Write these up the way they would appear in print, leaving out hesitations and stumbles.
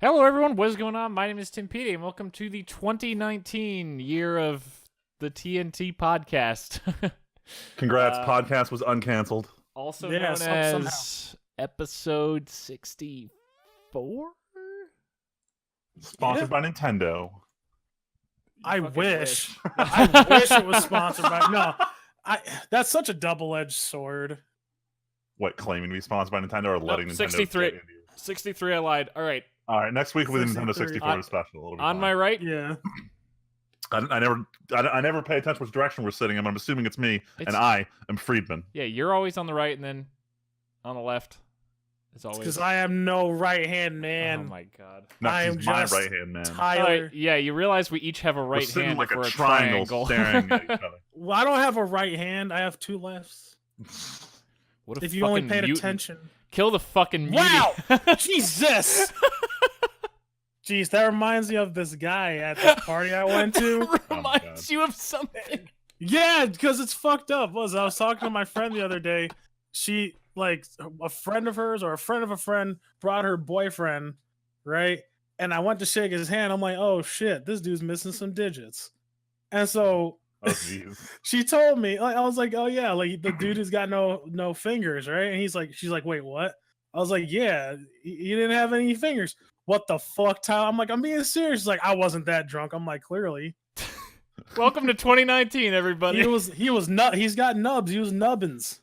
Hello, everyone. What is going on? My name is Timpedia, and welcome to the 2019 year of the TNT podcast. Congrats, podcast was uncanceled. Also known as somehow. Episode 64? Sponsored by Nintendo. I wish. I wish it was sponsored by... No, that's such a double-edged sword. What, claiming to be sponsored by Nintendo or letting Nintendo 63. get into you? 63, I lied. All right. Next week with Nintendo 64 special. On fine. my right? Yeah. I never pay attention which direction we're sitting. I'm assuming it's me, and I am Friedman. Yeah, you're always on the right, and then on the left. It's always Because I am no right-hand man. Oh my god. No, I am he's my just right-hand man. Tyler. Yeah, you realize we each have a right We're hand like if we're a triangle triangle. staring at each other. Well, I don't have a right hand. I have two lefts. What a If you only fucking paid mutant. attention. Kill the fucking mutant. Wow! Jesus! Jeez, that reminds me of this guy at this party I went to. Reminds you of something. Yeah, because it's fucked up. I was talking to my friend the other day. She, like, a friend of hers or a friend of a friend brought her boyfriend, right? And I went to shake his hand. I'm like, oh shit, this dude's missing some digits. And so she told me, like, I was like, oh yeah, like the dude has got no fingers, right? And she's like, wait, what? I was like, yeah, he didn't have any fingers. What the fuck, Tyler? I'm like, I'm being serious. She's like, I wasn't that drunk. I'm like, clearly. Welcome to 2019, everybody. He's got nubs. He was nubbins.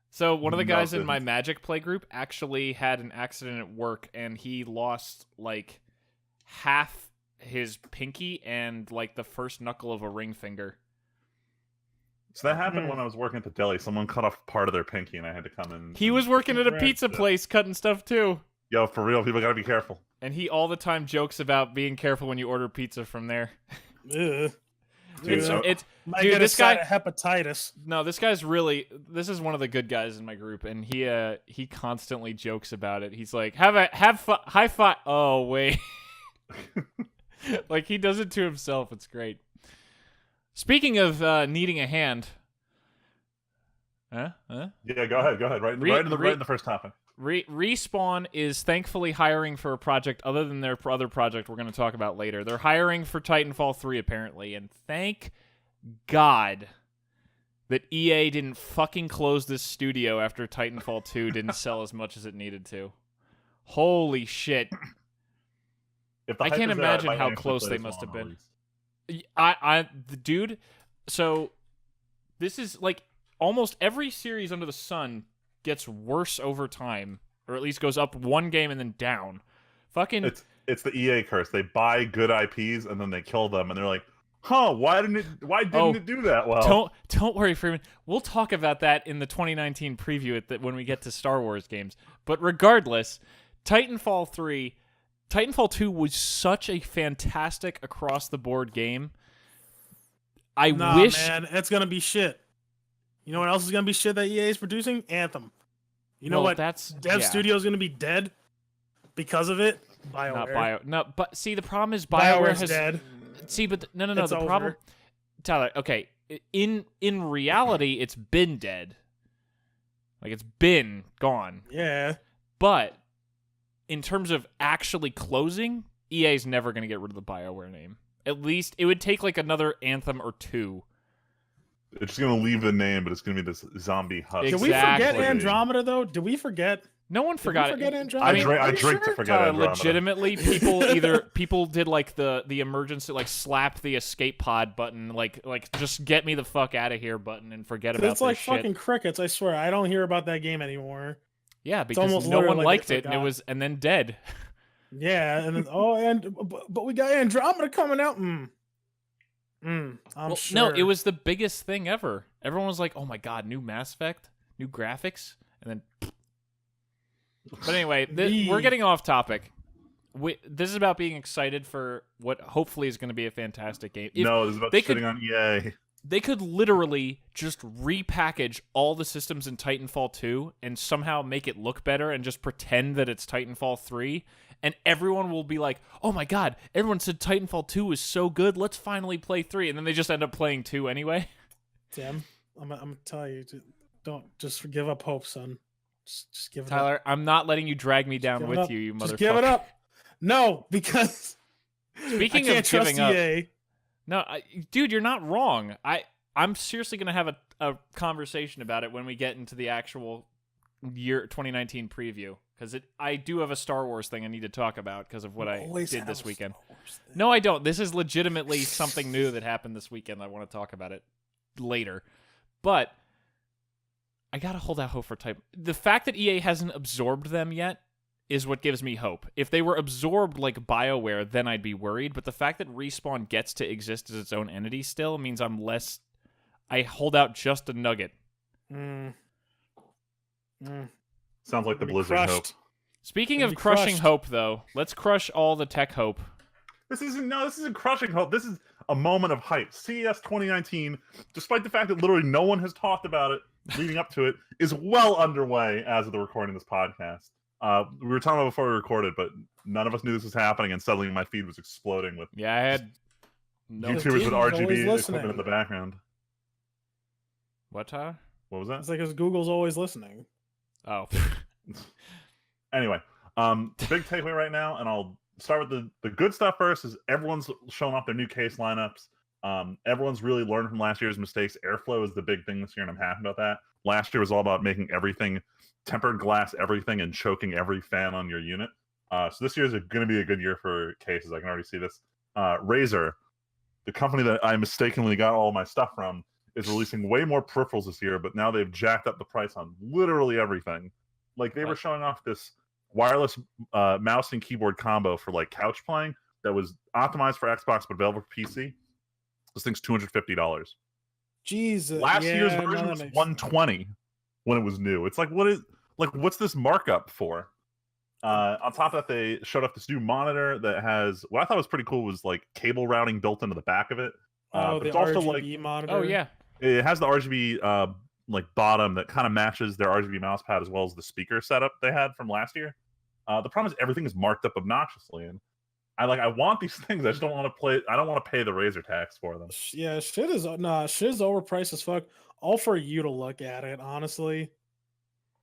So one of the guys in my Magic play group actually had an accident at work, and he lost like half his pinky and like the first knuckle of a ring finger. So that happened when I was working at the deli. Someone cut off part of their pinky, and I had to come in. He was working at a pizza place cutting stuff too. Yo, for real, people gotta be careful. And he all the time jokes about being careful when you order pizza from there. Ugh. Dude, this guy hepatitis. No, this guy's really. This is one of the good guys in my group, and he constantly jokes about it. He's like, high five. Oh wait, like he does it to himself. It's great. Speaking of needing a hand, Yeah, go ahead. Right in the first topic. Respawn is thankfully hiring for a project other than their other project we're going to talk about later. They're hiring for Titanfall 3 apparently, and thank God that EA didn't fucking close this studio after Titanfall 2 didn't sell as much as it needed to. Holy shit. I can't imagine how close they must have been. Dude, so this is like almost every series under the sun gets worse over time, or at least goes up one game and then down. Fucking, it's the EA curse. They buy good IPs and then they kill them, and they're like, "Huh? Why didn't it do that well?" Don't worry, Freeman. We'll talk about that in the 2019 preview when we get to Star Wars games. But regardless, Titanfall 2 was such a fantastic across the board game. I wish, man, it's gonna be shit. You know what else is going to be shit that EA is producing? Anthem. You know what? Dev Studio is going to be dead because of it? BioWare. But see, the problem is BioWare has... dead. See, but no. It's The over. problem... Tyler, okay. In reality, it's been dead. Like, it's been gone. Yeah. But in terms of actually closing, EA's never going to get rid of the BioWare name. At least, it would take like another Anthem or two. It's just going to leave the name, but it's going to be this zombie husk. Did we forget Andromeda, though? Did we forget? No one forgot it. Forget Andromeda? I drink to forget Andromeda. Legitimately, people did like the emergency, like slap the escape pod button, like just get me the fuck out of here button and forget about this shit. It's like fucking crickets, I swear. I don't hear about that game anymore. Yeah, because no one liked it, and then dead. Yeah, and then, but we got Andromeda coming out. I'm sure. No, it was the biggest thing ever. Everyone was like, "Oh my god, new Mass Effect, new graphics," and then. But anyway, we're getting off topic. This is about being excited for what hopefully is going to be a fantastic game. This is about shitting on EA. They could literally just repackage all the systems in Titanfall 2 and somehow make it look better and just pretend that it's Titanfall 3. And everyone will be like, oh my god, everyone said Titanfall 2 was so good, let's finally play 3. And then they just end up playing 2 anyway. Tim, I'm going to tell you, don't just give up hope, son. Just give it Tyler, up. I'm not letting you drag me down with you motherfucker. Just give it up. No, because Speaking I of can't trust giving up, EA. no, dude, you're not wrong. I'm seriously gonna have a conversation about it when we get into the actual year 2019 preview, because I do have a Star Wars thing I need to talk about because of what I did this weekend. No, I don't. This is legitimately something new that happened this weekend. I want to talk about it later, but I gotta hold out hope for The fact that EA hasn't absorbed them yet is what gives me hope. If they were absorbed like BioWare, then I'd be worried. But the fact that Respawn gets to exist as its own entity still means I'm less. I hold out just a nugget. Sounds like the Blizzard crushed. hope. Speaking of crushing crushed. hope, though, let's crush all the tech hope. This isn't crushing hope. This is a moment of hype. CES 2019, despite the fact that literally no one has talked about it leading up to it, is well underway as of the recording of this podcast. We were talking about before we recorded, but none of us knew this was happening, and suddenly my feed was exploding with Yeah, I had no. YouTubers with always RGB listening. equipment in the background. What, Tyler? What was that? It's like because Google's always listening. Oh. Anyway, the big takeaway right now, and I'll start with the good stuff first, is everyone's showing off their new case lineups. Everyone's really learned from last year's mistakes. Airflow is the big thing this year, and I'm happy about that. Last year was all about making everything tempered glass, everything, and choking every fan on your unit. So this year is going to be a good year for cases. I can already see this. Razer, the company that I mistakenly got all my stuff from, is releasing way more peripherals this year, but now they've jacked up the price on literally everything. Like they were showing off this wireless mouse and keyboard combo for like couch playing that was optimized for Xbox but available for PC. This thing's $250. Jesus. Last year's version was $120 when it was new. It's like what's this markup for? On top of that, they showed off this new monitor that has what I thought was pretty cool was like cable routing built into the back of it. Oh, but the it's also RGB like monitor. Oh yeah. it has the RGB like bottom that kind of matches their RGB mouse pad as well as the speaker setup they had from last year. The problem is everything is marked up obnoxiously, and I want these things. I just don't want to play. I don't want to pay the Razer tax for them. Yeah, shit is overpriced as fuck. All for you to look at it, honestly.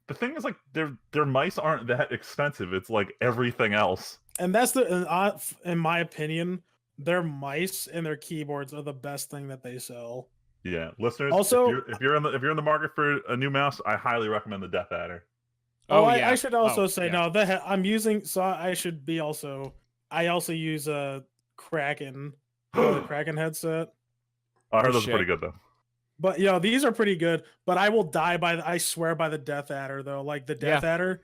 The thing is, like, their mice aren't that expensive. It's like everything else. And that's in my opinion, their mice and their keyboards are the best thing that they sell. Yeah, listeners. Also, if you're in the market for a new mouse, I highly recommend the Death Adder. I should also say no. I'm using. So I should be also. I also use a Kraken, the Kraken headset. I heard those are pretty good though. But these are pretty good. But I will die I swear by the Death Adder though. Like the Death Adder,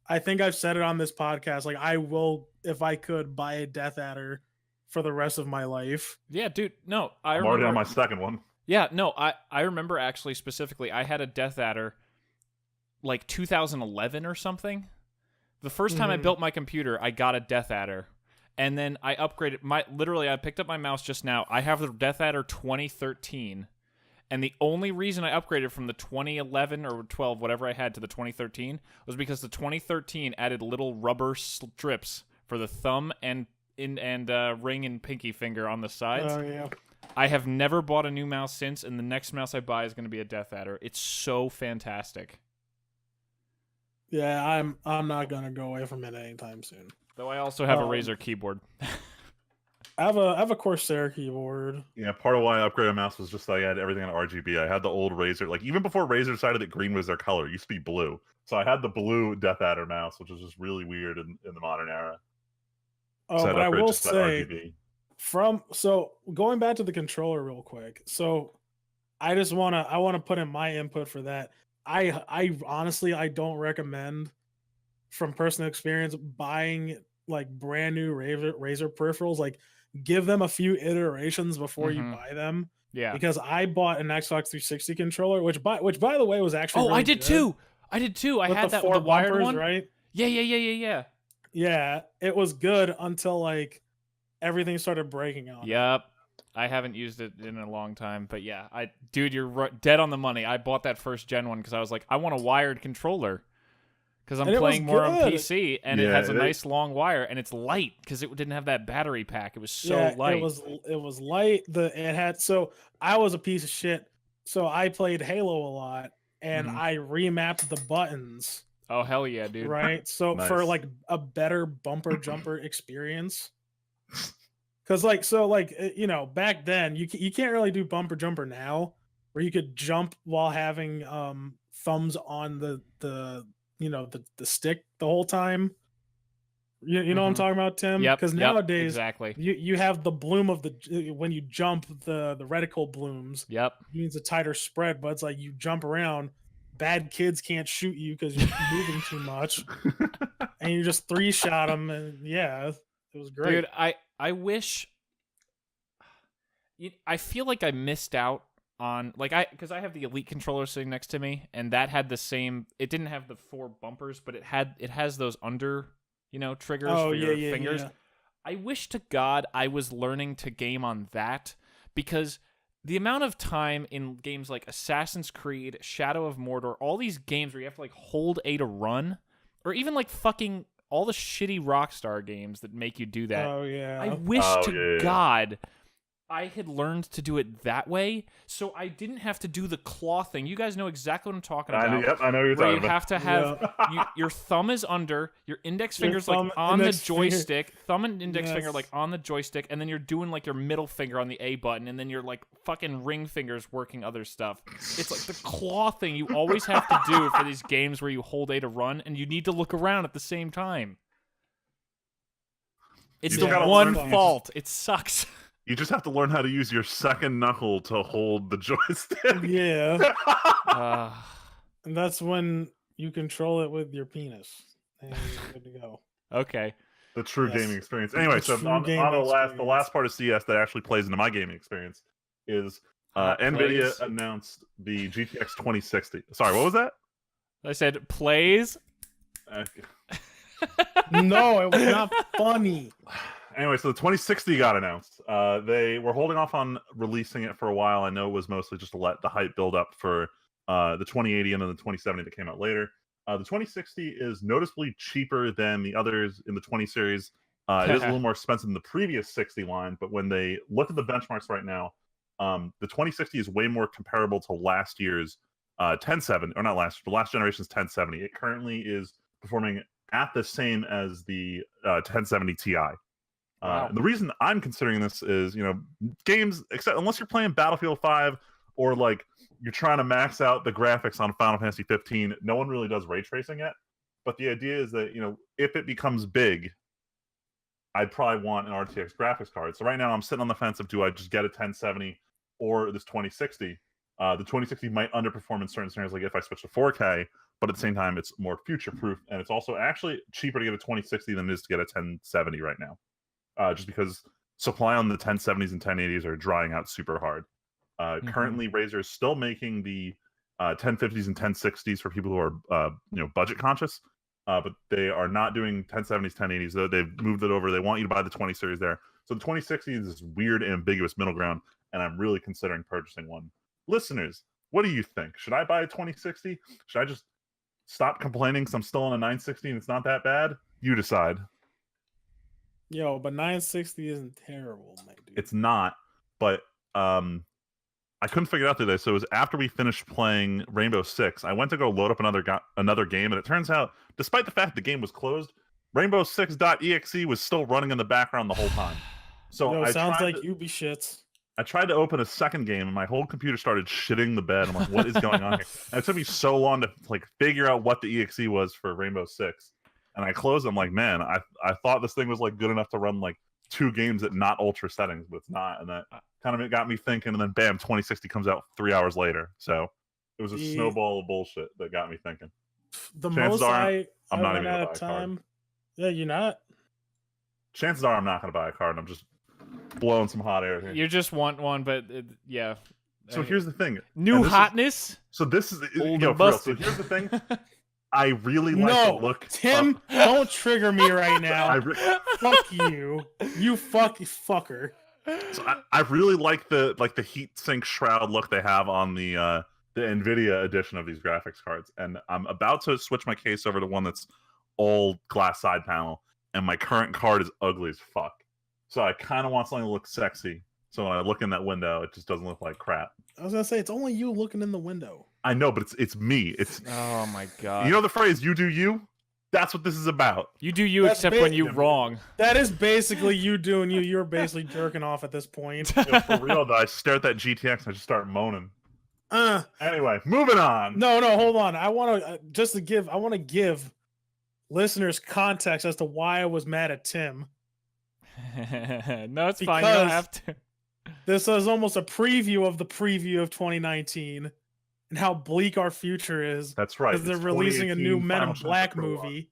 I think I've said it on this podcast. Like I will, if I could, buy a Death Adder for the rest of my life. Yeah, dude. No, I'm already on my second one. Yeah, no, I remember actually specifically. I had a Death Adder, like 2011 or something. The first time I built my computer, I got a Death Adder. And then I upgraded I picked up my mouse just now. I have the Death Adder 2013. And the only reason I upgraded from the 2011 or 12, whatever I had, to the 2013 was because the 2013 added little rubber strips for the thumb and ring and pinky finger on the sides. Oh yeah. I have never bought a new mouse since, and the next mouse I buy is going to be a Death Adder. It's so fantastic. Yeah, I'm not gonna go away from it anytime soon. Though I also have a Razer keyboard. I have a Corsair keyboard. Yeah, part of why I upgraded my mouse was just I had everything on RGB. I had the old Razer, like even before Razer decided that green was their color, it used to be blue. So I had the blue Death Adder mouse, which was just really weird in the modern era. Oh, so but I will just say, RGB. So going back to the controller real quick. So I want to put in my input for that. I honestly I don't recommend, from personal experience, buying like brand new Razer peripherals. Like give them a few iterations before you buy them. Yeah. Because I bought an Xbox 360 controller, which by the way was actually really I did good. too. I did too. I had that with the wired bumpers, one, right? Yeah. Yeah, it was good until like everything started breaking on. Yep. I haven't used it in a long time, but yeah, dude, you're dead on the money. I bought that first gen one because I was like, I want a wired controller because I'm playing more on PC, and it has a nice long wire, and it's light because it didn't have that battery pack. It was so light. It was light. So I was a piece of shit. So I played Halo a lot, and I remapped the buttons Oh hell yeah, dude! Right. So Nice. for like a better bumper jumper experience, because you know, back then you can't really do bumper jumper now, where you could jump while having thumbs on the you know the stick the whole time. You know what I'm Mhm. talking about, Tim? Yep. Because Yep. nowadays Exactly. you have the bloom of the when you jump the reticle blooms. Yep. It means a tighter spread, but it's like you jump around. Bad kids can't shoot you because you're moving too much, and you just 3-shot them, and yeah, it was great. Dude, I wish. I feel like I missed out on because I have the Elite controller sitting next to me, and that had the same. It didn't have the 4 bumpers, but it has those under triggers for your fingers. Yeah. I wish to God I was learning to game on that, because the amount of time in games like Assassin's Creed, Shadow of Mordor, all these games where you have to like hold A to run, or even like fucking all the shitty Rockstar games that make you do that. Oh yeah. I wish to yeah. God I had learned to do it that way, so I didn't have to do the claw thing. You guys know exactly what I'm talking about. Yep, I know what you're where talking you about. have to have your thumb is under, your index Your finger's like thumb, on the index finger. joystick, thumb and index Yes. finger like on the joystick, and then you're doing like your middle finger on the A button, and then your like fucking ring fingers working other stuff. It's like the claw thing you always have to do for these games where you hold A to run, and you need to look around at the same time. It's You the gotta one learn- fault. It sucks. You just have to learn how to use your second knuckle to hold the joystick. Yeah. Uh, And that's when you control it with your penis, and you're good to go. okay. The true Yes. gaming experience. Anyway, The so true on gaming the experience. last part of CS that actually plays into my gaming experience is Hot NVIDIA plays. announced the GTX 2060. Sorry, what was that? I said plays. No, it was not funny. Anyway, so the 2060 got announced. They were holding off on releasing it for a while. I know it was mostly just to let the hype build up for the 2080 and then the 2070 that came out later. The 2060 is noticeably cheaper than the others in the 20 series. It is a little more expensive than the previous 60 line, but when they look at the benchmarks right now, the 2060 is way more comparable to last year's 1070, or not last, the last generation's 1070. It currently is performing at the same as the 1070 Ti. Wow. And the reason I'm considering this is, games, except unless you're playing Battlefield 5 or like you're trying to max out the graphics on Final Fantasy 15, no one really does ray tracing yet. But the idea is that, if it becomes big, I'd probably want an RTX graphics card. So right now I'm sitting on the fence of, do I just get a 1070 or this 2060? The 2060 might underperform in certain scenarios, like if I switch to 4K, but at the same time, it's more future-proof, and it's also actually cheaper to get a 2060 than it is to get a 1070 right now. Just because supply on the 1070s and 1080s are drying out super hard. Currently, Razer is still making the 1050s and 1060s for people who are budget conscious, but they are not doing 1070s, 1080s. They've moved it over. They want you to buy the 20 series there. So the 2060 is this weird, ambiguous middle ground, and I'm really considering purchasing one. Listeners, what do you think? Should I buy a 2060? Should I just stop complaining because I'm still on a 960 and it's not that bad? You decide. Yo, but 960 isn't terrible, my dude. It's not, but I couldn't figure it out today. So it was after we finished playing Rainbow Six. I went to go load up another game, and it turns out, despite the fact the game was closed, Rainbow Six.exe was still running in the background the whole time. So Yo, I sounds tried like you be shits. I tried to open a second game, and my whole computer started shitting the bed. I'm like, what is going on here? And it took me so long to figure out what the exe was for Rainbow Six. And I closed. I'm like, man, I thought this thing was good enough to run 2 games at not ultra settings, but it's not. And that kind of got me thinking. And then bam, 2060 comes out 3 hours later. So it was a snowball of bullshit that got me thinking. The Chances most are, I I'm not ran even out gonna of buy a card. time. Yeah, you're not. Chances are I'm not going to buy a card. I'm just blowing some hot air here. You just want one, but yeah. So here's the thing. New hotness. So this is Older for real. So busted. here's the thing. I really like No, the look. Tim, don't trigger me right now. I Fuck you, you fucker. So I really like the heat sink shroud look they have on the NVIDIA edition of these graphics cards, and I'm about to switch my case over to one that's all glass side panel, and my current card is ugly as fuck. So I kind of want something to look sexy. So when I look in that window, it just doesn't look like crap. I was gonna say it's only you looking in the window. I know, but it's me. It's Oh my god. you know the phrase "you do you." That's what this is about. You do you, That's except when you wrong. That is basically you doing you. You're basically jerking off at this point. You know, for real though, I stare at that GTX and I just start moaning. Uh, Anyway, moving on. no, hold on. I want to I want to give listeners context as to why I was mad at Tim. No, it's fine. You don't have to. This is almost a preview of the preview of 2019 and how bleak our future is. That's right. Because they're releasing a new Men in Black movie.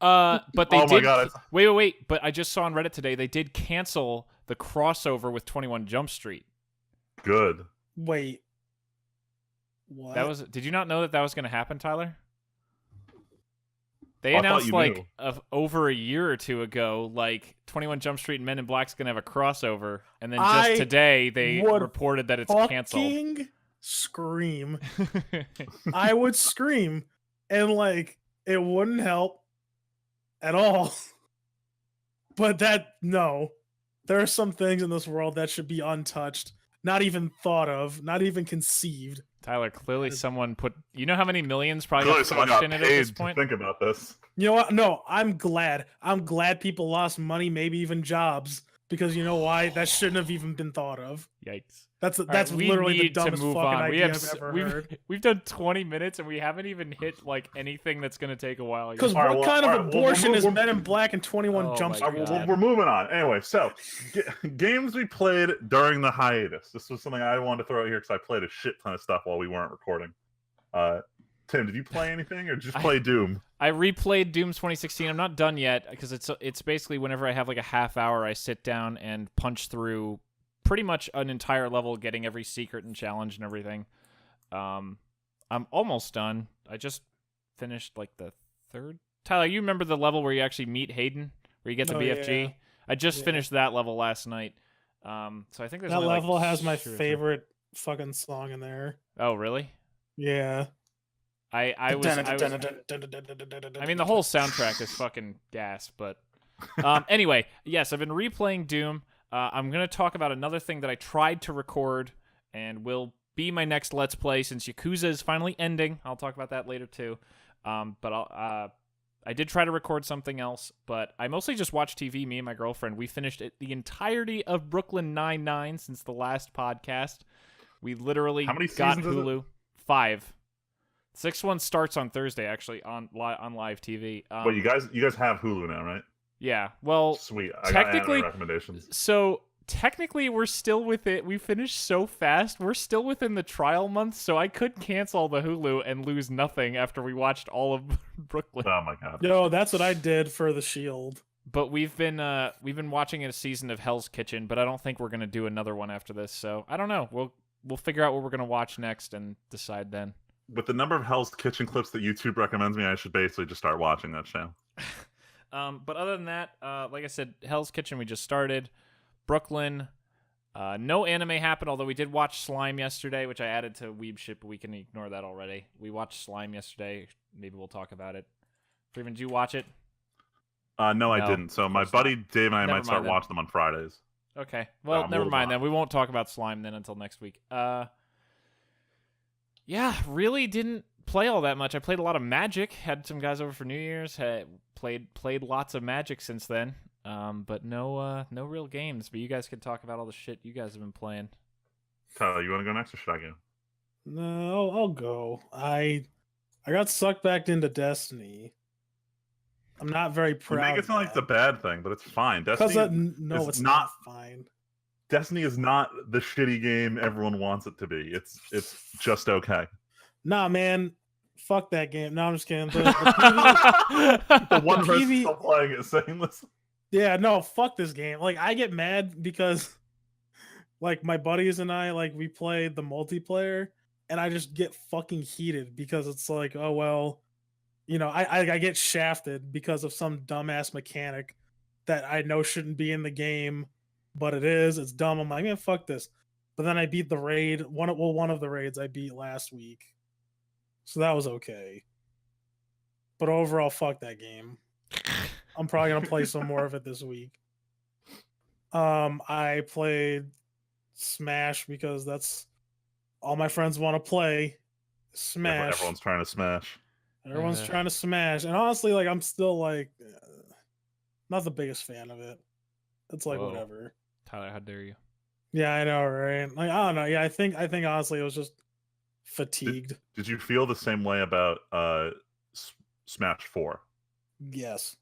But they Oh my did. God, Wait. But I just saw on Reddit today they did cancel the crossover with 21 Jump Street. Good. Wait. What? That was. Did you not know that was going to happen, Tyler? They I announced thought you knew. over a year or two ago, like 21 Jump Street and Men in Black's going to have a crossover, and then just today they reported that it's canceled. Fucking scream! I would scream, and like it wouldn't help at all. But there are some things in this world that should be untouched, not even thought of, not even conceived. Tyler, clearly someone put. You know how many millions probably Clearly got someone flushed got in it at paid this to point? think about this. You know what? No, I'm glad. I'm glad people lost money, maybe even jobs, because you know why? That shouldn't have even been thought of. Yikes! That's Right, literally the dumbest fucking idea I've ever heard. We've done 20 minutes and we haven't even hit like anything that's going to take a while. Because what kind of abortion is Men in Black and 21 Jump Street? We're moving on. Anyway, so games we played during the hiatus. This was something I wanted to throw out here because I played a shit ton of stuff while we weren't recording. Tim, did you play anything or just play Doom? I replayed Doom 2016. I'm not done yet because it's basically whenever I have like a half hour, I sit down and punch through pretty much an entire level, getting every secret and challenge and everything. I'm almost done. I just finished like the third. Tyler, you remember the level where you actually meet Hayden, where you get the BFG? Yeah. I just finished that level last night. So I think there's that only, level like, has my favorite fucking song in there. Oh, really? Yeah. I mean, the whole soundtrack is fucking gas, but anyway, yes, I've been replaying Doom. I'm going to talk about another thing that I tried to record and will be my next Let's Play since Yakuza is finally ending. I'll talk about that later too. But I did try to record something else, but I mostly just watched TV, me and my girlfriend. We finished the entirety of Brooklyn Nine-Nine since the last podcast. We literally got Hulu. 5. 6th one starts on Thursday, actually, on live TV. But you guys have Hulu now, right? Yeah. Well, sweet. I got recommendations. So technically, we're still with it. We finished so fast. We're still within the trial month, so I could cancel the Hulu and lose nothing after we watched all of Brooklyn. Oh my god. Yo, that's what I did for The Shield. But we've been watching a season of Hell's Kitchen, but I don't think we're gonna do another one after this. So I don't know. We'll figure out what we're gonna watch next and decide then. With the number of Hell's Kitchen clips that YouTube recommends me, I should basically just start watching that show. But other than that, like I said, Hell's Kitchen we just started. Brooklyn, no anime happened, although we did watch Slime yesterday, which I added to Weeeb shit, but we can ignore that already. We watched Slime yesterday. Maybe we'll talk about it. Freeman, did you watch it? No, I didn't. So my buddy Dave and I might start watching them on Fridays. Okay. Well, never mind then. We won't talk about Slime then until next week. Yeah, really didn't play all that much. I played a lot of Magic. Had some guys over for New Year's. Played lots of Magic since then. But no real games. But you guys can talk about all the shit you guys have been playing. Tyler, you want to go next or should I go? No, I'll go. I got sucked back into Destiny. I'm not very proud. You make it sound like it's a bad thing, but it's fine. Destiny it's not fine. Destiny is not the shitty game everyone wants it to be. It's just okay. Nah, man. Fuck that game. No, I'm just kidding. The one person still playing it saying this. Yeah, no, fuck this game. Like, I get mad because, like, my buddies and I, like, we play the multiplayer, and I just get fucking heated because it's like, oh, well, you know, I get shafted because of some dumbass mechanic that I know shouldn't be in the game, but it is. It's dumb. I'm like, man, fuck this. But then I beat the raid. One of the raids I beat last week. So that was okay. But overall, fuck that game. I'm probably going to play some more of it this week. I played Smash because that's all my friends want to play. Smash. Everyone's trying to smash. Everyone's trying to smash, and honestly, like I'm still like not the biggest fan of it. It's like Whoa. whatever. Tyler, how dare you? Yeah, I know, right? Like I don't know. Yeah, I think honestly it was just fatigued. Did you feel the same way about Smash 4? Yes.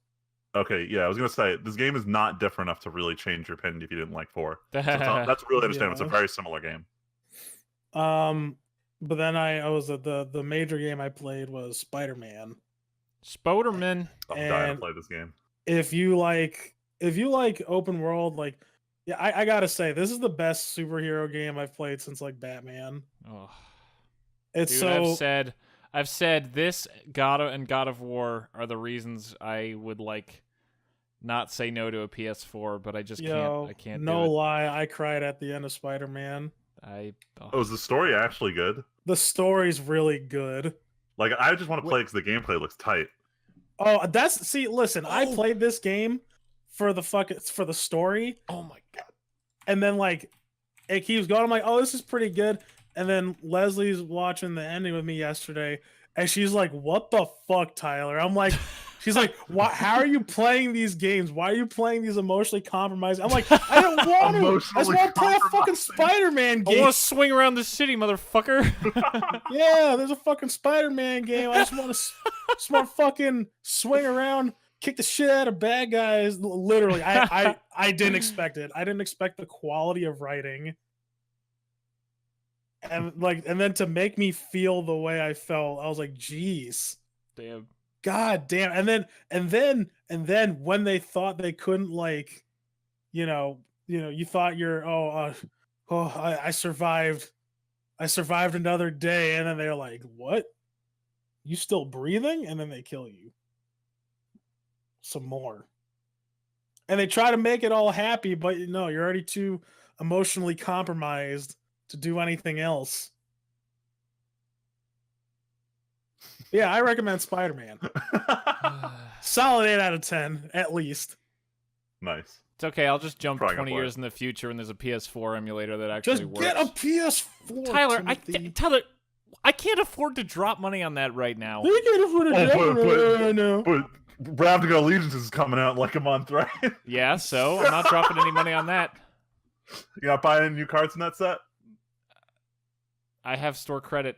Okay, yeah, I was gonna say this game is not different enough to really change your opinion if you didn't like 4. So that's really understandable. It's a very similar game. But then I was the major game I played was Spider-Man. Spider-Man. I'm dying to play this game. If you like open world, like yeah, I gotta say this is the best superhero game I've played since like Batman. Oh. It's Dude, so I've said this God of War are the reasons I would like not say no to a PS4, but I just can't. I can't. No do it. lie, I cried at the end of Spider-Man. Oh, is the story actually good? The story's really good. Like, I just want to play because the gameplay looks tight. Oh, listen, I played this game for the story. Oh my god. And then like it keeps going. I'm like, oh, this is pretty good. And then Leslie's watching the ending with me yesterday, and she's like, what the fuck, Tyler? I'm like, she's like, what? How are you playing these games? Why are you playing these emotionally compromised? I'm like, I don't want to. I just want to play a fucking Spider-Man game. I want to swing around the city, motherfucker. Yeah, there's a fucking Spider-Man game. I just want to fucking swing around, kick the shit out of bad guys. Literally, I didn't expect it. I didn't expect the quality of writing. And then to make me feel the way I felt, I was like, geez. Damn. God damn. And then when they thought they couldn't, like, you thought I survived another day, and then they're like, what? You still breathing? And then they kill you. Some more. And they try to make it all happy, but no, you're already too emotionally compromised to do anything else. Yeah, I recommend Spider-Man. Solid 8 out of 10, at least. Nice. It's okay. I'll just jump Probably 20 gonna play. years in the future when there's a PS4 emulator that actually Just works. get a PS4, Tyler, Timothy. Tyler, I can't afford to drop money on that right now. You can't afford to But Ravnica Allegiance is coming out in like a month, right? Yeah, so I'm not dropping any money on that. You not buying any new cards in that set? I have store credit.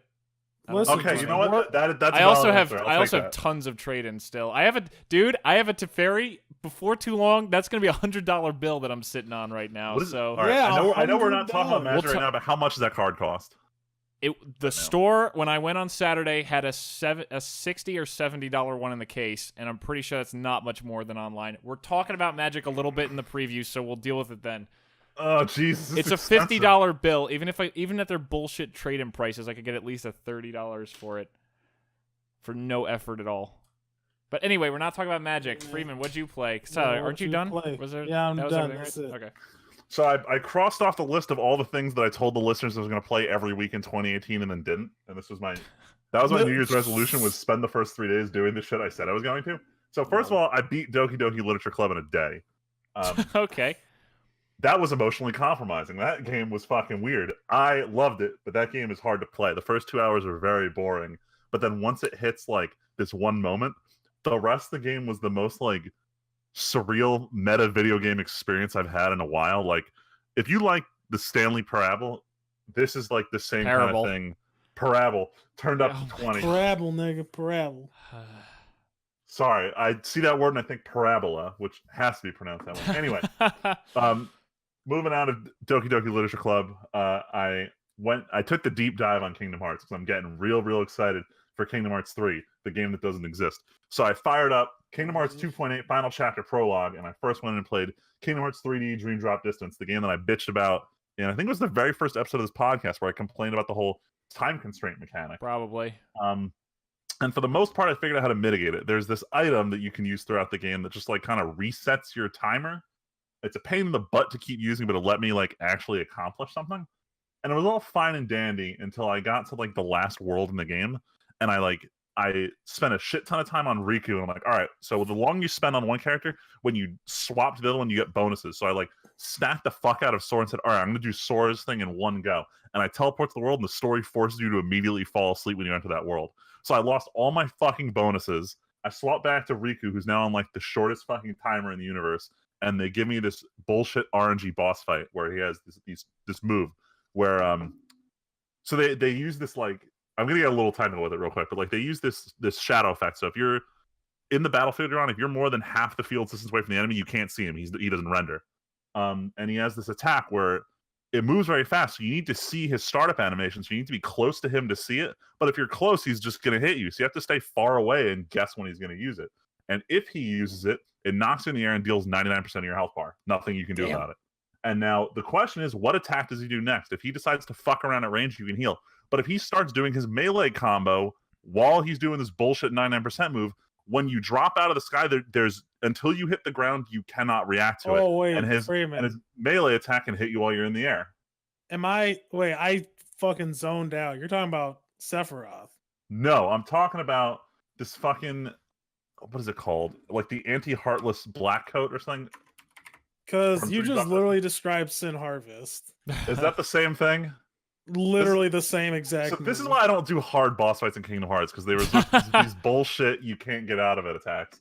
Listen, Okay, you know what? That's I also have tons of trade-ins still. I have a Teferi. Before too long, that's gonna be $100 bill that I'm sitting on right now. So all right, yeah, I know we're not talking about Magic We'll right now, but how much does that card cost? The store when I went on Saturday had a $60 or $70 one in the case, and I'm pretty sure that's not much more than online. We're talking about Magic a little bit in the preview, so we'll deal with it then. Oh Jesus! It's a $50 bill. Even at their bullshit trade-in prices, I could get at least a $30 for it for no effort at all. But anyway, we're not talking about Magic. Freeman, what'd you play? Tyler, aren't you done? Was there? Yeah, I'm done. That's it. Okay. So I crossed off the list of all the things that I told the listeners I was going to play every week in 2018, and then didn't. And this was my New Year's resolution: was spend the first 3 days doing the shit I said I was going to. So first of all, I beat Doki Doki Literature Club in a day. Okay. That was emotionally compromising. That game was fucking weird. I loved it, but that game is hard to play. The first 2 hours are very boring, but then once it hits like this one moment, the rest of the game was the most like surreal meta video game experience I've had in a while. Like, if you like the Stanley Parable, this is like the same kind of thing. Parable turned up to 20. Parable, nigga, parable. Sorry, I see that word and I think parabola, which has to be pronounced that way. Anyway, moving out of Doki Doki Literature Club, I took the deep dive on Kingdom Hearts because I'm getting real excited for Kingdom Hearts 3, the game that doesn't exist. So I fired up Kingdom Hearts 2.8 Final Chapter Prologue, and I first went and played Kingdom Hearts 3D Dream Drop Distance, the game that I bitched about, and I think it was the very first episode of this podcast where I complained about the whole time constraint mechanic. Probably. And for the most part, I figured out how to mitigate it. There's this item that you can use throughout the game that just like kind of resets your timer. It's a pain in the butt to keep using, but it let me like actually accomplish something. And it was all fine and dandy until I got to like the last world in the game, and I like I spent a shit ton of time on Riku, and I'm like, all right, so the longer you spend on one character, when you swap to the other one, you get bonuses. So I like snapped the fuck out of Sora and said, all right, I'm gonna do Sora's thing in one go. And I teleport to the world, and the story forces you to immediately fall asleep when you enter that world. So I lost all my fucking bonuses. I swapped back to Riku, who's now on like the shortest fucking timer in the universe, and they give me this bullshit RNG boss fight where he has this move where so they use this like, I'm gonna get a little technical with it real quick, but like they use this shadow effect. So if you're in the battlefield you're on, if you're more than half the field distance away from the enemy, you can't see him. He doesn't render. And he has this attack where it moves very fast. So you need to see his startup animation. So you need to be close to him to see it. But if you're close, he's just gonna hit you. So you have to stay far away and guess when he's gonna use it. And if he uses it, it knocks you in the air and deals 99% of your health bar. Nothing you can do about it. And now the question is, what attack does he do next? If he decides to fuck around at range, you can heal. But if he starts doing his melee combo while he's doing this bullshit 99% move, when you drop out of the sky, there's until you hit the ground, you cannot react to it. Wait, and his melee attack can hit you while you're in the air. I fucking zoned out. You're talking about Sephiroth. No, I'm talking about this fucking, what is it called? Like the anti-heartless black coat or something? Because you just literally described Sin Harvest. Is that the same thing? Literally the same exact. So this is why I don't do hard boss fights in Kingdom Hearts, because they were just these bullshit you can't get out of it attacks.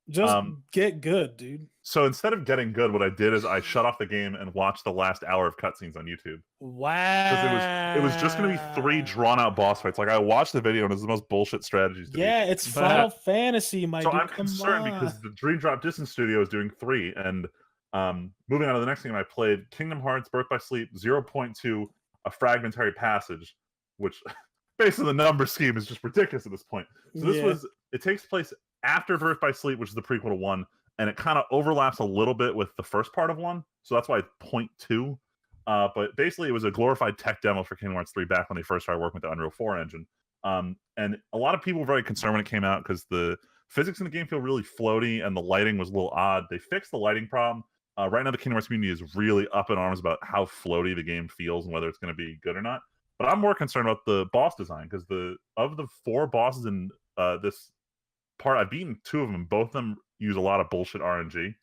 Just get good, dude. So instead of getting good, what I did is I shut off the game and watched the last hour of cutscenes on YouTube. Wow. Because it was just going to be 3 drawn out boss fights. Like I watched the video and it was the most bullshit strategies. It's Final Fantasy, my dude. So I'm concerned because the Dream Drop Distance Studio is doing 3, and moving on to the next game, I played Kingdom Hearts Birth by Sleep 0.2, a fragmentary passage, which based on the number scheme is just ridiculous at this point. So it takes place after Birth by Sleep, which is the prequel to 1, and it kind of overlaps a little bit with the first part of 1, so that's why it's 0.2. But basically, it was a glorified tech demo for Kingdom Hearts 3 back when they first started working with the Unreal 4 engine. And a lot of people were very concerned when it came out because the physics in the game feel really floaty and the lighting was a little odd. They fixed the lighting problem. Right now, the Kingdom Hearts community is really up in arms about how floaty the game feels and whether it's going to be good or not. But I'm more concerned about the boss design, because of the 4 bosses in this part, I've beaten 2 of them, and both of them use a lot of bullshit RNG.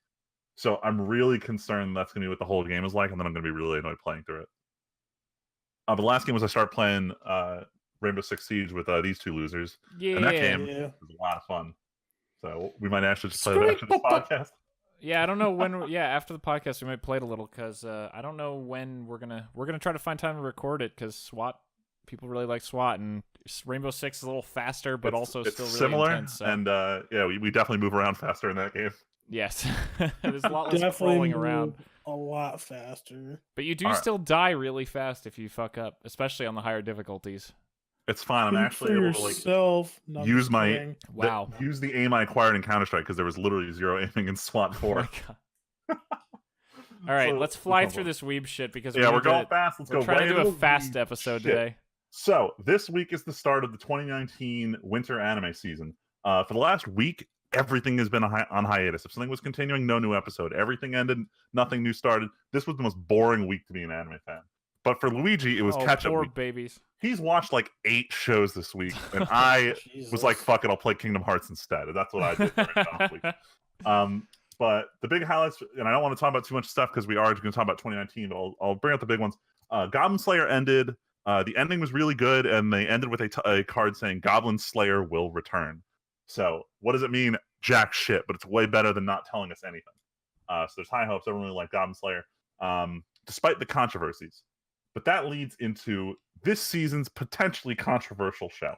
So I'm really concerned that's going to be what the whole game is like, and then I'm going to be really annoyed playing through it. But the last game was I started playing Rainbow Six Siege with these 2 losers. Yeah. And that game was a lot of fun. So we might actually just play that after this podcast. Yeah, I don't know when. After the podcast, we might play it a little, because I don't know when we're gonna try to find time to record it, because SWAT, people really like SWAT, and Rainbow Six is a little faster, but also still really similar. Intense, so. And we definitely move around faster in that game. Yes, there's a lot less crawling around. A lot faster. But you do still die really fast if you fuck up, especially on the higher difficulties. It's fine. I'm actually able to use use the aim I acquired in Counter-Strike, because there was literally 0 aiming in SWAT 4. Oh all right, let's fly through this Weeb shit, because we're going fast. We're trying to do a fast episode today. So this week is the start of the 2019 winter anime season. For the last week, everything has been on hiatus. If something was continuing, no new episode. Everything ended, nothing new started. This was the most boring week to be an anime fan. But for Luigi, it was catch-up week. Babies. He's watched like 8 shows this week, and I was like, fuck it, I'll play Kingdom Hearts instead. And that's what I did during this week. But the big highlights, and I don't want to talk about too much stuff because we are going to talk about 2019, but I'll bring up the big ones. Goblin Slayer ended. The ending was really good, and they ended with a card saying Goblin Slayer will return. So what does it mean? Jack shit, but it's way better than not telling us anything. So there's high hopes. Everyone really liked Goblin Slayer, despite the controversies. But that leads into this season's potentially controversial show.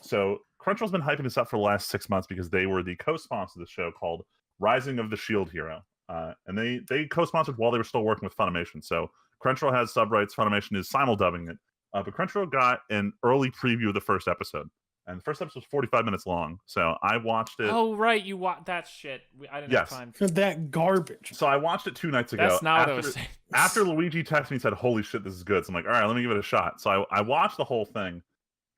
So Crunchyroll's been hyping this up for the last 6 months because they were the co-sponsor of the show called Rising of the Shield Hero. And they co-sponsored while they were still working with Funimation. So Crunchyroll has sub rights. Funimation is simuldubbing it. But Crunchyroll got an early preview of the first episode. And the first episode was 45 minutes long. So I watched it. Oh, right. You watched that shit. I didn't have time. For that garbage. So I watched it 2 nights ago. That's not what I was saying. After Luigi texted me and said, holy shit, this is good. So I'm like, all right, let me give it a shot. So I watched the whole thing.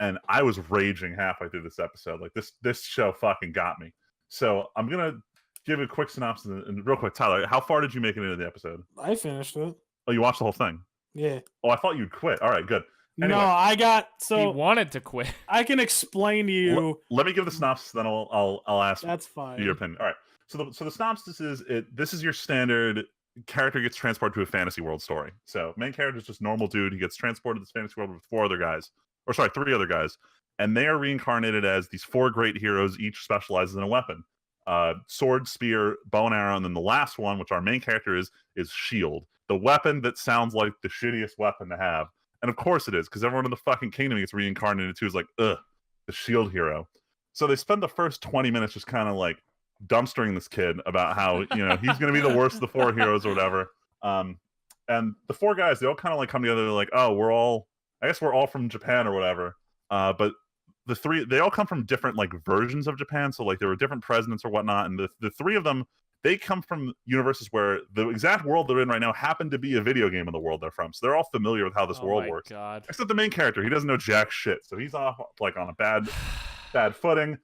And I was raging halfway through this episode. Like, this show fucking got me. So I'm going to give a quick synopsis. And real quick, Tyler, how far did you make it into the episode? I finished it. Oh, you watched the whole thing? Yeah. Oh, I thought you'd quit. All right, good. No, Anyway. I got He wanted to quit. I can explain to you. Let me give the synopsis, then I'll ask That's fine. your opinion. All right. So the synopsis is this is your standard character gets transported to a fantasy world story. So main character is just normal dude. He gets transported to this fantasy world with 3 other guys, and they are reincarnated as these 4 great heroes. Each specializes in a weapon: sword, spear, bow and arrow, and then the last one, which our main character is shield, the weapon that sounds like the shittiest weapon to have. And of course it is, because everyone in the fucking kingdom gets reincarnated too is like, ugh, the shield hero. So they spend the first 20 minutes just kind of like dumpstering this kid about how, he's going to be the worst of the 4 heroes or whatever. And the 4 guys, they all kind of like come together. They're like, oh, I guess we're all from Japan or whatever. But the 3, they all come from different like versions of Japan. So like there were different presidents or whatnot. And the 3 of them, they come from universes where the exact world they're in right now happened to be a video game in the world they're from. So they're all familiar with how this world works. God. Except the main character. He doesn't know jack shit. So he's off like on a bad footing.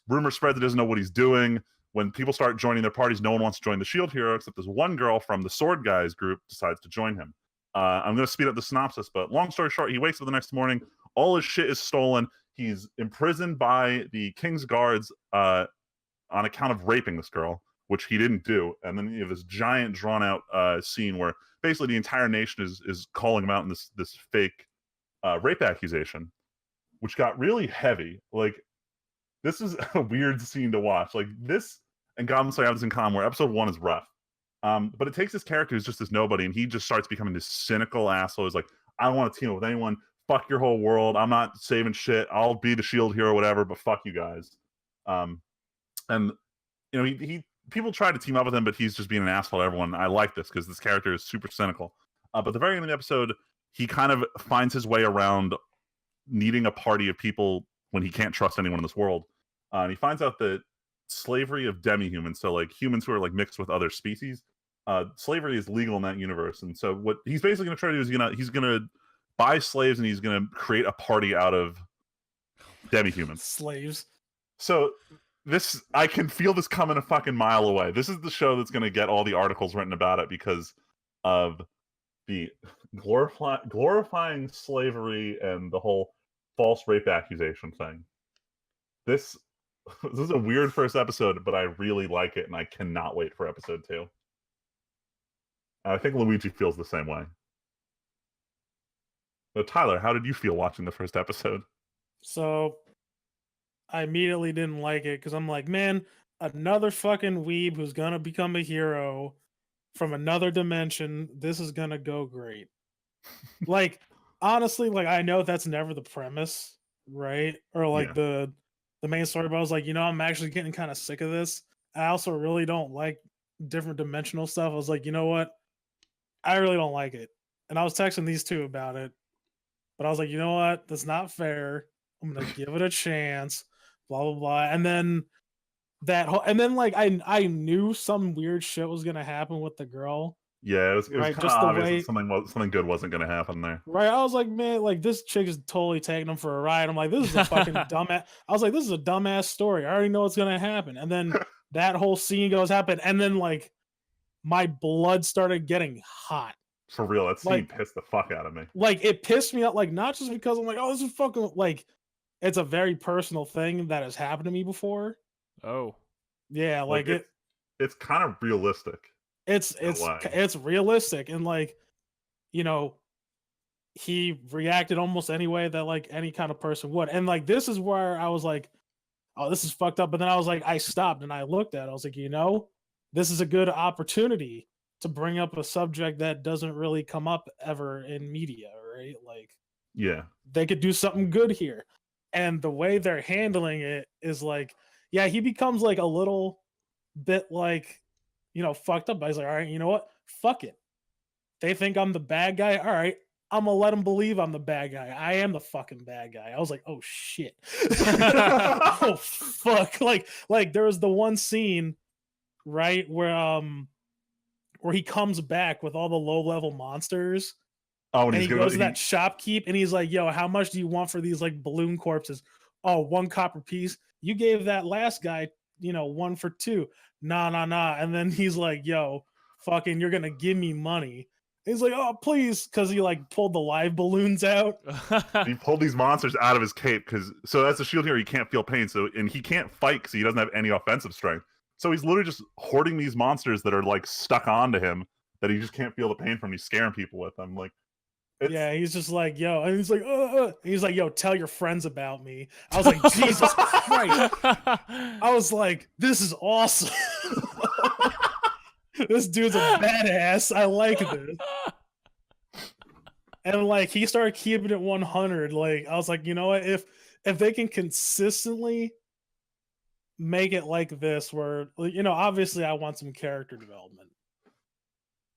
Rumor spread that he doesn't know what he's doing. When people start joining their parties, no one wants to join the shield hero, except this one girl from the sword guys group decides to join him. I'm going to speed up the synopsis, but long story short, he wakes up the next morning. All his shit is stolen. He's imprisoned by the king's guards on account of raping this girl, which he didn't do. And then you have this giant drawn out scene where basically the entire nation is calling him out in this fake rape accusation, which got really heavy. Like, this is a weird scene to watch. Like, this and Goblin Slayer have this in common, where episode 1 is rough. But it takes this character who's just this nobody, and he just starts becoming this cynical asshole. He's like, I don't want to team up with anyone. Fuck your whole world. I'm not saving shit. I'll be the shield hero, whatever, but fuck you guys. And he people try to team up with him, but he's just being an asshole to everyone. I like this because this character is super cynical. But at the very end of the episode, he kind of finds his way around needing a party of people when he can't trust anyone in this world. And he finds out that slavery of demi-humans, so like humans who are like mixed with other species, slavery is legal in that universe. And so what he's basically going to try to do is he's gonna buy slaves, and he's going to create a party out of demi-humans. Slaves. So this, I can feel this coming a fucking mile away. This is the show that's going to get all the articles written about it because of the glorifying slavery and the whole false rape accusation thing. This is a weird first episode, but I really like it, and I cannot wait for episode 2. I think Luigi feels the same way. So Tyler, how did you feel watching the first episode? So I immediately didn't like it because I'm like, man, another fucking weeb who's gonna become a hero from another dimension. This is gonna go great. Like, honestly, like, I know that's never the premise, right? Or like the main story, but I was like, I'm actually getting kind of sick of this. I also really don't like different dimensional stuff. I was like, you know what? I really don't like it. And I was texting these 2 about it. But I was like, you know what? That's not fair. I'm gonna give it a chance. Blah blah blah. And then like I knew some weird shit was gonna happen with the girl. Yeah, it was right? kind of obvious that something good wasn't gonna happen there. Right. I was like, man, like this chick is totally taking him for a ride. I'm like, this is a fucking dumbass. I was like, this is a dumbass story. I already know what's gonna happen. And then that whole scene goes happen, and then like my blood started getting hot. For real, that scene pissed the fuck out of me. Like, it pissed me out, like, not just because I'm like, oh, this is fucking, like, it's a very personal thing that has happened to me before. Oh. Yeah, like it's kind of realistic. It's realistic, and like, he reacted almost any way that like any kind of person would. And like, this is where I was like, oh, this is fucked up. But then I was like, I stopped and I looked at it. I was like, this is a good opportunity to bring up a subject that doesn't really come up ever in media, right? Like, yeah, they could do something good here. And the way they're handling it is like, yeah, he becomes like a little bit like, fucked up. But he's like, all right, you know what? Fuck it. They think I'm the bad guy. All right, I'm gonna let them believe I'm the bad guy. I am the fucking bad guy. I was like, oh shit. Oh fuck. Like there was the one scene, right, where he comes back with all the low level monsters. Oh, and he goes to that shopkeep and he's like, yo, how much do you want for these like balloon corpses? Oh, 1 copper piece. You gave that last guy, 1 for 2. Nah. And then he's like, yo, fucking, you're gonna give me money. He's like, oh, please, because he like pulled the live balloons out. He pulled these monsters out of his cape because as a shield hero, he can't feel pain. And he can't fight because he doesn't have any offensive strength. So he's literally just hoarding these monsters that are like stuck onto him that he just can't feel the pain from. He's scaring people with them. Like, yeah, he's just like, yo, and he's like, he's like, yo, tell your friends about me. I was like, Jesus Christ. I was like, this is awesome. This dude's a badass. I like this. And like he started keeping it 100. Like I was like, you know what? If they can consistently make it like this, where obviously I want some character development.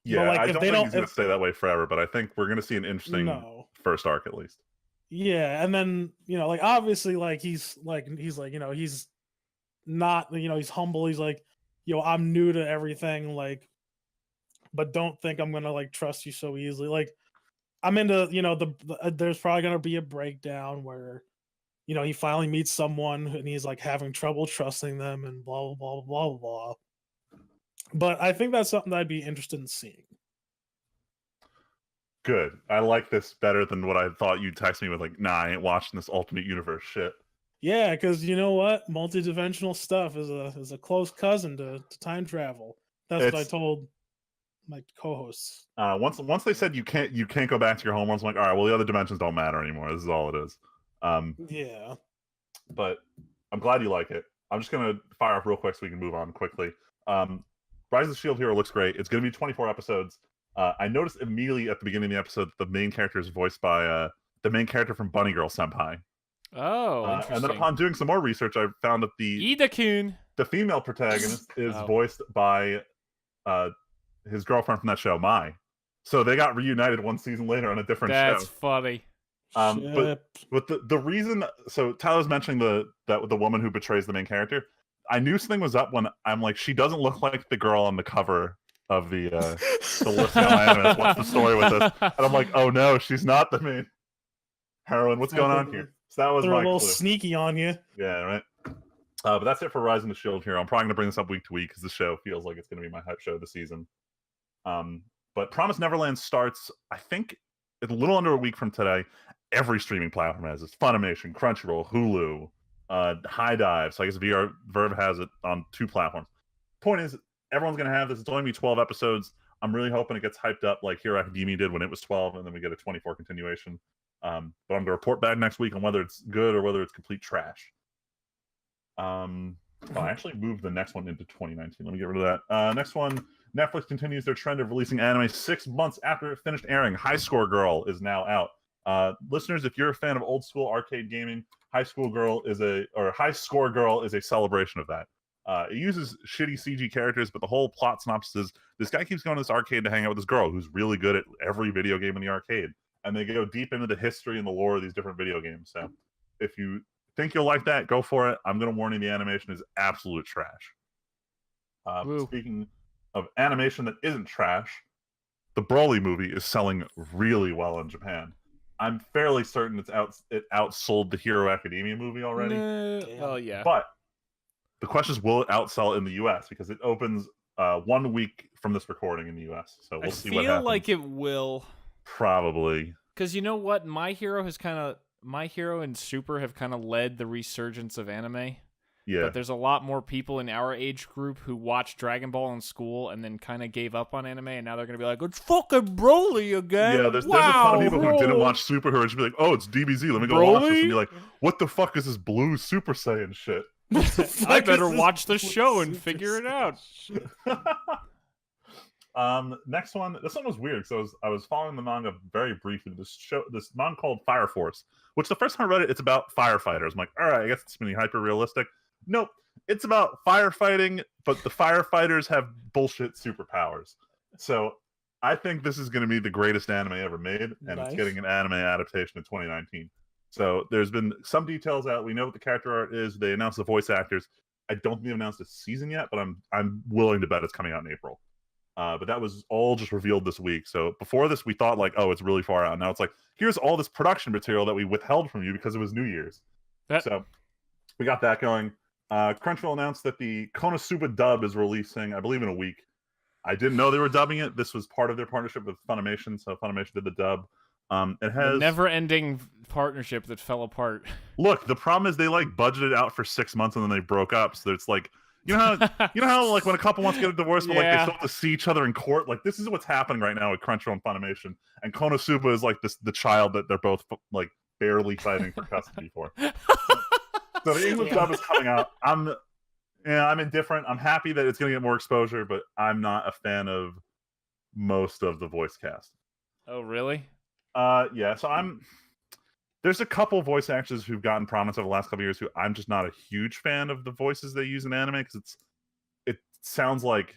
Yeah, like, I don't think he's gonna stay that way forever, but I think we're gonna see an interesting first arc at least. Yeah, and then like obviously like he's like he's not he's humble. He's like, yo, I'm new to everything, like, but don't think I'm gonna like trust you so easily. Like I'm into there's probably gonna be a breakdown where he finally meets someone and he's like having trouble trusting them and blah blah blah blah blah. But I think that's something that I'd be interested in seeing. Good. I like this better than what I thought you'd text me with, like, nah, I ain't watching this alternate universe shit. Yeah, because you know what? Multidimensional stuff is a close cousin to time travel. That's what I told my co-hosts. Once they said you can't go back to your home, I was like, all right, well, the other dimensions don't matter anymore. This is all it is. Yeah. But I'm glad you like it. I'm just gonna fire up real quick so we can move on quickly. Rise of the Shield Hero looks great. It's gonna be 24 episodes. I noticed immediately at the beginning of the episode that the main character is voiced by the main character from Bunny Girl Senpai. Oh, interesting. And then upon doing some more research, I found that the female protagonist is voiced by his girlfriend from that show, Mai. So they got reunited one season later on a different show. That's funny. But the reason, so Tyler's mentioning the woman who betrays the main character. I knew something was up when I'm like, she doesn't look like the girl on the cover of the listing on my anime. What's the story with this? And I'm like, oh no, she's not the main heroine. What's going on here? So that was my clue. A little sneaky on you. Yeah, right. But that's it for Rise of the Shield Hero. I'm probably gonna bring this up week to week because the show feels like it's gonna be my hype show this season. But Promised Neverland starts, I think, it's a little under a week from today. Every streaming platform has it. Funimation, Crunchyroll, Hulu, High Dive. So I guess Verve has it on 2 platforms. Point is, everyone's gonna have this. It's only gonna be 12 episodes. I'm really hoping it gets hyped up like Hero Academia did when it was 12, and then we get a 24 continuation. But I'm gonna report back next week on whether it's good or whether it's complete trash. I actually moved the next one into 2019. Let me get rid of that. Next one, Netflix continues their trend of releasing anime 6 months after it finished airing. High Score Girl is now out. Listeners, if you're a fan of old school arcade gaming, High Score Girl is a celebration of that. It uses shitty CG characters, but the whole plot synopsis is this guy keeps going to this arcade to hang out with this girl who's really good at every video game in the arcade. And they go deep into the history and the lore of these different video games. So if you think you'll like that, go for it. I'm going to warn you, the animation is absolute trash. Speaking of animation that isn't trash, the Broly movie is selling really well in Japan. I'm fairly certain it outsold the Hero Academia movie already. Well, yeah. But the question is, will it outsell in the U.S.? Because it opens 1 week from this recording in the U.S. So we'll see what happens. I feel like it will. Probably. Because you know what? My Hero and Super have kind of led the resurgence of anime. Yeah. But there's a lot more people in our age group who watched Dragon Ball in school and then kind of gave up on anime, and now they're going to be like, it's fucking Broly again. Yeah, there's a ton of people who didn't watch Super who are just be like, oh, it's DBZ, let me go watch this. And be like, what the fuck is this blue Super Saiyan shit? I better watch the show and figure it out. Next one. This one was weird. So I was following the manga very briefly. This manga called Fire Force, which the first time I read it, it's about firefighters. I'm like, all right, I guess it's really hyper realistic. Nope, it's about firefighting, but the firefighters have bullshit superpowers. So I think this is going to be the greatest anime ever made, and It's getting an anime adaptation in 2019. So there's been some details out. We know what the character art is. They announced the voice actors. I don't think they've announced a season yet, but I'm willing to bet it's coming out in April. But that was all just revealed this week. So before this, we thought like, oh, it's really far out. Now it's like, here's all this production material that we withheld from you because it was New Year's. So we got that going. Crunchyroll announced that the Konosuba dub is releasing, I believe, in a week. I didn't know they were dubbing it. This was part of their partnership with Funimation, so Funimation did the dub. It The has never-ending partnership that fell apart. Look, the problem is they like budgeted out for 6 months and then they broke up. So it's like, you know how like when a couple wants to get a divorce, but like they still have to see each other in court. Like this is what's happening right now with Crunchyroll and Funimation, and Konosuba is like the child that they're both like barely fighting for custody for. So the English dub is coming out. I'm indifferent. I'm happy that it's going to get more exposure, but I'm not a fan of most of the voice cast. Oh, really? Yeah. So there's a couple voice actors who've gotten prominence over the last couple of years who I'm just not a huge fan of the voices they use in anime because it sounds like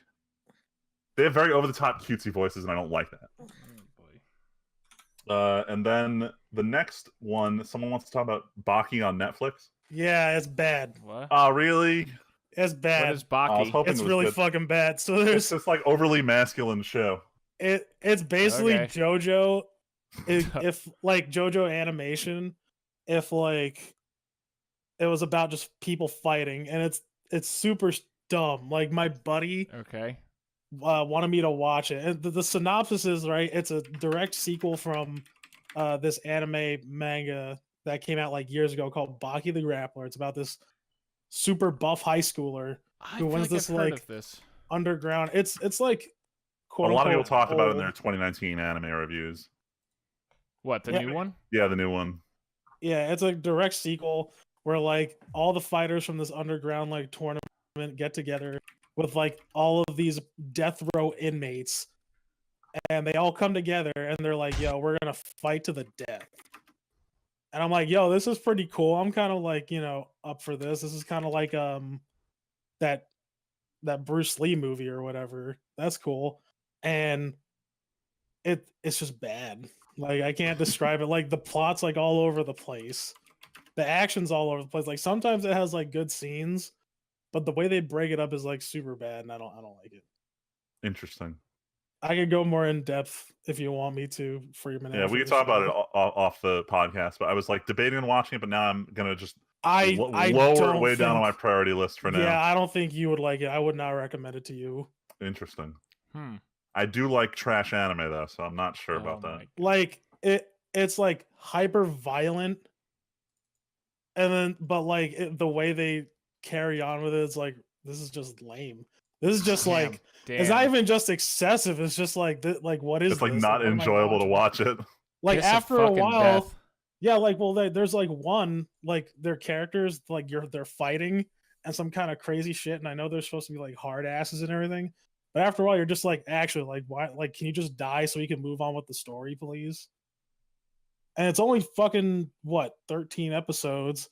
they have very over the top cutesy voices, and I don't like that. Oh, boy. And then the next one, someone wants to talk about Baki on Netflix. Yeah, it's bad. What? Oh, really? It's bad. What is Baki? It's really fucking bad. So there's It's this like overly masculine show. it's basically Okay. JoJo. If like JoJo animation, if like it was about just people fighting, and it's super dumb. Like my buddy Okay. wanted me to watch it, and the synopsis is right. It's a direct sequel from this anime manga that came out like years ago called Baki the Grappler. It's about this super buff high schooler I who feel wins like this I've heard like of this. underground. It's like A lot of people quote-unquote talked about it in their old. 2019 anime reviews. What, the Yeah. new one? Yeah, the new one. Yeah, it's a direct sequel where like all the fighters from this underground like tournament get together with like all of these death row inmates, and they all come together and they're like, "Yo, we're gonna fight to the death." And I'm like, "Yo, this is pretty cool. I'm kind of like, up for this. This is kind of like that Bruce Lee movie or whatever. That's cool." And it's just bad. Like I can't describe it. Like the plot's like all over the place. The action's all over the place. Like sometimes it has like good scenes, but the way they break it up is like super bad, and I don't like it. Interesting. I could go more in depth if you want me to for your minute. Yeah, we could talk about it off the podcast, but I was like debating on watching it, but now I'm gonna just I lower don't it way down on my think- priority list for now. Yeah, I don't think you would like it. I would not recommend it to you. Interesting. Hmm. I do like trash anime though, so I'm not sure Oh about that. my- Like it's like hyper violent, and then but like the way they carry on with it is like this is just lame. This is just like it's not Damn. even just excessive. It's just like like what is It's like this? not what am I enjoyable to watching? watch it. Like Kiss of after a fucking while, death. yeah, like well, there's like one like their characters like they're fighting and some kind of crazy shit, and I know they're supposed to be like hard asses and everything, but after a while, you're just like actually like why like can you just die so we can move on with the story, please? And it's only fucking what 13 episodes,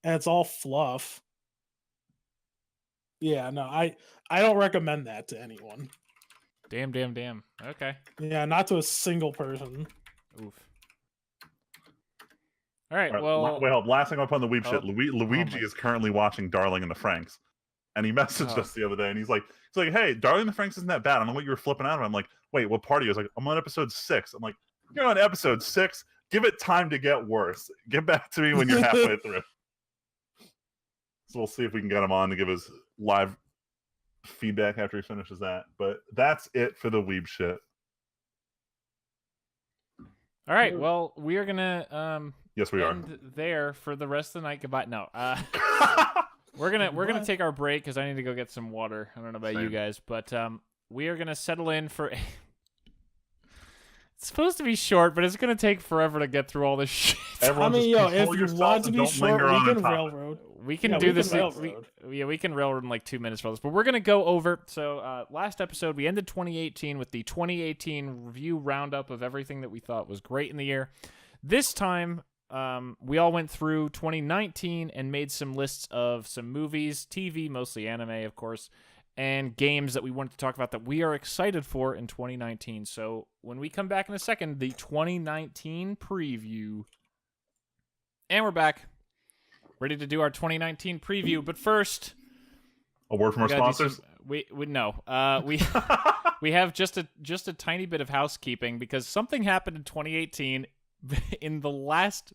and it's all fluff. Yeah, no, I don't recommend that to anyone. Damn. Okay. Yeah, not to a single person. Oof. All right. All right, Well, well, last thing I'll put on the Weeb shit. Oh. Luigi my- is currently watching Darling in the Franxx, and he messaged Oh. us the other day, and he's like, "Hey, Darling in the Franxx isn't that bad." I don't know what you were flipping out of. I'm like, "Wait, what part are you?" He's like, "I'm on episode 6." I'm like, "You're on episode 6. Give it time to get worse. Get back to me when you're halfway through." So we'll see if we can get him on to give us live feedback after he finishes that. But that's it for the Weeb shit. all right. Well, we are gonna Yes, we are. end there for the rest of the night. Goodbye. No. We're gonna take our break because I need to go get some water. I don't know about you Same. guys, but we are gonna settle in for. It's supposed to be short, but it's gonna take forever to get through all this shit. Everyone I mean, just yo, control if you yourself want to and be don't short, linger we on can the topic. railroad. We can Yeah, do we this. can railroad. We can railroad in like 2 minutes for this, but we're gonna go over. So last episode we ended 2018 with the 2018 review roundup of everything that we thought was great in the year. This time, we all went through 2019 and made some lists of some movies, TV, mostly anime, of course, and games that we wanted to talk about that we are excited for in 2019. So when we come back in a second, the 2019 preview, and we're back. Ready to do our 2019 preview, but first, A word from our we gotta do sponsors. we have just a tiny bit of housekeeping because something happened in 2018 in the last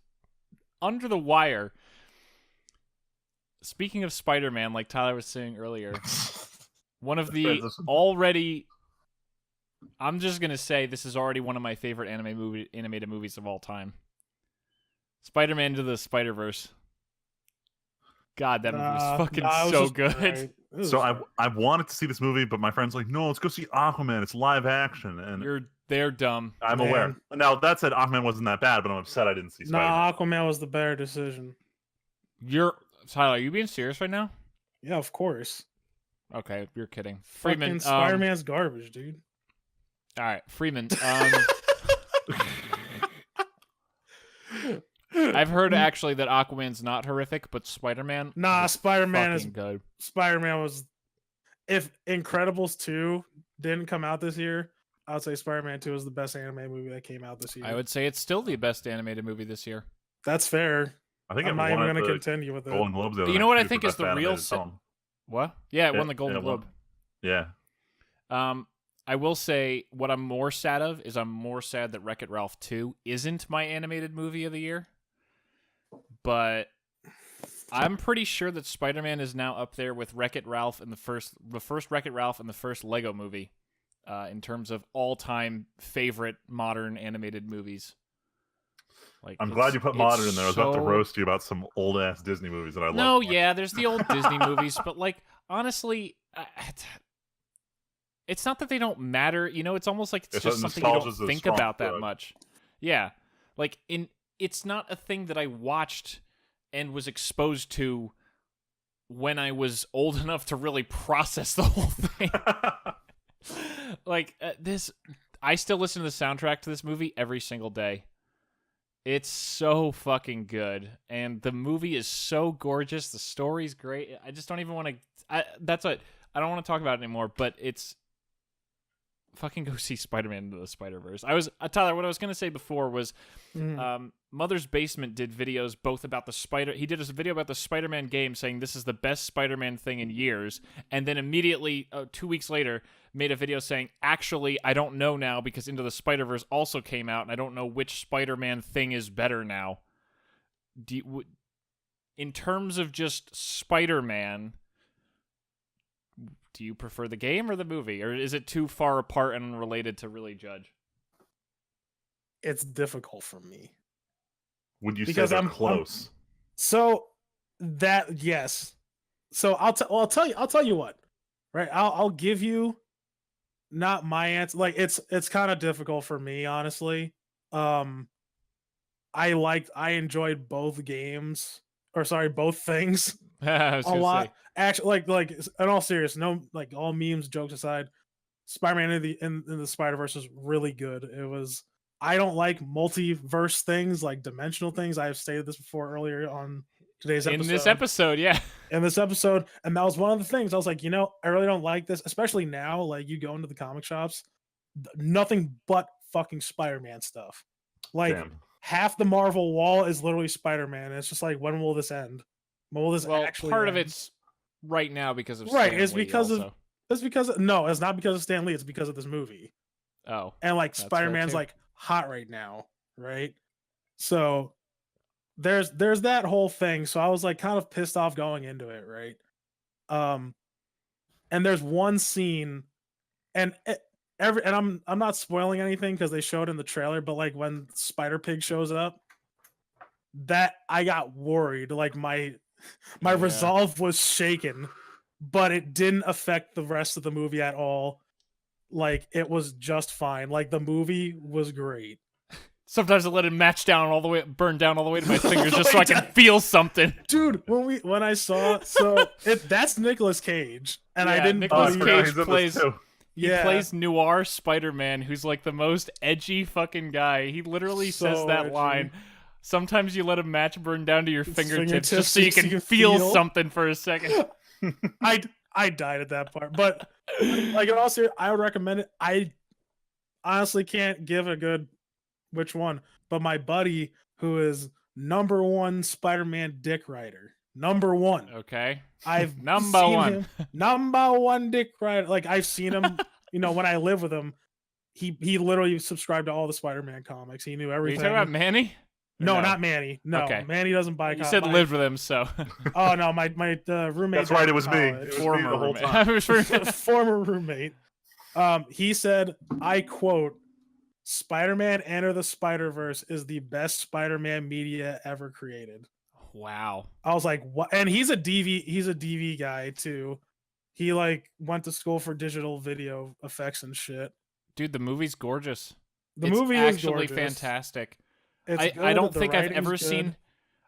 Under the Wire. Speaking of Spider-Man, like Tyler was saying earlier, one of the Transition. already I'm just gonna say this is already one of my favorite animated movies of all time. Spider-Man Into the Spider-Verse. God, that movie was fucking so good. Right. So I wanted to see this movie, but my friend's like, no, let's go see Aquaman. It's live action, and They're dumb. I'm aware. Now that said, Aquaman wasn't that bad, but I'm upset I didn't see Spider-Man. Nah, Aquaman was the better decision. Tyler, are you being serious right now? Yeah, of course. Okay, you're kidding. Freeman, Spider-Man's garbage, dude. All right, Freeman. I've heard actually that Aquaman's not horrific, but Spider-Man. Nah, Spider-Man is good. Spider-Man was. If Incredibles 2 didn't come out this year, I would say Spider-Man 2 is the best anime movie that came out this year. I would say it's still the best animated movie this year. That's fair. I think I'm not even going to continue with it. Golden Globes. You know what I think is the real what? Yeah, it won the Golden Globe. Yeah. I will say what I'm more sad of is I'm more sad that Wreck-It Ralph 2 isn't my animated movie of the year. But I'm pretty sure that Spider-Man is now up there with Wreck-It Ralph and the first Wreck-It Ralph and the first Lego movie in terms of all-time favorite modern animated movies. Like, I'm glad you put modern in there. I was about to roast you about some old-ass Disney movies that I love. No, yeah, there's the old Disney movies, but like honestly, it's not that they don't matter. You know, it's almost like it's just something you don't think about that much. Yeah, like it's not a thing that I watched and was exposed to when I was old enough to really process the whole thing. Like I still listen to the soundtrack to this movie every single day. It's so fucking good, and the movie is so gorgeous. The story's great. I just don't even want to. I don't want to talk about it anymore. But it's fucking go see Spider-Man Into the Spider-Verse. Tyler. What I was gonna say before was, Mother's Basement did videos both about the He did a video about the Spider-Man game, saying this is the best Spider-Man thing in years, and then immediately 2 weeks later made a video saying, actually, I don't know now because Into the Spider-Verse also came out, and I don't know which Spider-Man thing is better now. In terms of just Spider-Man, do you prefer the game or the movie, or is it too far apart and unrelated to really judge? It's difficult for me. Would you say they're close? Yes. So I'll tell you what. Right, I'll give you not my answer. Like it's kind of difficult for me, honestly. I enjoyed both games, both things a lot. Actually, like in all seriousness, no, like all memes, jokes aside, Spider-Man in the Spider-Verse was really good. It was. I don't like multiverse things, like dimensional things. I have stated this before earlier on today's episode. In this episode, yeah. In this episode, and that was one of the things I was like, I really don't like this, especially now. Like you go into the comic shops, nothing but fucking Spider-Man stuff. Like half the Marvel wall is literally Spider-Man. And it's just like, when will this end? When will this actually part end? of it's right now because of right. Stan It's Lee because also. of it's because no, it's not because of Stan Lee. It's because of this movie. Oh, and like Spider-Man's like hot right now, right? So there's that whole thing. So I was like kind of pissed off going into it, right? And there's one scene, and I'm not spoiling anything because they showed in the trailer, but like when Spider-Pig shows up, that I got worried. Like my resolve was shaken, but it didn't affect the rest of the movie at all. Like it was just fine. Like the movie was great. Sometimes I let it burn down all the way to my fingers just so I can feel something. Dude, when I saw that's Nicolas Cage, and I didn't. Nicolas Cage plays noir Spider-Man, who's like the most edgy fucking guy. He literally says that edgy line. Sometimes you let a match burn down to your fingertips just so you can feel something for a second. I died at that part, but like in all seriousness, I would recommend it. I honestly can't give a good which one, but my buddy who is #1 Spider-Man dick rider, #1. Okay, I've number one dick rider. Like I've seen him. When I live with him, he literally subscribed to all the Spider-Man comics. He knew everything. Are you talking about Manny? No, not Manny. No, okay. Manny doesn't buy comics. You said lived with him, so. Oh no, my roommate. That's right. It was me. It was me the whole time. Former roommate. He said, I quote, Spider-Man Enter the Spider-Verse is the best Spider-Man media ever created. Wow. I was like, what? And he's a DV guy too. He like went to school for digital video effects and shit. Dude, the movie's gorgeous. The It's movie is actually gorgeous. fantastic. It's I good, don't the think I've writing's ever good. seen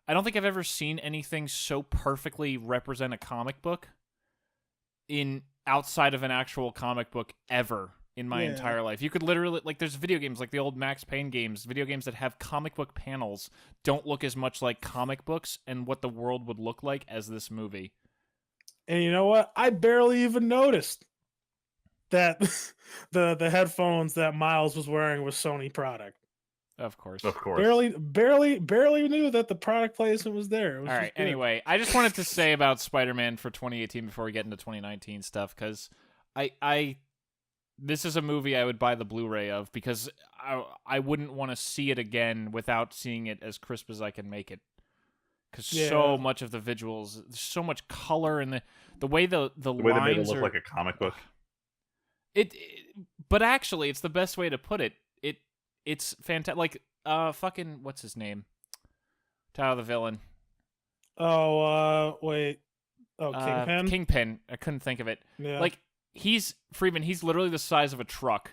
I don't think I've ever seen anything so perfectly represent a comic book in outside of an actual comic book ever in my Yeah. entire life. You could literally like there's video games like the old Max Payne games, video games that have comic book panels don't look as much like comic books and what the world would look like as this movie. And you know what? I barely even noticed that the headphones that Miles was wearing was Sony product. Of course. Of course. Barely knew that the product placement was there. It was All just right. good. Anyway, I just wanted to say about Spider-Man for 2018 before we get into 2019 stuff because I this is a movie I would buy the Blu-ray of because I wouldn't want to see it again without seeing it as crisp as I can make it. Because so much of the visuals, there's so much color and the way the way they made it lines look are like a comic book. But actually, it's the best way to put it. It's fantastic. Like fucking what's his name? Tyler the villain. Oh, wait. Oh, Kingpin? Kingpin. I couldn't think of it. Yeah. Like he's Freeman. He's literally the size of a truck,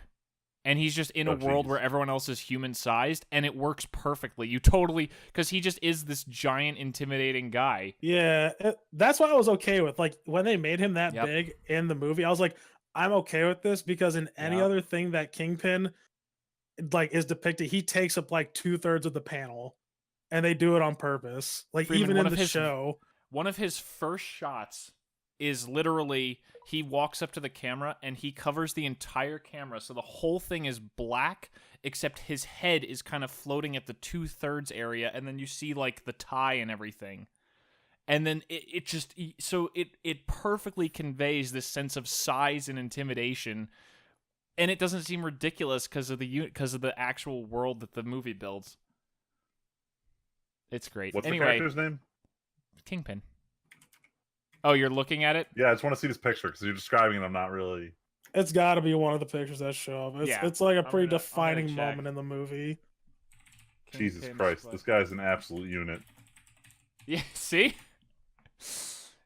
and he's just in a world jeez. where everyone else is human sized, and it works perfectly. You totally because he just is this giant, intimidating guy. Yeah, that's what I was okay with. Like when they made him that Yep. big in the movie, I was like, I'm okay with this because in any Yep. other thing that Kingpin like is depicted, he takes up like 2/3 of the panel, and they do it on purpose. Like Freeman, even one in of the his- show, One of his first shots is literally he walks up to the camera and he covers the entire camera, so the whole thing is black except his head is kind of floating at the 2/3 area, and then you see like the tie and everything. And then it perfectly conveys this sense of size and intimidation, and it doesn't seem ridiculous because of the actual world that the movie builds. It's great. What's Anyway, the character's name? Kingpin. Oh, you're looking at it? Yeah, I just want to see this picture because you're describing it. I'm not really. it's got to be one of the pictures that show up. It's like a I'm pretty gonna defining check. moment in the movie. Jesus Kingpin Christ, split. this guy's an absolute unit. Yeah, see?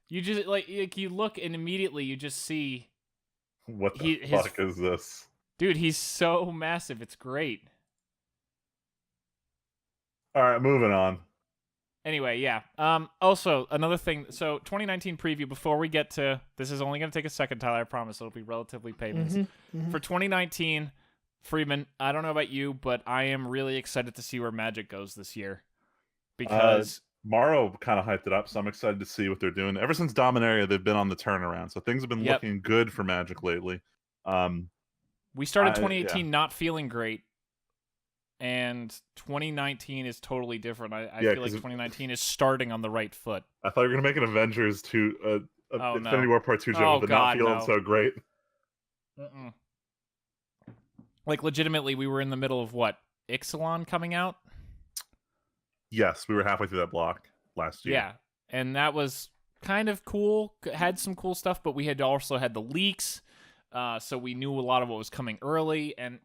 You just like you look and immediately you just see, What the fuck is this? dude, he's so massive. It's great. All right, moving on. Anyway, yeah. Also, another thing. So, 2019 preview. Before we get to this, is only going to take a second, Tyler. I promise it'll be relatively painless. For 2019, Freeman. I don't know about you, but I am really excited to see where Magic goes this year because Morrow kind of hyped it up, so I'm excited to see what they're doing. Ever since Dominaria, they've been on the turnaround, so things have been Yep. looking good for Magic lately. we started I- 2018 not feeling great, and 2019 is totally different. I Yeah, feel like 'cause 2019 is starting on the right foot. I thought you were gonna make an Avengers 2, Oh, Infinity no. War Part 2 joke, Oh, but God, not feeling no. so great. Mm-mm. Like legitimately, we were in the middle of what? Ixalan coming out? Yes, we were halfway through that block last year. Yeah. And that was kind of cool. Had some cool stuff, but we had also had the leaks. So we knew a lot of what was coming early, and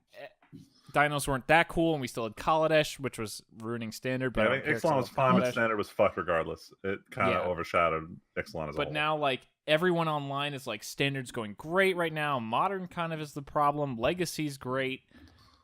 dinos weren't that cool, and we still had Kaladesh, which was ruining standard. But Yeah, I think Ixalan was fine, but standard was fucked regardless. It kind of Yeah. overshadowed Ixalan as a But whole. now, like, everyone online is like, standard's going great right now. Modern kind of is the problem. Legacy's great.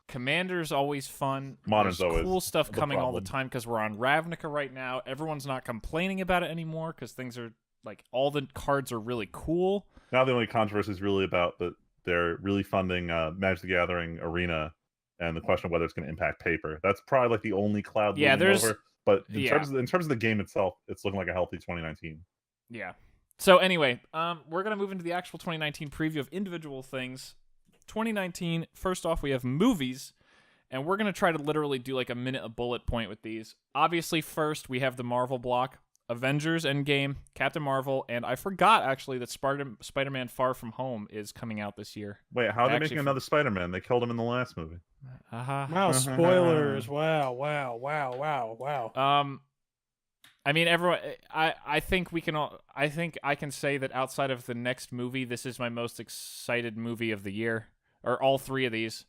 Commander's always fun. Modern's There's always cool stuff the coming all problem. the time because we're on Ravnica right now. Everyone's not complaining about it anymore because things are like all the cards are really cool. Now the only controversy is really about that they're really funding Magic the Gathering Arena and the question of whether it's going to impact paper. That's probably like the only cloud Yeah, looming there's- over. But in, yeah. terms of the game itself, it's looking like a healthy 2019. Yeah. So anyway, we're gonna move into the actual 2019 preview of individual things. 2019. First off, we have movies. And we're going to try to literally do like a minute a bullet point with these. Obviously, first, we have the Marvel block. Avengers Endgame, Captain Marvel, and I forgot, actually, that Spider-Man Far From Home is coming out this year. Wait, how are they Actually, making another Spider-Man? They killed him in the last movie. Wow, spoilers! Wow. I mean, everyone. I think we can all. I think I can say that outside of the next movie, this is my most excited movie of the year. or all three of these.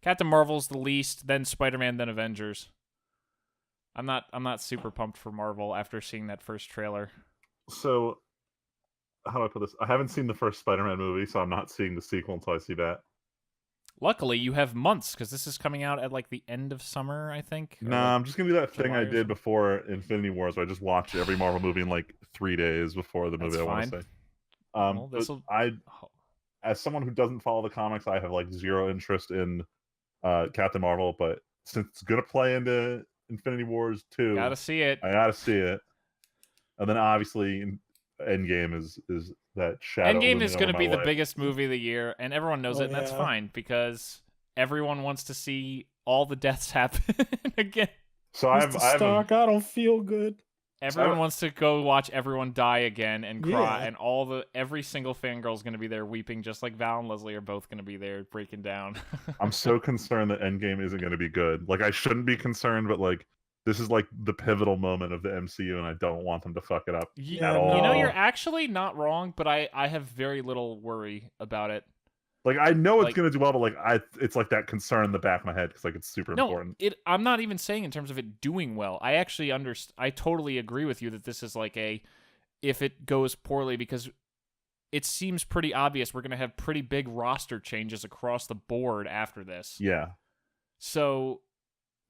Captain Marvel's the least, then Spider-Man, then Avengers. I'm not super pumped for Marvel after seeing that first trailer. So, how do I put this? I haven't seen the first Spider-Man movie, so I'm not seeing the sequel until I see that. Luckily, you have months because this is coming out at like the end of summer, I think. Nah, I'm just gonna do that thing July I or did something. before Infinity Wars, where I just watched every Marvel movie in like 3 days before the movie That's I want to fine. say. Well, But this'll. as someone who doesn't follow the comics, I have like zero interest in Captain Marvel. But since it's gonna play into Infinity Wars 2, Gotta see it. I gotta see it. And then obviously, Endgame is that shadow Endgame looming is over going to my be the life. biggest movie of the year, and everyone knows Oh, it, and that's yeah. fine because everyone wants to see all the deaths happen again. So I Mr. have a Stark, I don't feel good. Everyone wants to go watch everyone die again and cry, Yeah. and every single fangirl is going to be there weeping, just like Val and Leslie are both going to be there breaking down. I'm so concerned that Endgame isn't going to be good. Like I shouldn't be concerned, but like this is like the pivotal moment of the MCU, and I don't want them to fuck it up Yeah, at all. You know, you're actually not wrong, but I have very little worry about it. Like I know it's like- going to do well, but like it's like that concern in the back of my head because like it's super No, important. I'm not even saying in terms of it doing well. I actually I totally agree with you that this is like if it goes poorly, because it seems pretty obvious we're going to have pretty big roster changes across the board after this. Yeah. So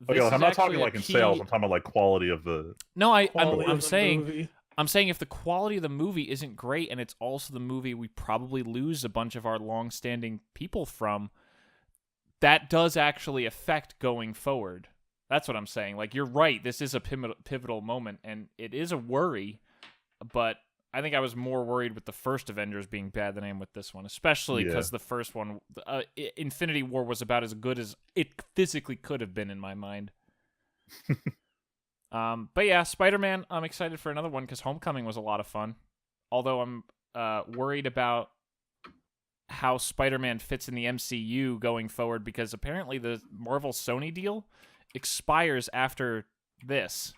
this Okay, like, is I'm not talking actually a like in key... sales. I'm talking about like quality of the. No, Quality I'm of the saying movie. I'm saying if the quality of the movie isn't great, and it's also the movie we probably lose a bunch of our long-standing people from, that does actually affect going forward. That's what I'm saying. Like, you're right. This is a pivotal moment, and it is a worry, but I think I was more worried with the first Avengers being bad than I am with this one, especially because the first one, Infinity War, was about as good as it physically could have been in my mind. But yeah, Spider-Man, I'm excited for another one because Homecoming was a lot of fun. Although I'm worried about how Spider-Man fits in the MCU going forward, because apparently the Marvel-Sony deal expires after this.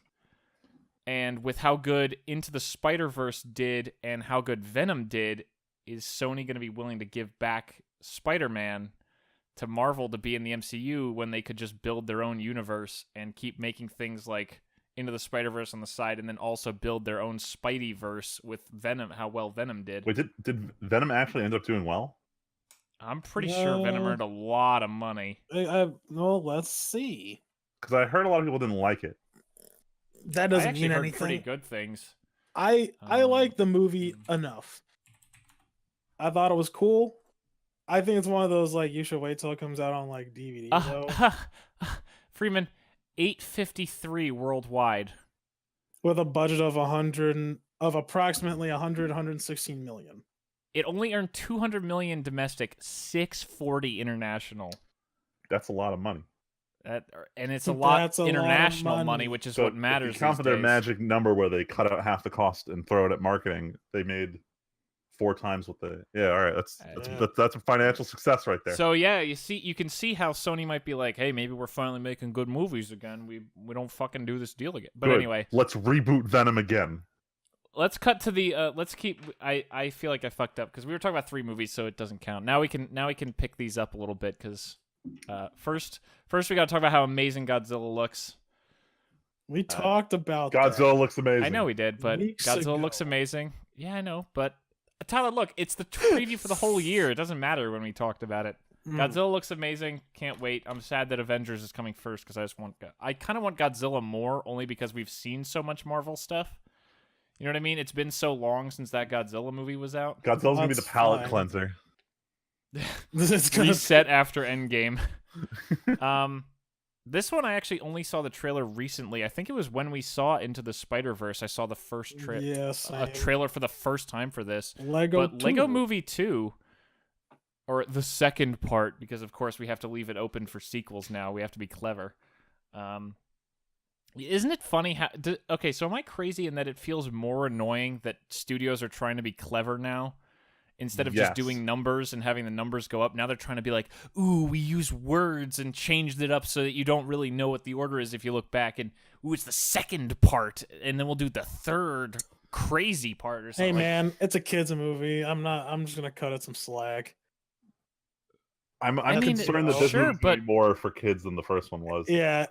And with how good Into the Spider-Verse did and how good Venom did, is Sony going to be willing to give back Spider-Man to Marvel to be in the MCU when they could just build their own universe and keep making things like Into the Spider-Verse on the side, and then also build their own Spideyverse with Venom, how well Venom did. Wait, did Venom actually end up doing well? I'm pretty sure Venom earned a lot of money. Well, let's see. Because I heard a lot of people didn't like it. That I doesn't actually mean heard anything. pretty good things. I like the movie enough. I thought it was cool. I think it's one of those like you should wait till it comes out on like DVD though. Freeman, 853 worldwide. With a budget of approximately 116 million. It only earned 200 million domestic, 640 international. That's a lot of money. And it's a lot That's a lot of international money, money. which is So what matters. If you count these for their days. magic number where they cut out half the cost and throw it at marketing, they made 4 times what they. Yeah, all right, that's a financial success right there. So yeah, you can see how Sony might be like, hey, maybe we're finally making good movies again. We don't fucking do this deal again. But Good. anyway, let's reboot Venom again. let's cut to the let's keep. I feel like I fucked up because we were talking about 3 movies, so it doesn't count. Now we can pick these up a little bit because first we got to talk about how amazing Godzilla looks. We talked about Godzilla looks amazing. I know we did, but Weeks Godzilla ago. looks amazing. Yeah, I know, but Tyler, look, it's the preview for the whole year. It doesn't matter when we talked about it. Godzilla looks amazing. Can't wait. I'm sad that Avengers is coming first because I kind of want Godzilla more, only because we've seen so much Marvel stuff. You know what I mean? It's been so long since that Godzilla movie was out. Godzilla's gonna be the That's palate fine. cleanser. It's gonna Reset after Endgame. This one I actually only saw the trailer recently. I think it was when we saw Into the Spider-Verse. I saw the first a trailer for the first time for this. Lego Movie 2, or the second part, because of course we have to leave it open for sequels now. We have to be clever. Isn't it funny how... okay, so am I crazy in that it feels more annoying that studios are trying to be clever now? Instead of just doing numbers and having the numbers go up, now they're trying to be like, ooh, we use words and changed it up so that you don't really know what the order is if you look back. And, ooh, it's the second part, and then we'll do the third crazy part or something. Hey, man, it's a kids' movie. I'm just going to cut it some slack. I'm mean, concerned that this sure, movie's gonna be more for kids than the first one was. Yeah.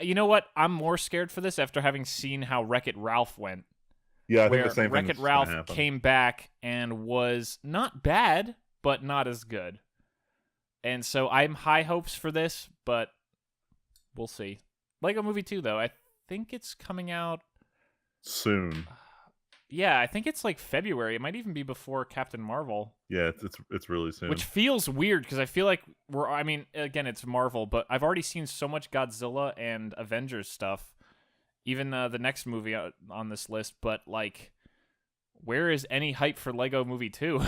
You know what? I'm more scared for this after having seen how Wreck-It Ralph went. Yeah, I think where the same thing. Wreck-It Ralph came back and was not bad, but not as good. And so I'm high hopes for this, but we'll see. Lego Movie 2, though, I think it's coming out soon. Yeah, I think it's like February. It might even be before Captain Marvel. Yeah, it's really soon. Which feels weird because I feel like I mean, again, it's Marvel, but I've already seen so much Godzilla and Avengers stuff. Even the next movie on this list, but like, where is any hype for Lego Movie 2?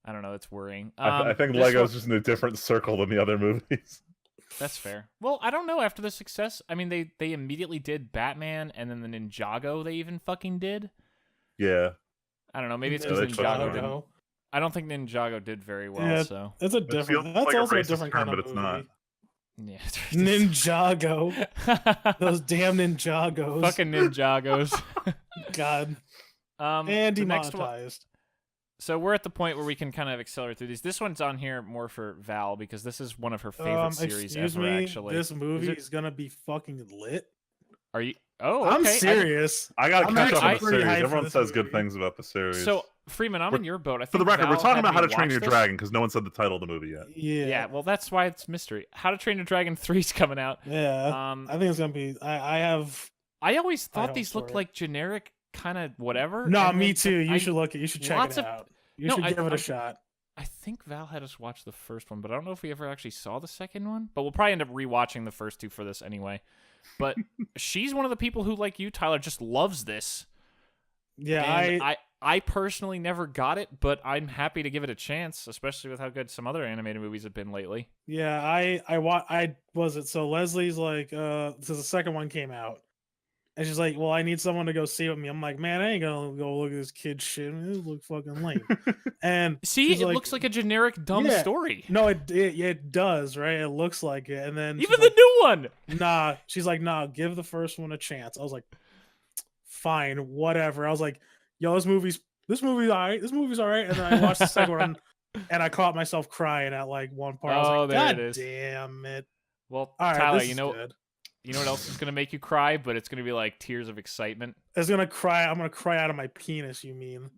I don't know. It's worrying. I think Lego's just in a different circle than the other movies. That's fair. Well, I don't know. After the success, I mean, they immediately did Batman, and then the Ninjago they even fucking did. Yeah. I don't know. Maybe it's because Ninjago didn't. I don't think Ninjago did very well. Yeah, so it's a different. That's like also a a different term, kind of but it's movie. not. Yeah, Ninjago. Those damn Ninjagos. Fucking Ninjagos. God. And the next one. demonetized. So we're at the point where we can kind of accelerate through these. This one's on here more for Val because this is one of her favorite series ever. Actually, this movie is gonna be fucking lit. Are you? Oh, okay. I'm serious. I gotta catch up on the pretty series. hyped for Everyone this says movie. good things about the series. So Freeman, I'm in your boat. I think for the record, Val we're talking had about me How to Train watch Your this. Dragon because no one said the title of the movie yet. Yeah. Well, that's why it's mystery. How to Train Your Dragon 3 is coming out. Yeah. I think it's gonna be. I always thought hope these for looked it. like generic kind of whatever. No, and me then- too. You I- should look it. You should check lots it of- out. You No, should give it I'm- a shot. I think Val had us watch the first one, but I don't know if we ever actually saw the second one. But we'll probably end up rewatching the first two for this anyway. But she's one of the people who, like you, Tyler, just loves this. Yeah, And I personally never got it, but I'm happy to give it a chance, especially with how good some other animated movies have been lately. Yeah, I was it. So Leslie's like, so the second one came out, and she's like, "Well, I need someone to go see it with me." I'm like, "Man, I ain't gonna go look at this kid shit. I mean, this looks fucking lame." And See, she's it looks like a generic dumb Yeah. story. no, it does, right? It looks like it, and then Even she's the like, new one. nah, she's like, "Nah, give the first one a chance." I was like, "Fine, whatever." I was like, "Yo, this movie's alright. This movie's alright." And then I watched the second one, and I caught myself crying at like one part. I was Oh, like, there "God it is." damn it!" Well, All right, Tyler, this is good. you know what else is gonna make you cry? But it's gonna be like tears of excitement. I'm gonna cry out of my penis. You mean?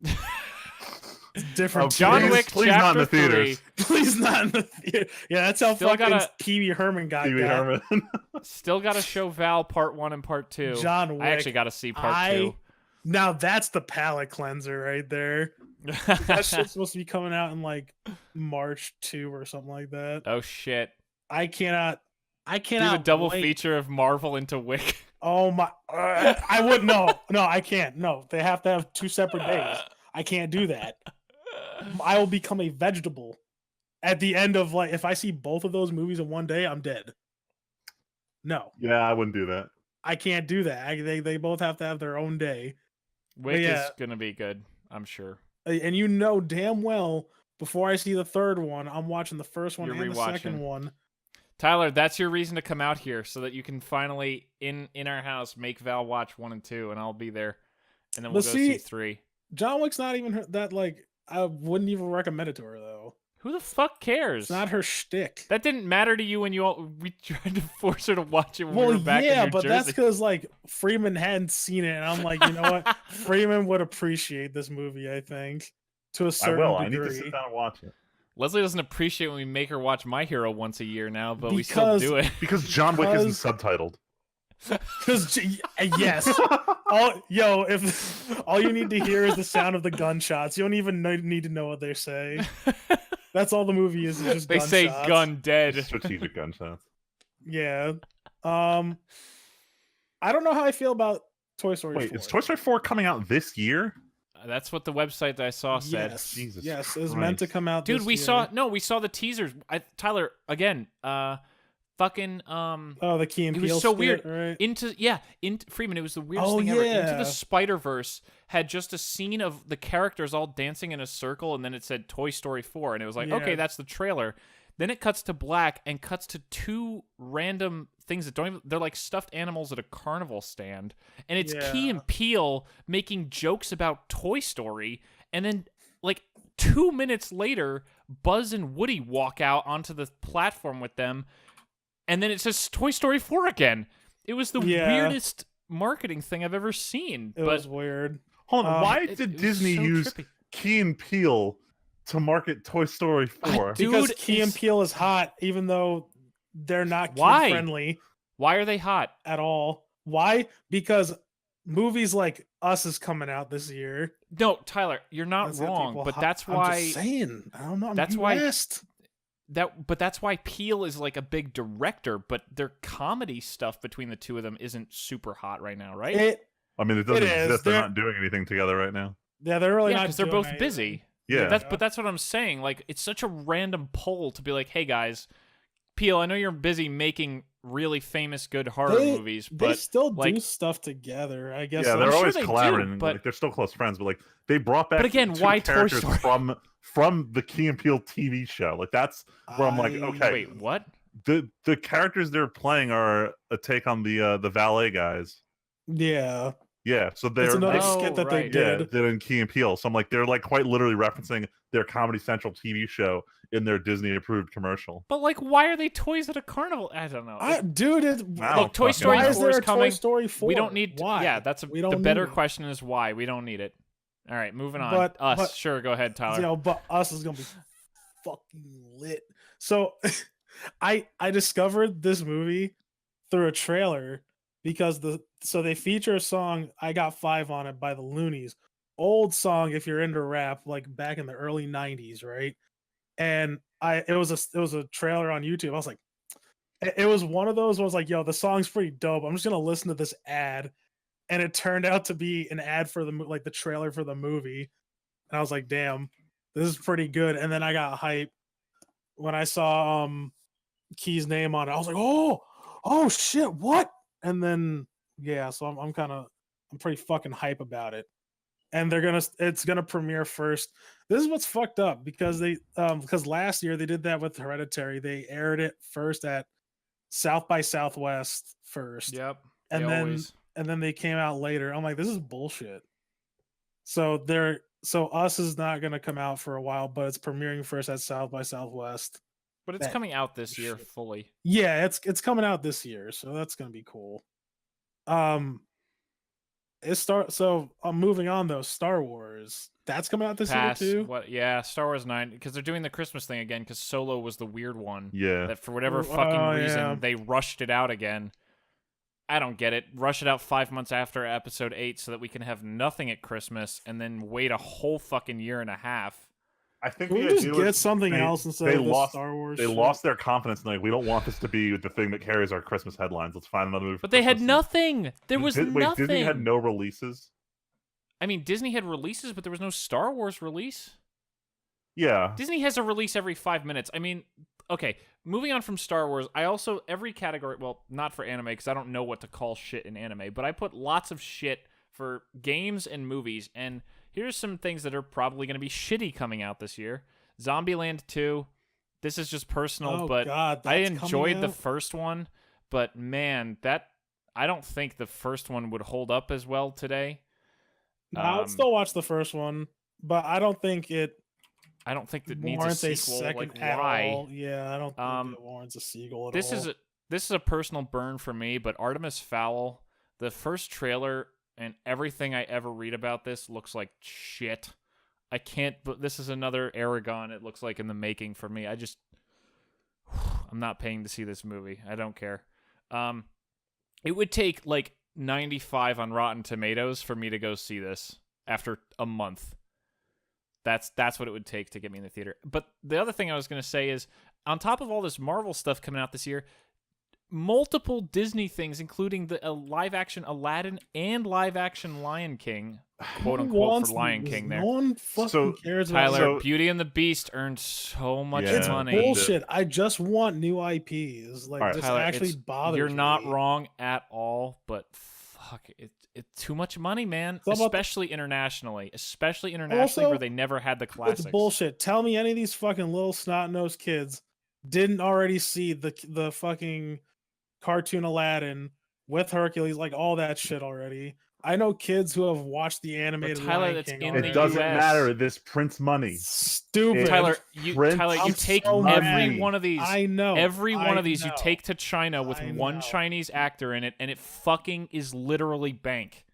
It's different. Oh, John Please- Wick please not in Chapter the theaters. 3. Please not in the theater. Yeah, that's how Still fucking gotta- Pee Wee Herman got. Pee Wee Herman. Still got to show Val part 1 and part 2. John Wick. I actually got to see part 2. Now that's the palate cleanser right there. That shit's supposed to be coming out in like March 2 or something like that. Oh shit! I cannot. Do a double wait. feature of Marvel into Wick. Oh my! I would no. I can't. No, they have to have 2 separate days. I can't do that. I will become a vegetable at the end of like if I see both of those movies in one day, I'm dead. No, Yeah, I wouldn't do that. I can't do that. They both have to have their own day. Wick yeah. is gonna be good, I'm sure. And you know damn well before I see the third one, I'm watching the first one You're and the second rewatching. one. Tyler, that's your reason to come out here so that you can finally in our house make Val watch 1 and 2, and I'll be there, and then we'll But go see- see 3. John Wick's not even that like I wouldn't even recommend it to her though. Who the fuck cares? It's not her shtick. That didn't matter to you when we tried to force her to watch it when we Well, were back yeah, in New but Jersey. that's because like Freeman hadn't seen it, and I'm like, you know what? Freeman would appreciate this movie. I think to a I certain will. I need degree. to sit down and watch it. Leslie doesn't appreciate when we make her watch My Hero once a year now, but we still Because- do it. Because John Wick isn't Because- subtitled. Because yes, if all you need to hear is the sound of the gunshots, you don't even need to know what they say. That's all the movie is just They gunshots. say gun dead. Strategic gunshots. Yeah. I don't know how I feel about Toy Story. Wait, 4. is Toy Story 4 coming out this year? That's what the website that I saw said. Yes, Jesus yes, it's meant to Christ. come out. Dude, this we year. saw the teasers. Tyler, again, fucking Oh, the Key and it was Peele so skit, weird. right? Into Freeman, it was the weirdest Oh, thing ever. Into yeah. the Spider-Verse had just a scene of the characters all dancing in a circle, and then it said Toy Story 4, and it was like, Yeah. okay, that's the trailer. Then it cuts to black and cuts to 2 random things that don't even, they're like stuffed animals at a carnival stand. And it's Key Yeah. and Peele making jokes about Toy Story. And then like 2 minutes later, Buzz and Woody walk out onto the platform with them, and then it says Toy Story 4 again. It was the weirdest marketing thing I've ever seen. It was weird. Hold on, why it did was Disney so use trippy. Key and Peele to market Toy Story 4? Because Dude, Key and Peele is hot, even though they're not Why? kid friendly Why are they hot? at all. Why? Because movies like Us is coming out this year. No, Tyler, you're not That's got wrong, people but hot. that's I'm why just saying. I don't know. That's you why- asked. but that's why Peele is like a big director, but their comedy stuff between the two of them isn't super hot right now, right? I mean, it doesn't It is. exist. They're They're- not doing anything together right now. Yeah, they're really yeah, not. because they're doing both anything. busy. Yeah. But that's what I'm saying. Like, it's such a random poll to be like, hey guys, Peele, I know you're busy making really famous good horror movies, They but still like, do stuff together. I guess. Yeah, so. they're sure always they do, collaborating. but- Like, they're still close friends, but like they brought back But again, two why Toy characters Story? from the Key and Peele TV show. Like that's where I'm like, okay, wait, what? the characters they're playing are a take on the valet guys. Yeah, Yeah, so it's they're another Oh, skit that right. they yeah, did. they're in Key and Peele. So I'm like, they're like quite literally referencing their Comedy Central TV show in their Disney approved commercial. But like, why are they toys at a carnival? I don't know. Dude, Look, Toy Story why is 4 there is a Toy coming. Story 4? We don't need. Why? Yeah, that's We the don't better need it. question is why we don't need it. All right, moving on. But- Us, but- sure, go ahead, Tyler. You know, but Us is gonna be fucking lit. So, I discovered this movie through a trailer because they feature a song "I Got Five" on it by the Loonies, old song if you're into rap, like back in the early '90s, right? And it was a trailer on YouTube. I was like, it was one of those where I was like, yo, the song's pretty dope. I'm just gonna listen to this ad, and it turned out to be an ad for the trailer for the movie, and I was like, damn, this is pretty good. And then I got hype when I saw Key's name on it. I was like, oh shit, what? And then yeah, so I'm pretty fucking hype about it. And it's gonna premiere first. This is what's fucked up because because last year they did that with Hereditary. They aired it first at South by Southwest first. Yep. And they then always- and then they came out later. I'm like, this is bullshit. So Us is not gonna come out for a while, but it's premiering first at South by Southwest. But it's that coming out this year shit. fully. Yeah, it's coming out this year, so that's gonna be cool. Moving on though, Star Wars. That's coming out this Pass. year too. What? Yeah, Star Wars 9 because they're doing the Christmas thing again because Solo was the weird one Yeah. that for whatever Oh, fucking reason yeah. they rushed it out again. I don't get it. Rush it out 5 months after Episode 8 so that we can have nothing at Christmas and then wait a whole fucking year and a half. I think Can we the just idea get was something they- else instead they of this lost- Star Wars? They shit? lost their confidence. And like, we don't want this to be the thing that carries our Christmas headlines. Let's find another movie. for But they had Christmas. nothing. There was Wait, nothing. Disney had no releases. I mean, Disney had releases, but there was no Star Wars release. Yeah. Disney has a release every 5 minutes. I mean, okay, moving on from Star Wars, I also, every category, well, not for anime, because I don't know what to call shit in anime, but I put lots of shit for games and movies, and here's some things that are probably going to be shitty coming out this year. Zombieland 2, this is just personal, Oh, but God, I that's coming enjoyed the out? first one, but man, I don't think the first one would hold up as well today. I would still watch the first one, but I don't think it I don't think that needs a warrants a sequel. second Like, at why? all. Yeah, I don't think it warrants a sequel at This all. is a personal burn for me, but Artemis Fowl, the first trailer and everything I ever read about this looks like shit. I can't, but this is another Aragon it looks like in the making for me. I'm not paying to see this movie. I don't care. It would take like 95 on Rotten Tomatoes for me to go see this after a month. That's what it would take to get me in the theater. But the other thing I was going to say is, on top of all this Marvel stuff coming out this year, multiple Disney things, including the live-action Aladdin and live-action Lion King, quote-unquote, for Lion King there. No one fucking So, cares about Tyler, So- Beauty and the Beast earned so much Yeah. It's money. bullshit. I just want new IPs. Like, All right. this Tyler, actually it's- bothers You're not me. wrong at all, but fuck, it's too much money, man. It's all about the- Especially internationally. Also, where they never had the classics. It's bullshit. Tell me any of these fucking little snot-nosed kids didn't already see the fucking cartoon Aladdin with Hercules, like all that shit already. I know kids who have watched the animated Tyler, Lion that's King in already. It the doesn't US. matter. This prints money. Stupid. Tyler, Prince you I'm take so every mad. one of these. I know. Every one I of these you know. take to China with I one know. Chinese actor in it, and it fucking is literally bank.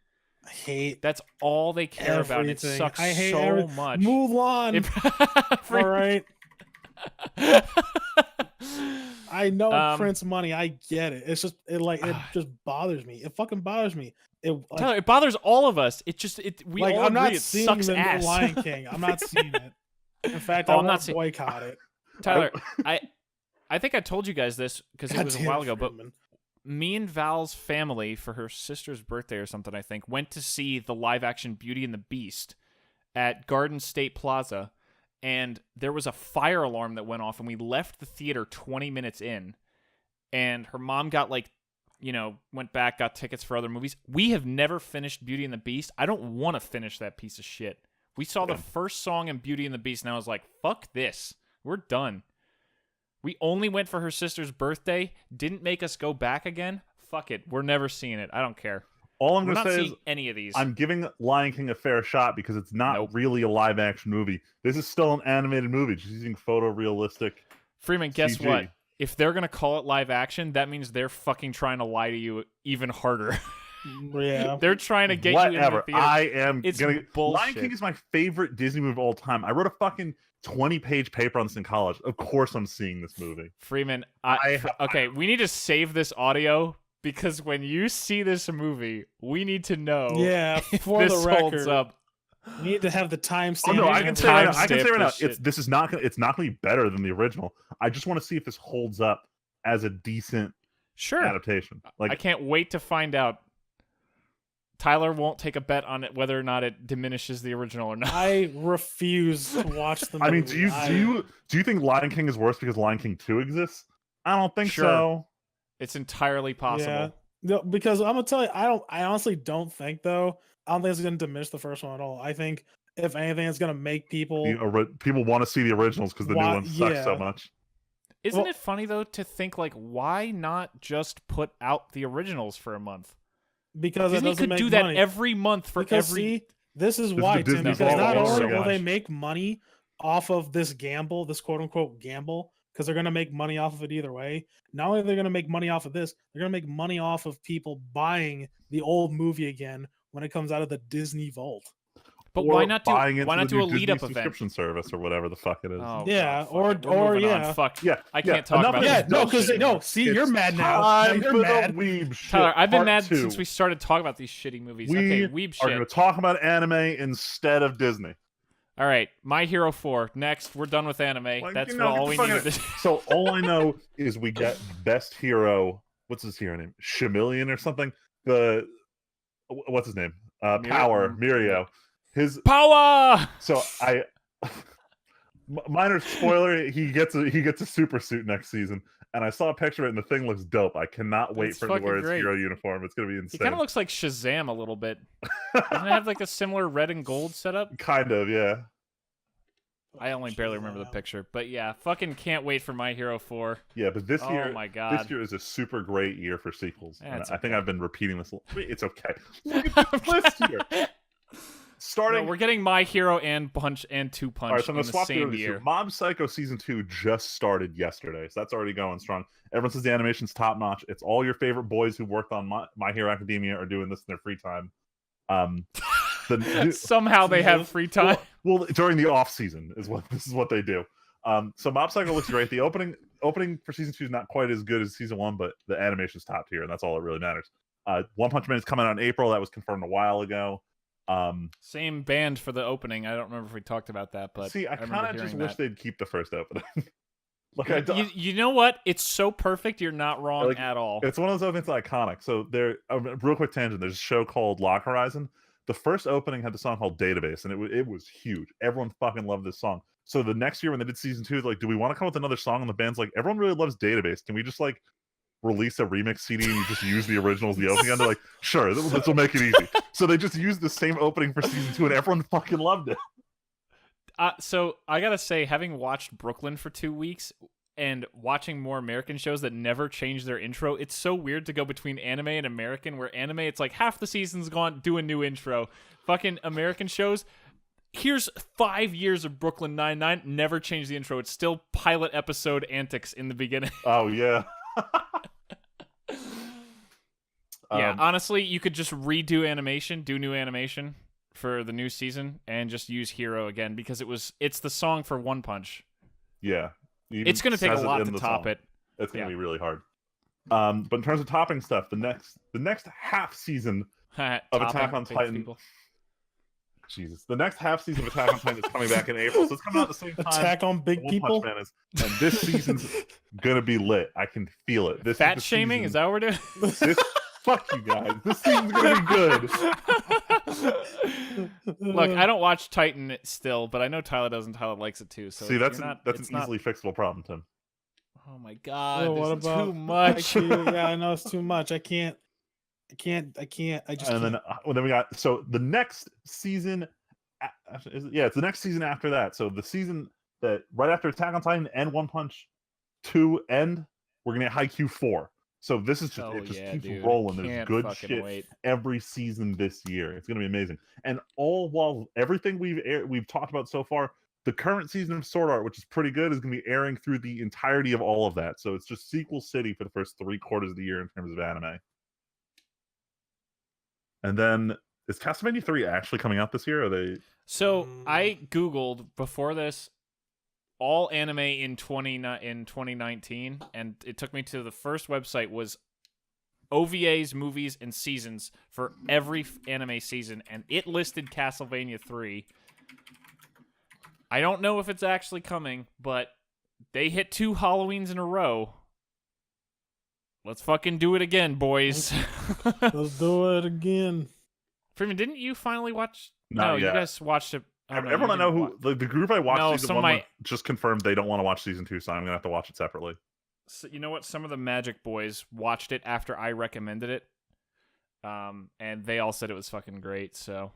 I hate That's all they care about, and it everything. sucks I hate so much. Mulan. All right. I know Prince money. I get it. It's just it just bothers me. It fucking bothers me. Tyler, it bothers all of us. We all I'm agree not it seeing sucks the ass. new Lion King. I'm not seeing it. In fact, Oh, I I'm not want to seeing- boycott it. Tyler, I think I told you guys this because it was a Goddamn while ago, but Freeman. me and Val's family, for her sister's birthday or something, I think, went to see the live-action Beauty and the Beast at Garden State Plaza, and there was a fire alarm that went off, and we left the theater 20 minutes in, and her mom got, went back, got tickets for other movies. We have never finished Beauty and the Beast. I don't want to finish that piece of shit. We saw the first song in Beauty and the Beast, and I was like, fuck this. We're done. We only went for her sister's birthday, didn't make us go back again. Fuck it. We're never seeing it. I don't care. All I'm We're going not to say seeing is any of these. I'm giving Lion King a fair shot because it's not really a live action movie. This is still an animated movie, just using photorealistic. Freeman, guess CG. what? If they're going to call it live action, that means they're fucking trying to lie to you even harder. Yeah. They're trying to get you in the Whatever. theater. I am It's gonna. bullshit. Lion King is my favorite Disney movie of all time. I wrote a fucking 20-page paper on this in college. Of course, I'm seeing this movie. Freeman, I- okay, we need to save this audio because when you see this movie, we need to know Yeah, if for this the holds record, up. we need to have the timestamp. Oh no, I can say right now. timestamp I can say right now. this shit. This is not gonna. It's not gonna be better than the original. I just want to see if this holds up as a decent Sure. adaptation. I can't wait to find out. Tyler won't take a bet on it whether or not it diminishes the original or not. I refuse to watch the movie. I mean, do you think Lion King is worse because Lion King 2 exists? I don't think Sure. so. It's entirely possible. Yeah. No, because I'm gonna tell you, I honestly don't think though. I don't think it's gonna diminish the first one at all. I think if anything, it's gonna make people. People want to see the originals because the new ones suck so much. Isn't it funny though to think like, why not just put out the originals for a month? Because Disney it doesn't could make do that money. every month for Because every. see, this is This is why, the Tim. Disney Because Vault. not Oh only my will they gosh. make money off of this gamble, this quote unquote gamble, because they're gonna make money off of it either way. Not only are they gonna make money off of this, they're gonna make money off of people buying the old movie again when it comes out of the Disney Vault. But Or why not do? buying into Why not the do a new lead Disney up event? subscription service or whatever the fuck it is? Oh, Yeah, God, fuck or- it. We're or moving on. yeah. Fuck. Yeah, I can't talk enough about of this Yeah, this no, because bullshit. no, see, you're It's mad now. time You're for mad. the Weeb shit. Tyler, I've been Part mad 2. since we started talking about these shitty movies. We Okay, Weeb are shit. going to talk about anime instead of Disney. All right, My Hero 4. Next, we're done with anime. Like, That's you know, all we get the need. fucking- So all I know is we get best hero. What's his hero name? Shamillion or something. What's his name? Power Mirio. His Power. so I. Minor spoiler: he gets a super suit next season, and I saw a picture of it, and the thing looks dope. I cannot wait It's for him to wear fucking his great. hero uniform. It's gonna be He insane. kind of looks like Shazam a little bit. Doesn't it have like a similar red and gold setup? Kind of, yeah. I only barely remember the picture, but yeah, fucking can't wait for My Hero 4. Yeah, but this Oh year, my God. this year is a super great year for sequels. Yeah, And it's I think okay. I've been repeating this. It's okay. Look at this list here. No, Starting. we're getting My Hero and Punch and Two Punch All right, so I'm in gonna the swap through same these two. year. Mob Psycho season 2 just started yesterday, so that's already going strong. Everyone says the animation's top notch. It's all your favorite boys who worked on My Hero Academia are doing this in their free time. Somehow they have free time. Well, during the off season is what they do. So Mob Psycho looks great. The opening for season 2 is not quite as good as season 1, but the animation's top tier, and that's all that really matters. One Punch Man is coming out in April. That was confirmed a while ago. Same band for the opening. I don't remember if we talked about that, but See, I remember kind of just hearing wish that. they'd keep the first opening. Like I don't, You know what? It's so perfect. You're not wrong Like, at all. it's one of those openings that's iconic. So there, real quick tangent. There's a show called Lock Horizon. The first opening had the song called Database, and it was huge. Everyone fucking loved this song. So the next year when they did season 2, like, do we want to come with another song? And the band's like, everyone really loves Database. Can we just like release a remix CD and you just use the original as the opening? And they're like, sure, this will make it easy. So they just used the same opening for season 2, and everyone fucking loved it. So I gotta say, having watched Brooklyn for 2 weeks, and watching more American shows that never change their intro, it's so weird to go between anime and American, where anime, it's like half the season's gone, do a new intro. Fucking American shows, here's 5 years of Brooklyn Nine-Nine, never change the intro. It's still pilot episode antics in the beginning. Oh, yeah. Yeah, honestly, you could just redo animation, do new animation for the new season, and just use Hero again, because it's the song for One Punch. Yeah. It's going to take a lot to top it. It's going to be really hard. But in terms of topping stuff, the next half season of Attack on Titan. People. Jesus. The next half season of Attack on Titan is coming back in April, so it's coming out at the same time. Attack on Big One People? Punch Man is, and this season's going to be lit. I can feel it. This Fat is shaming? season. Is that what we're doing? Fuck you guys. This season's going to be good. Look, I don't watch Titan still, but I know Tyler doesn't. Tyler likes it too. So see, that's an easily fixable problem, Tim. Oh my god, what this is about too much. yeah, I know it's too much. I just And can't. then we got the next season. It's the next season after that. So the season that right after Attack on Titan and One Punch 2 end, we're gonna get Haikyuu 4. So this is just keeps rolling. There's good shit every season this year. It's gonna be amazing. And all while everything we've talked about so far, the current season of Sword Art, which is pretty good, is gonna be airing through the entirety of all of that. So it's just sequel city for the first 3/4 of the year in terms of anime. And then is Castlevania 3 actually coming out this year? Or are they? So I googled before this all anime in 2019, and it took me to the first website was OVAs, movies, and seasons for every anime season, and it listed Castlevania 3. I don't know if it's actually coming, but they hit 2 Halloweens in a row. Let's fucking do it again, boys. Let's do it again. Freeman, didn't you finally watch? No, you guys watched it. Oh, no, everyone I know who the group I watched season 1 with just confirmed they don't want to watch season 2, so I'm gonna have to watch it separately. So, you know what? Some of the Magic Boys watched it after I recommended it, and they all said it was fucking great. So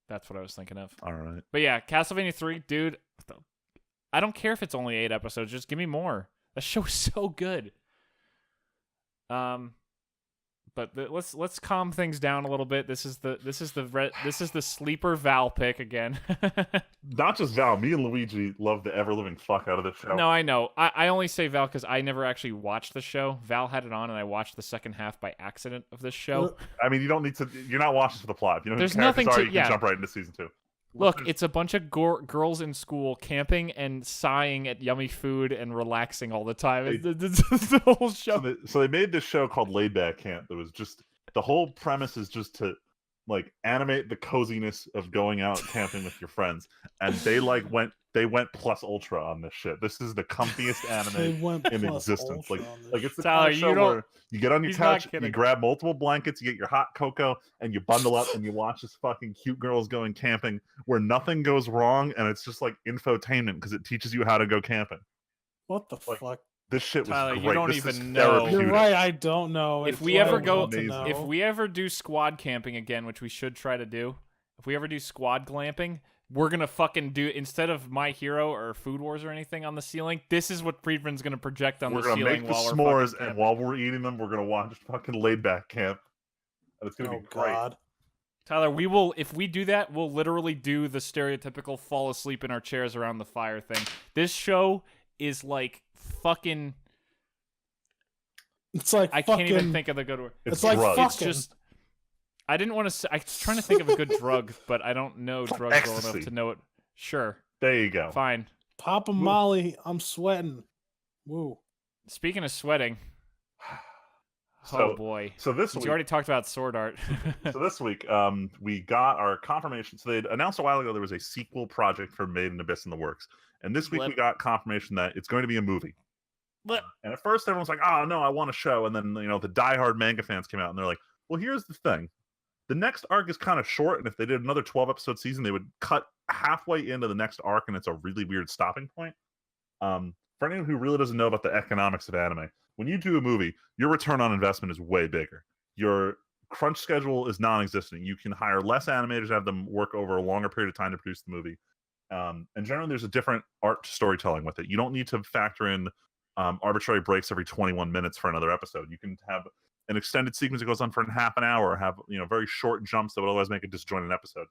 that's what I was thinking of. All right, but yeah, Castlevania 3, dude. I don't care if it's only 8 episodes. Just give me more. That show is so good. But let's calm things down a little bit. This is the sleeper Val pick again. Not just Val. Me and Luigi love the ever living fuck out of this show. No, I know. I only say Val because I never actually watched the show. Val had it on, and I watched the second half by accident of this show. I mean, you don't need to. You're not watching for the plot. If you know There's who the characters nothing are, to. you can jump right into season 2. Look, it's a bunch of girls in school camping and sighing at yummy food and relaxing all the time. It's the whole show. So they made this show called Laid Back Camp. That was just the whole premise is just to like animate the coziness of going out camping with your friends, and they went plus ultra on this shit. This is the comfiest anime in existence. Like it's the kind of show where you get on your couch, you grab multiple blankets, you get your hot cocoa, and you bundle up and you watch this fucking cute girls going camping where nothing goes wrong, and it's just like infotainment because it teaches you how to go camping. What the fuck? This shit was Tyler, great. You don't this even know. You're right. I don't know. If we ever do squad camping again, which we should try to do, if we ever do squad glamping, we're gonna fucking do, instead of My Hero or Food Wars or anything on the ceiling, this is what Friedman's gonna project on the ceiling. We're gonna make the s'mores, and while we're eating them, we're gonna watch fucking Laid Back Camp, and it's gonna be great. God. Tyler, we will, if we do that, we'll literally do the stereotypical fall asleep in our chairs around the fire thing. This show is like fucking. It's like I can't even think of the good word. It's like drugs. fucking. It's just. I didn't want to say. I was trying to think of a good drug, but I don't know drugs well enough to know it. Sure. There you go. Fine. Pop a Molly. I'm sweating. Woo. Speaking of sweating. Oh boy. So this week, you already talked about Sword Art. So this week, we got our confirmation. So they announced a while ago there was a sequel project for Made in Abyss in the works, and this week we got confirmation that it's going to be a movie. And at first everyone's like, "Oh no, I want a show," and then the diehard manga fans came out and they're like, "Well, here's the thing: the next arc is kind of short, and if they did another 12-episode season, they would cut halfway into the next arc, and it's a really weird stopping point." For anyone who really doesn't know about the economics of anime, when you do a movie, your return on investment is way bigger. Your crunch schedule is non-existent. You can hire less animators, have them work over a longer period of time to produce the movie. And generally, there's a different art storytelling with it. You don't need to factor in arbitrary breaks every 21 minutes for another episode. You can have an extended sequence that goes on for half an hour, or have very short jumps that would otherwise make a disjointed episode.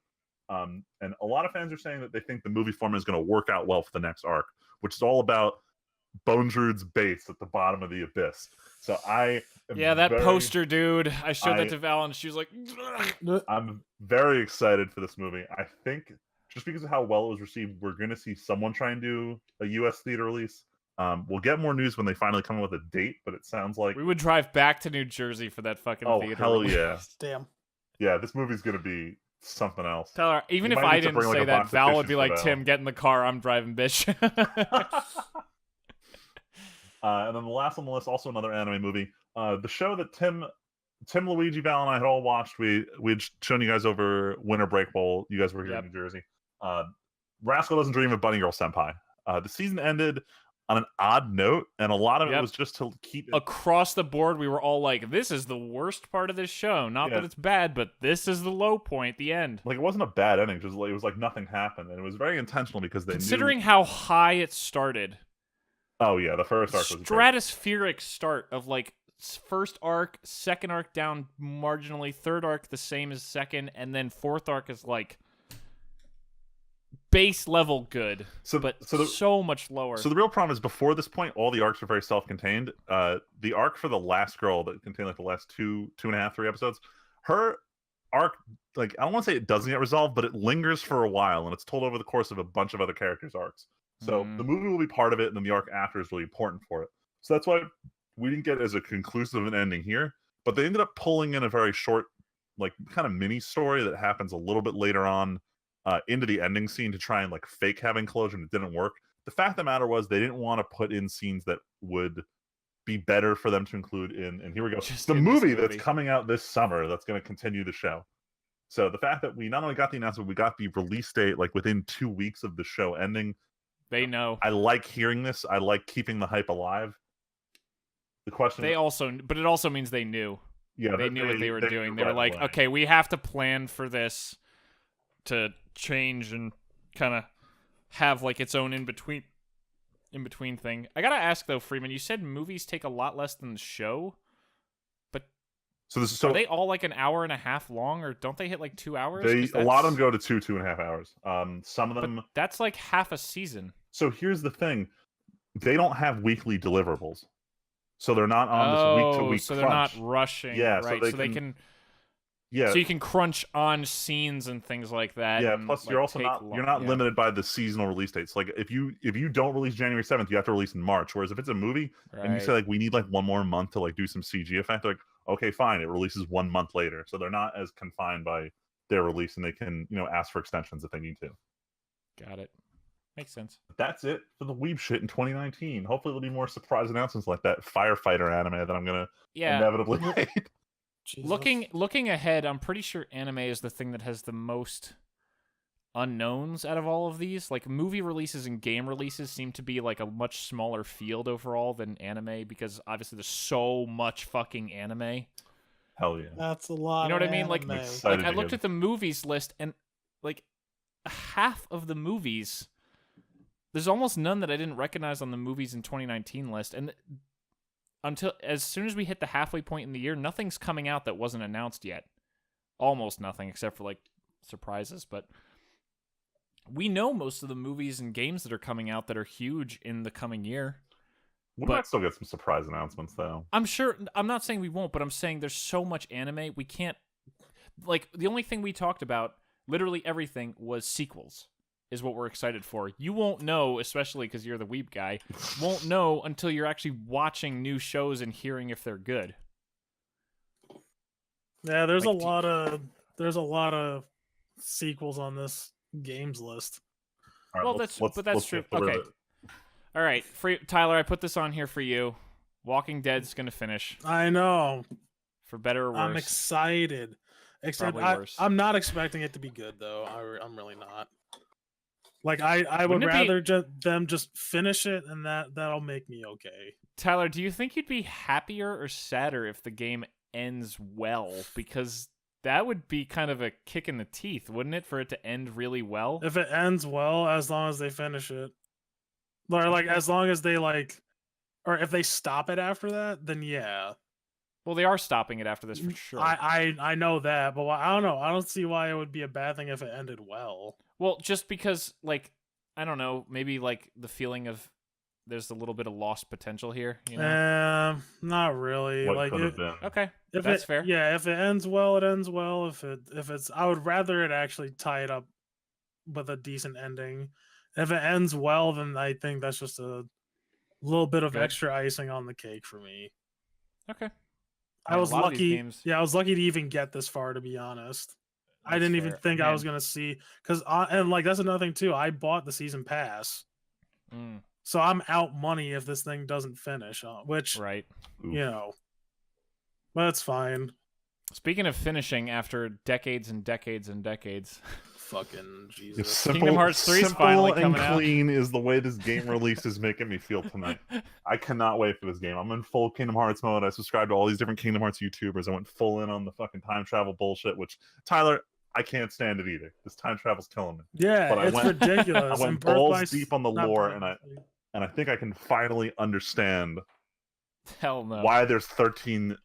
And a lot of fans are saying that they think the movie format is going to work out well for the next arc, which is all about Bone-Druid's base at the bottom of the abyss. So that poster, dude. I showed that to Val, and she was like, I'm very excited for this movie. I think just because of how well it was received, we're going to see someone try and do a U.S. theater release. We'll get more news when they finally come up with a date, but it sounds like we would drive back to New Jersey for that fucking theater. Oh, hell yeah. Damn. Yeah, this movie's going to be something else. Tell her, even if I didn't say that, Val would be like, Tim, get in the car, I'm driving, bitch. And then the last on the list, also another anime movie. The show that Tim, Luigi, Val, and I had all watched. We'd shown you guys over Winter Break Bowl. You guys were here in New Jersey. Rascal Doesn't Dream of Bunny Girl Senpai. The season ended on an odd note, and a lot of it was just to keep it... Across the board, we were all like, this is the worst part of this show. Not that it's bad, but this is the low point, the end. Like, it wasn't a bad ending, just like, it was like nothing happened, and it was very intentional because they Considering knew... how high it started. Oh, yeah, the first arc was stratospheric start of, like, first arc, second arc down marginally, third arc the same as second, and then fourth arc is, like... base level good, so much lower. So the real problem is before this point, all the arcs are very self-contained. The arc for the last girl that contained like the last two and a half, 3 episodes, her arc, like I don't want to say it doesn't get resolved, but it lingers for a while, and it's told over the course of a bunch of other characters' arcs. So the movie will be part of it, and then the arc after is really important for it. So that's why we didn't get as a conclusive an ending here. But they ended up pulling in a very short, like kind of mini story that happens a little bit later on. Into the ending scene to try and like fake having closure, and it didn't work. The fact of the matter was they didn't want to put in scenes that would be better for them to include in, and here we go, the movie that's coming out this summer that's going to continue the show. So the fact that we not only got the announcement, we got the release date like within 2 weeks of the show ending. They know. I like hearing this. I like keeping the hype alive. The question but it also means they knew. Yeah, they knew what they were doing. They were like, okay, we have to plan for this to change and kind of have like its own in between thing. I gotta ask though, Freeman, you said movies take a lot less than the show, but are they all like an hour and a half long, or don't they hit like 2 hours? A lot of them go to 2.5 hours. Some of them, but that's like half a season. So here's the thing: they don't have weekly deliverables, so they're not on this week to week. So they're not rushing. Yeah, right. So they can. Yeah. So you can crunch on scenes and things like that. Yeah. And, plus, you're also not limited by the seasonal release dates. Like if you don't release January 7th, you have to release in March. Whereas if it's a movie and you say like we need like one more month to like do some CG effect, they're like okay, fine, it releases 1 month later. So they're not as confined by their release, and they can ask for extensions if they need to. Got it. Makes sense. That's it for the Weeeb shit in 2019. Hopefully, there'll be more surprise announcements like that firefighter anime that I'm gonna inevitably hate. Jesus. Looking ahead, I'm pretty sure anime is the thing that has the most unknowns out of all of these. Like movie releases and game releases seem to be like a much smaller field overall than anime, because obviously there's so much fucking anime. Hell yeah. That's a lot. You know what I mean? Like I looked at the movies list, and like half of the movies, there's almost none that I didn't recognize on the movies in 2019 list. And as soon as we hit the halfway point in the year, nothing's coming out that wasn't announced yet. Almost nothing, except for like surprises. But we know most of the movies and games that are coming out that are huge in the coming year. We might still get some surprise announcements, though. I'm sure. I'm not saying we won't, but I'm saying there's so much anime. We can't. Like, the only thing we talked about, literally everything, was sequels. Is what we're excited for. You won't know, especially because you're the Weeeb guy, won't know until you're actually watching new shows and hearing if they're good. Yeah, there's a lot of sequels on this games list. Right, well, that's true. Okay. All right, Tyler, I put this on here for you. Walking Dead's gonna finish. I know. For better or worse. I'm excited. Except I'm not expecting it to be good though. I'm really not. Like I would rather them just finish it, and that'll make me okay. Tyler, do you think you'd be happier or sadder if the game ends well? Because that would be kind of a kick in the teeth, wouldn't it, for it to end really well? If it ends well, as long as they finish it, or like as long as they like or if they stop it after that, then yeah. Well, they are stopping it after this for sure. I know that, but I don't know. I don't see why it would be a bad thing if it ended well. Well, just because, like, I don't know, maybe like the feeling of there's a little bit of lost potential here, you know? Not really. What Like could have been? Okay, if that's it, fair. Yeah, if it ends well, it ends well. If it's, I would rather it actually tie it up with a decent ending. If it ends well, then I think that's just a little bit of Good. extra icing on the cake for me. Okay. I was a lot of these lucky. games- Yeah, I was lucky to even get this far, to be honest. I That's didn't even fair. think I Man. was gonna see, because and like that's another thing too. I bought the season pass, so I'm out money if this thing doesn't finish. Which Right. you know, but it's fine. Speaking of finishing after decades and decades and decades, Fucking If Jesus. simple, Kingdom Hearts 3 is simple finally and coming out. clean is the way this game release is making me feel tonight. I cannot wait for this game. I'm in full Kingdom Hearts mode. I subscribe to all these different Kingdom Hearts YouTubers. I went full in on the fucking time travel bullshit, which Tyler, I can't stand it either. This time travel's killing me. Yeah, But it's ridiculous. I And went Birth balls by deep on the not lore, Birth and I think I can finally understand hell no. why there's 13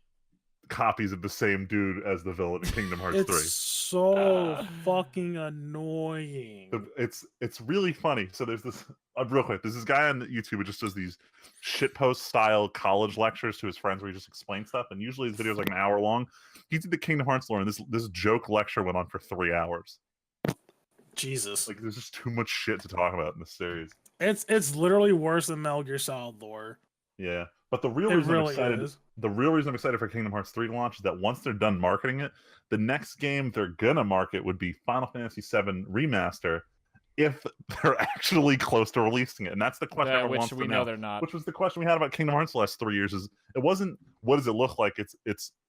copies of the same dude as the villain in Kingdom Hearts 3. It's so fucking annoying. It's really funny. So there's this real quick. There's this guy on YouTube who just does these shitpost style college lectures to his friends where he just explains stuff. And usually his videos like an hour long. He did the Kingdom Hearts lore, and this joke lecture went on for 3 hours. Jesus, Like there's just too much shit to talk about in this series. it's literally worse than Metal Gear Solid lore. Yeah, but the real It reason really I'm excited, is. the real reason I'm excited for Kingdom Hearts 3 to launch is that once they're done marketing it, the next game they're gonna market would be Final Fantasy VII Remaster, if they're actually close to releasing it. And that's the question everyone Which wants we to know know. they're not. Which was the question we had about Kingdom Hearts the last 3 years. Is it wasn't what does it look like? It's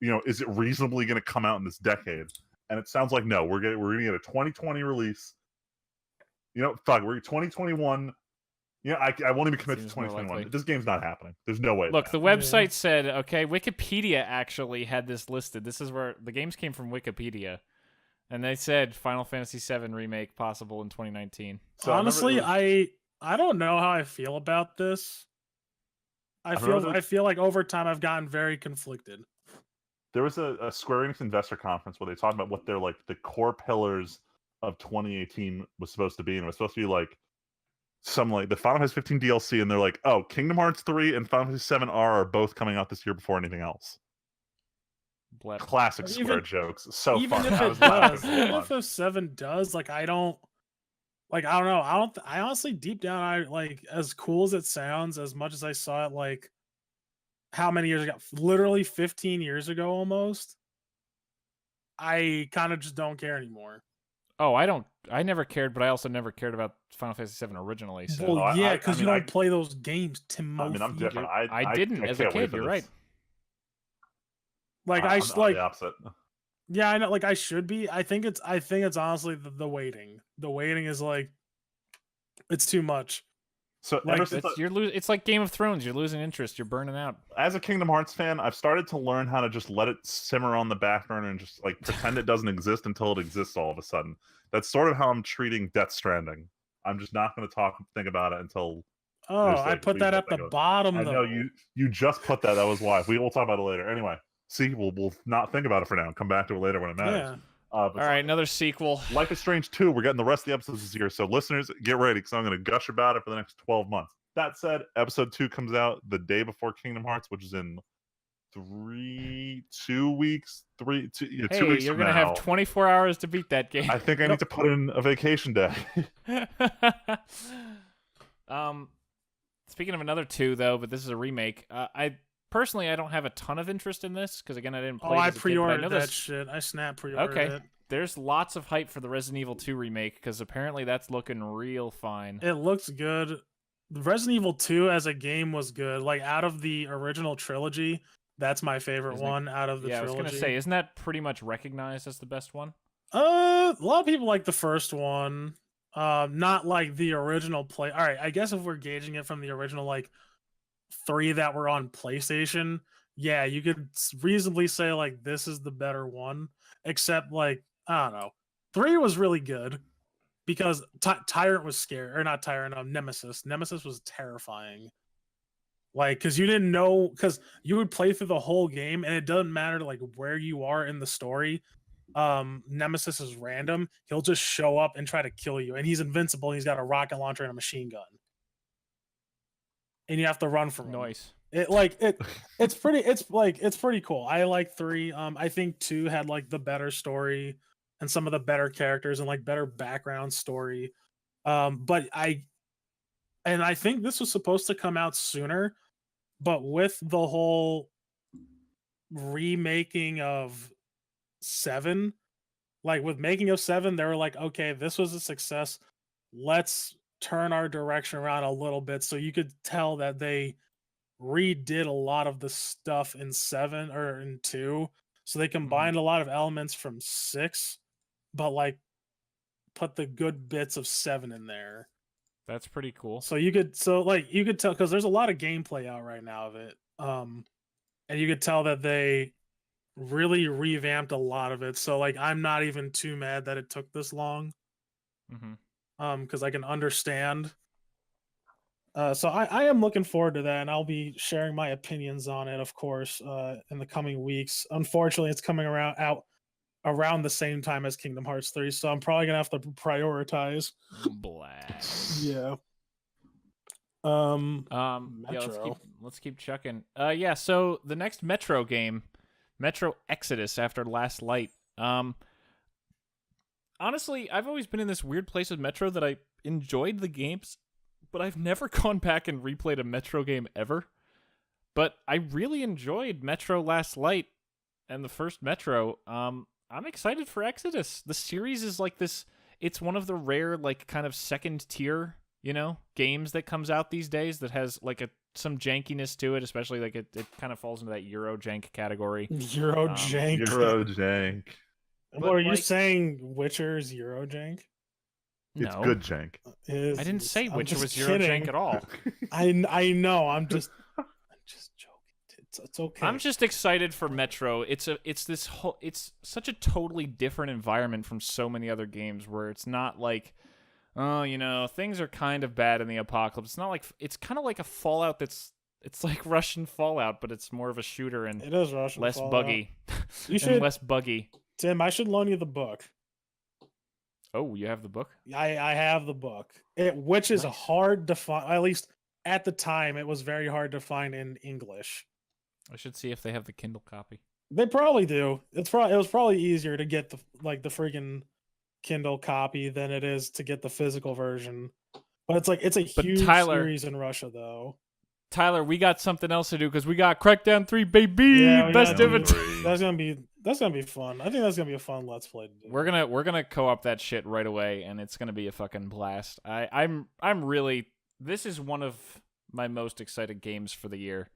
you know, is it reasonably going to come out in this decade? And it sounds like no. We're gonna get a 2020 release. You know, fuck, we're 2021. Yeah, I won't even commit to Seems more 2021. likely. This game's not happening. There's no way. Look, the website said, okay, Wikipedia actually had this listed. This is where the games came from, Wikipedia. And they said Final Fantasy VII Remake possible in 2019. So Honestly, I don't know how I feel about this. I feel like over time I've gotten very conflicted. There was a Square Enix investor conference where they talked about what their like the core pillars of 2018 was supposed to be, and it was supposed to be like some like the Final Fantasy 15 DLC, and they're like, oh, Kingdom Hearts 3 and Final Fantasy 7 are both coming out this year before anything else. Blep. Classic Square jokes. So even fun. if I it was laughing does, so even much. if 7 does, like I don't know. I honestly deep down I like, as cool as it sounds, as much as I saw it like how many years ago? Literally 15 years ago almost. I kind of just don't care anymore. Oh, I never cared, but I also never cared about Final Fantasy VII originally. So Well, yeah, because you I don't play those games, Timothy. I mean, I'm different. I didn't as a can't wait kid. for You're this. right. Like I'm like the opposite. yeah, I know. Like I should be. I think it's honestly the waiting. The waiting is like it's too much. So Like, ever since It's like Game of Thrones. You're losing interest. You're burning out. as a Kingdom Hearts fan, I've started to learn how to just let it simmer on the back burner and just like pretend it doesn't exist until it exists all of a sudden. That's sort of how I'm treating Death Stranding. I'm just not going to think about it until. Oh, there's, I like, put that reasonable at the thing. bottom I though. know you just put that. That was why. We'll talk about it later. Anyway, see, we'll not think about it for now. Come back to it later when it matters. Yeah. All right, another sequel. Life is Strange 2. We're getting the rest of the episodes this year, so listeners, get ready because I'm going to gush about it for the next 12 months. That said, episode 2 comes out the day before Kingdom Hearts, which is in 2 weeks. 2 weeks You're from gonna now. have 24 hours to beat that game. I think I need to put in a vacation day. Speaking of another 2 though, but this is a remake. I don't have a ton of interest in this because again I didn't play. I it as a kid, but pre-ordered that there's- shit. I snap pre-ordered Okay. it. There's lots of hype for the Resident Evil 2 remake because apparently that's looking real fine. It looks good. Resident Evil 2 as a game was good. Like out of the original trilogy, that's my favorite Isn't it- one out of the Yeah, I was trilogy. gonna say, isn't that pretty much recognized as the best one? A lot of people like the first one. Not like the original play. All right, I guess if we're gauging it from the original like 3 that were on PlayStation, yeah, you could reasonably say like this is the better one. Except like I don't know, 3 was really good because Tyrant was scary, or not Tyrant. Nemesis. Nemesis was terrifying. Like, because you didn't know, because you would play through the whole game, and it doesn't matter like where you are in the story. Nemesis is random. He'll just show up and try to kill you, and he's invincible. And he's got a rocket launcher and a machine gun, and you have to run from him. Nice. It's pretty cool. I like 3. I think 2 had like the better story and some of the better characters and like better background story. But I think this was supposed to come out sooner, but with the whole remaking of 7, like with making of 7, they were like, okay, this was a success. Let's turn our direction around a little bit. So you could tell that they redid a lot of the stuff in 7 or in 2. So they combined a lot of elements from 6, but like put the good bits of 7 in there. That's pretty cool. So you could tell, because there's a lot of gameplay out right now of it. And you could tell that they really revamped a lot of it. So like I'm not even too mad that it took this long. Because I can understand. So I am looking forward to that, and I'll be sharing my opinions on it, of course, in the coming weeks. Unfortunately, it's coming out around the same time as Kingdom Hearts 3, so I'm probably gonna have to prioritize. Blast. Yeah. Yeah, Metro. let's keep chucking. Yeah, so the next Metro game, Metro Exodus after Last Light. Honestly, I've always been in this weird place with Metro that I enjoyed the games, but I've never gone back and replayed a Metro game ever. But I really enjoyed Metro Last Light and the first Metro. I'm excited for Exodus. The series is like this. It's one of the rare, like, kind of second tier, games that comes out these days that has like some jankiness to it, especially like it kind of falls into that Euro jank category. Euro jank. Euro jank. What are you saying? Witcher's Euro jank? It's No. good jank. I didn't say I'm Witcher just was Euro kidding. jank at all. I know. I'm just joking. It's okay. I'm just excited for Metro. It's such a totally different environment from so many other games where it's not like, oh, things are kind of bad in the apocalypse. It's not like, it's kind of like a Fallout it's like Russian Fallout, but it's more of a shooter and It is Russian less Fallout. buggy. You should, less buggy. Tim. I should loan you the book. Oh, you have the book? I have the book, which is Nice. hard to find. At least at the time, it was very hard to find in English. I should see if they have the Kindle copy. They probably do. It was probably easier to get the freaking Kindle copy than it is to get the physical version. But it's a huge series in Russia, though. Tyler, we got something else to do because we got Crackdown 3, baby. Yeah, Best of it. That's gonna be fun. I think that's gonna be a fun Let's Play to do. We're gonna co-op that shit right away, and it's gonna be a fucking blast. I'm really. This is one of my most excited games for the year.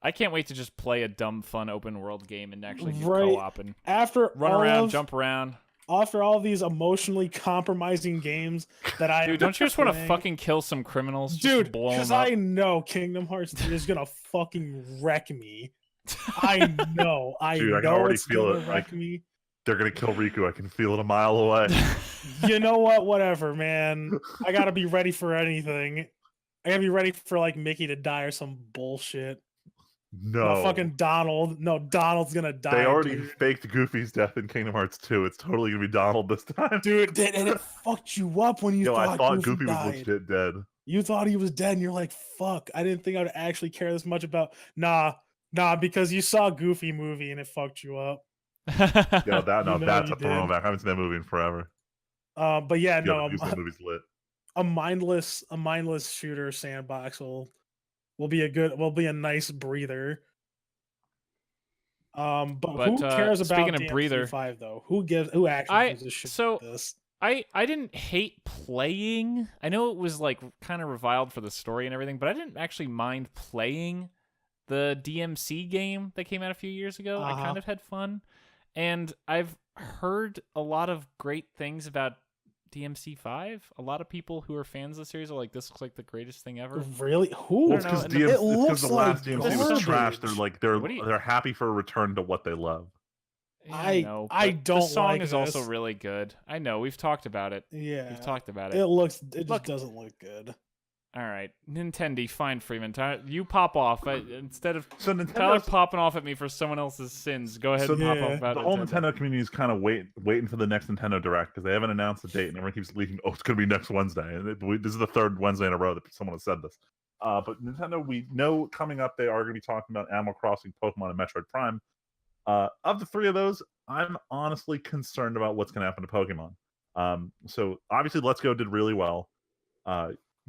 I can't wait to just play a dumb, fun open world game and actually do co-op and run around, jump around. After all these emotionally compromising games that I Dude, don't you just want to fucking kill some criminals? Dude, because I know Kingdom Hearts 3 is gonna fucking wreck me. I know. Dude, I can already feel it. Wreck me. They're gonna kill Riku. I can feel it a mile away. You know what? Whatever, man. I gotta be ready for anything. I gotta be ready for like Mickey to die or some bullshit. No. Fucking Donald. No, Donald's gonna die. They already faked Goofy's death in Kingdom Hearts 2. It's totally gonna be Donald this time. Dude, and it fucked you up when you I thought Goofy died. was legit dead. You thought he was dead, and you're like, fuck. I didn't think I would actually care this much about. Nah, because you saw Goofy movie and it fucked you up. That's a did. throwback. I haven't seen that movie in forever. But yeah, no, that movie's lit. A mindless shooter sandbox will be a nice breather. But who cares about speaking of breather 5 though? Who actually gives a shit about this? I didn't hate playing. I know it was like kind of reviled for the story and everything, but I didn't actually mind playing the DMC game that came out a few years ago. I kind of had fun, and I've heard a lot of great things about DMC 5. A lot of people who are fans of the series are like, "This looks like the greatest thing ever." Really? Who? It's because the last DMC was trash. They're happy for a return to what they love. Yeah, I don't. The song like is this. also really good. I know we've talked about it. Yeah, we've talked about it. It just doesn't look good. All right, Nintendo, fine, Freeman. You pop off instead of So Tyler Nintendo's popping off at me for someone else's sins. Go ahead So and pop yeah, off about the whole Nintendo. Nintendo community is kind of waiting for the next Nintendo Direct because they haven't announced the date, and everyone keeps leaking. Oh, it's going to be next Wednesday, and this is the third Wednesday in a row that someone has said this. But Nintendo, we know coming up they are going to be talking about Animal Crossing, Pokemon, and Metroid Prime. Of the three of those, I'm honestly concerned about what's going to happen to Pokemon. So obviously, Let's Go did really well.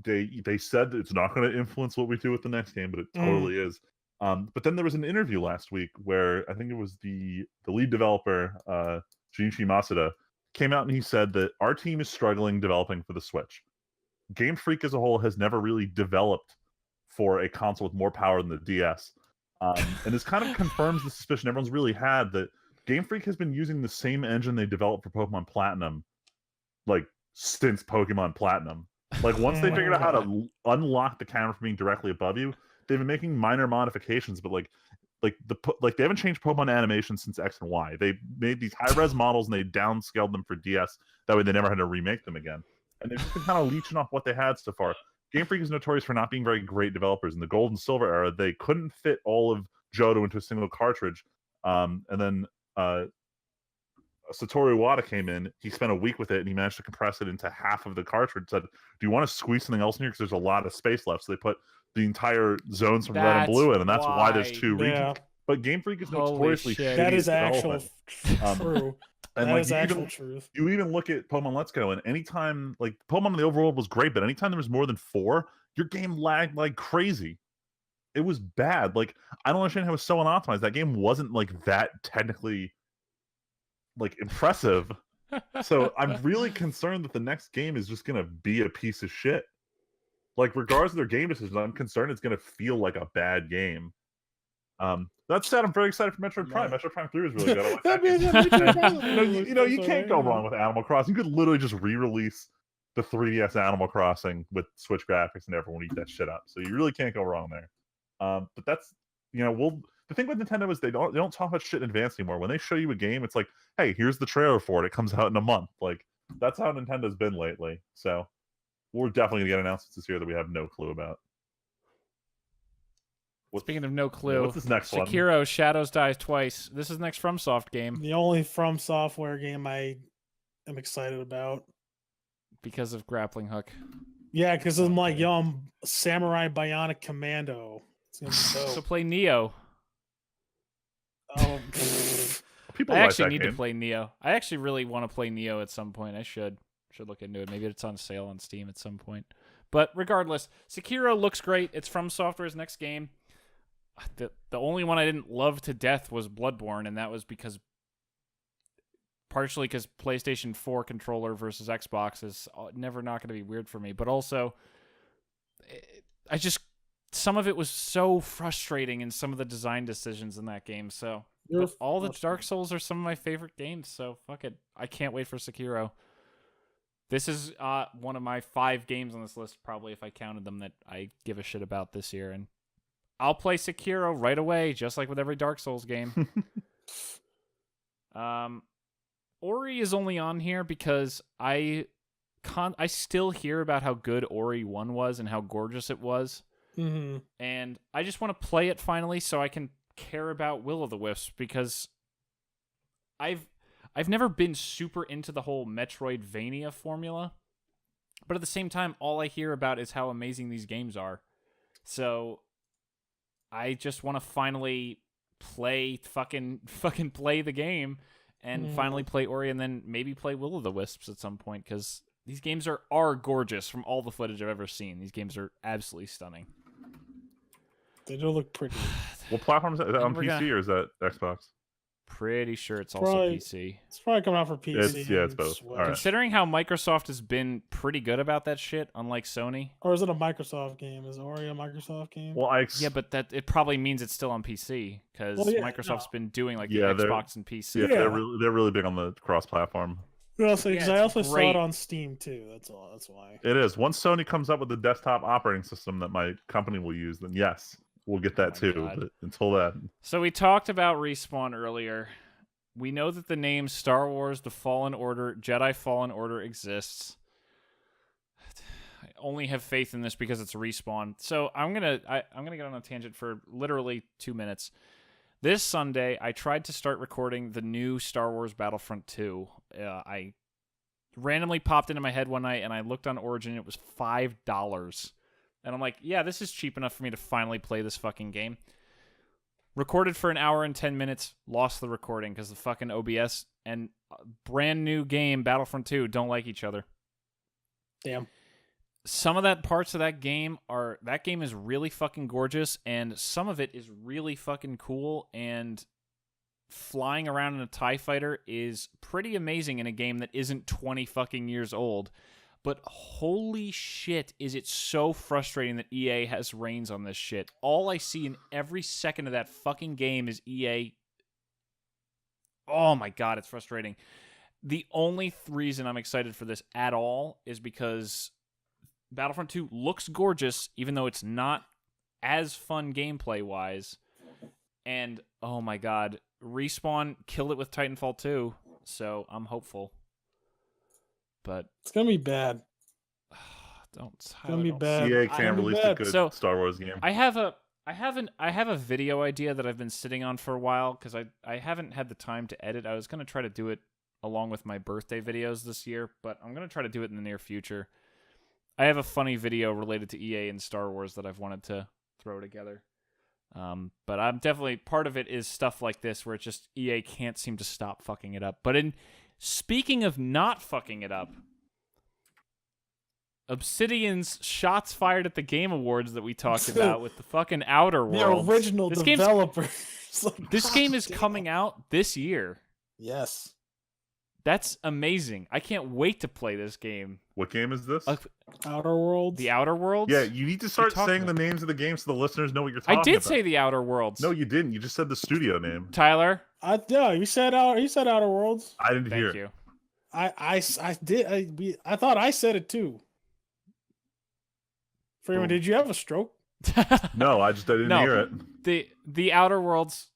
They said that it's not going to influence what we do with the next game, but it totally is. But then there was an interview last week where I think it was the lead developer, Junichi Masuda, came out and he said that our team is struggling developing for the Switch. Game Freak as a whole has never really developed for a console with more power than the DS. And this kind of confirms the suspicion everyone's really had that Game Freak has been using the same engine they developed for Pokemon Platinum, like, since Pokemon Platinum. Like, once they figured out how to unlock the camera from being directly above you, they've been making minor modifications, but they haven't changed Pokemon animation since X and Y. They made these high-res models and they downscaled them for DS. That way they never had to remake them again. And they've just been kind of leeching off what they had so far. Game Freak is notorious for not being very great developers. In the Gold and Silver era, they couldn't fit all of Johto into a single cartridge. And then Satoru Iwata came in, he spent a week with it, and he managed to compress it into half of the cartridge. Said, do you want to squeeze something else in here? Because there's a lot of space left. So they put the entire zones from red and blue in, and that's why there's two regions. But Game Freak is notoriously shitty. That is actual development. true. And that like is actual truth. You even look at Pokemon Let's Go, and anytime, like, Pokemon in the overworld was great, but anytime there was more than 4, your game lagged like crazy. It was bad. Like, I don't understand how it was so unoptimized. That game wasn't like that technically like impressive. So I'm really concerned that the next game is just gonna be a piece of shit. Like, regardless of their game decisions, I'm concerned it's gonna feel like a bad game. That said, I'm very excited for Metroid Prime. Metroid Prime 3 is really good. I like you can't go wrong with Animal Crossing. You could literally just re-release the 3DS Animal Crossing with Switch graphics and everyone eat that shit up. So you really can't go wrong there. But that's, the thing with Nintendo is they don't talk about shit in advance anymore. When they show you a game, it's like, hey, here's the trailer for it. It comes out in a month. Like, that's how Nintendo's been lately. So we're definitely gonna get announcements this year that we have no clue about. Speaking of no clue, what's this next one? Sekiro Shadows Die Twice. This is the next FromSoft game. The only From Software game I am excited about. Because of Grappling Hook. Yeah, because I'm like, yo, I'm Samurai Bionic Commando. It's gonna be dope. So play Neo. Oh, People I like actually that need game. to play Neo. I actually really want to play Neo at some point. I should look into it. Maybe it's on sale on Steam at some point. But regardless, Sekiro looks great. It's From Software's next game. The only one I didn't love to death was Bloodborne, and that was partially because PlayStation 4 controller versus Xbox is never not going to be weird for me. But also, some of it was so frustrating in some of the design decisions in that game. So, but all the Dark Souls are some of my favorite games. So fuck it, I can't wait for Sekiro. This is one of my 5 games on this list, probably if I counted them, that I give a shit about this year, and I'll play Sekiro right away, just like with every Dark Souls game. Ori is only on here because I still hear about how good Ori 1 was and how gorgeous it was. Mm-hmm. And I just want to play it finally so I can care about Will-O-the-Wisps, because I've never been super into the whole Metroidvania formula, but at the same time, all I hear about is how amazing these games are. So I just want to finally fucking play the game and finally play Ori, and then maybe play Will-O-the-Wisps at some point, because these games are gorgeous from all the footage I've ever seen. These games are absolutely stunning. They do look pretty. What platform is that? Is that on PC or is that Xbox? Pretty sure it's also PC. It's probably coming out for PC. It's both. All right. Considering how Microsoft has been pretty good about that shit, unlike Sony. Or is it a Microsoft game? Is Ori a Microsoft game? Well, yeah, but that it probably means it's still on PC, because Microsoft's been doing the Xbox and PC. Yeah, they're really big on the cross-platform. I also saw it on Steam too. That's all. That's why. It is. Once Sony comes up with the desktop operating system that my company will use, then yes, we'll get that too. God. But until then. So we talked about Respawn earlier. We know that the name Star Wars The Fallen Order, Jedi Fallen Order exists. only have faith in this because it's Respawn. So I'm gonna get on a tangent for literally 2 minutes. This Sunday, I tried to start recording the new Star Wars Battlefront 2. I randomly popped into my head one night, and I looked on Origin, and it was $5. And I'm like, yeah, this is cheap enough for me to finally play this fucking game. Recorded for an hour and 10 minutes, lost the recording because the fucking OBS and brand new game, Battlefront 2, don't like each other. Damn. Some of that parts of that game is really fucking gorgeous, and some of it is really fucking cool, and flying around in a TIE fighter is pretty amazing in a game that isn't 20 fucking years old. But holy shit, is it so frustrating that EA has reins on this shit. All I see in every second of that fucking game is EA. Oh my god, it's frustrating. The only reason I'm excited for this at all is because Battlefront 2 looks gorgeous, even though it's not as fun gameplay-wise. And, oh my god, Respawn killed it with Titanfall 2, so I'm hopeful. But it's gonna be bad. It's gonna be bad. EA can't release a good Star Wars game. I have a video idea that I've been sitting on for a while because I haven't had the time to edit. I was gonna try to do it along with my birthday videos this year, but I'm gonna try to do it in the near future. I have a funny video related to EA and Star Wars that I've wanted to throw together. But I'm definitely, part of it is stuff like this where it's just EA can't seem to stop fucking it up. But speaking of not fucking it up, Obsidian's shots fired at the Game Awards that we talked about with the fucking Outer Worlds. The original developers. This game is coming out this year. Yes. That's amazing. I can't wait to play this game. What game is this? Outer Worlds. The Outer Worlds? Yeah, you need to start saying the names of the games so the listeners know what you're talking about. I did say the Outer Worlds. No, you didn't. You just said the studio name. Tyler? Yeah, you said Outer Worlds. I didn't hear Thank you. I did. I thought I said it too. Freeman, did you have a stroke? No, I didn't hear it. The Outer Worlds,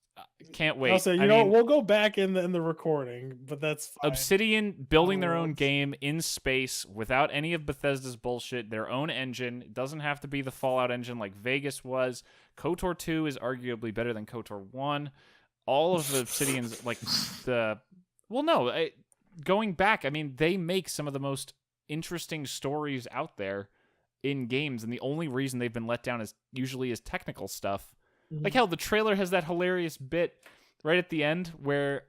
can't wait. I'll say, we'll go back in the recording, but that's fine. Obsidian building their own game in space without any of Bethesda's bullshit, their own engine. It doesn't have to be the Fallout engine like Vegas was. KOTOR 2 is arguably better than KOTOR 1. All of the Obsidian's, going back, I mean, they make some of the most interesting stories out there in games, and the only reason they've been let down is usually technical stuff. Mm-hmm. Like hell, the trailer has that hilarious bit right at the end where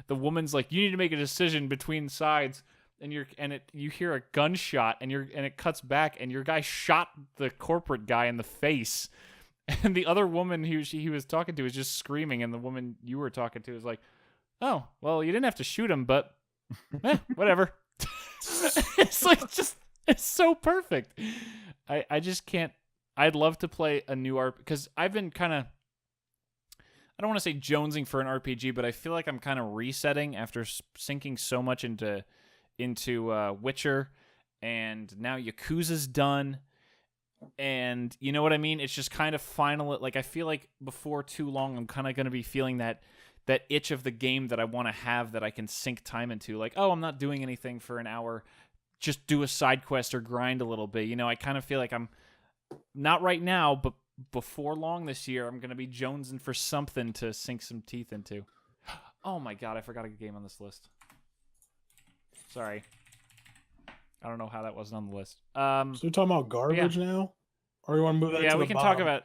the woman's like, "You need to make a decision between sides," and you hear a gunshot, and it cuts back, and your guy shot the corporate guy in the face, and the other woman he was talking to was just screaming, and the woman you were talking to is like, "Oh, well, you didn't have to shoot him, but whatever." It's like it's so perfect. I just can't. I'd love to play a new RPG because I've been kind of, I don't want to say jonesing for an RPG, but I feel like I'm kind of resetting after sinking so much into Witcher, and now Yakuza's done, and you know what I mean? It's just kind of final. Like I feel like before too long, I'm kind of going to be feeling that itch of the game that I want to have that I can sink time into. Like, oh, I'm not doing anything for an hour. Just do a side quest or grind a little bit. You know, I kind of feel like I'm not right now, but before long this year, I'm going to be jonesing for something to sink some teeth into. Oh my god, I forgot a game on this list. Sorry. I don't know how that wasn't on the list. So you're talking about garbage now? Or you want to move that to the we can bottom? talk about...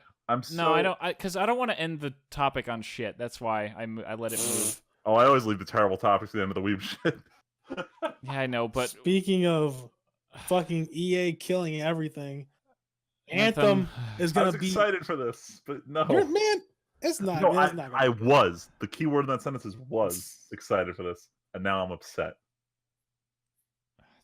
No, I don't, because I don't want to end the topic on shit. That's why I let it move. Oh, I always leave the terrible topics at the end of the Weeeb shit. Yeah, I know, but... Speaking of fucking EA killing everything, Anthem is going to be... I was excited for this, but no. Man, it's not. No, man, it's not I was. The key word in that sentence is was excited for this, and now I'm upset.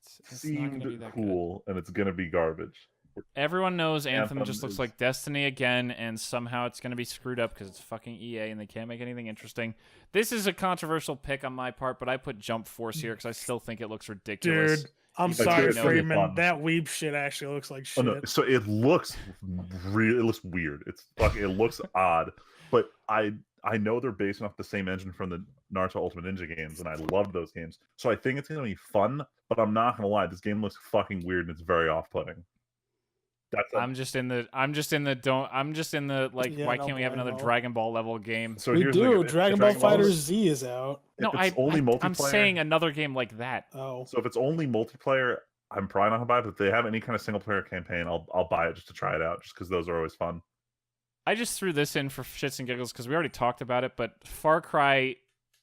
It's Seemed cool, and it's going to be garbage. Everyone knows Anthem just looks like Destiny again, and somehow it's going to be screwed up because it's fucking EA and they can't make anything interesting. This is a controversial pick on my part, but I put Jump Force here because I still think it looks ridiculous. Dude, I'm sorry, Freeman. That Weeeb shit actually looks like shit. Oh, no. So it looks weird. It looks odd, but I know they're based off the same engine from the Naruto Ultimate Ninja games, and I loved those games. So I think it's going to be fun, but I'm not going to lie. This game looks fucking weird, and it's very off-putting. I'm just in the like. Yeah, Why no can't we have another bueno. Dragon Ball level game? So We here's the do. thing, if Dragon Ball Ball FighterZ Z is out. If No, it's only multiplayer, I'm saying another game like that. Oh, so if it's only multiplayer, I'm probably not gonna buy it. But if they have any kind of single player campaign, I'll buy it just to try it out, just because those are always fun. I just threw this in for shits and giggles because we already talked about it. But Far Cry,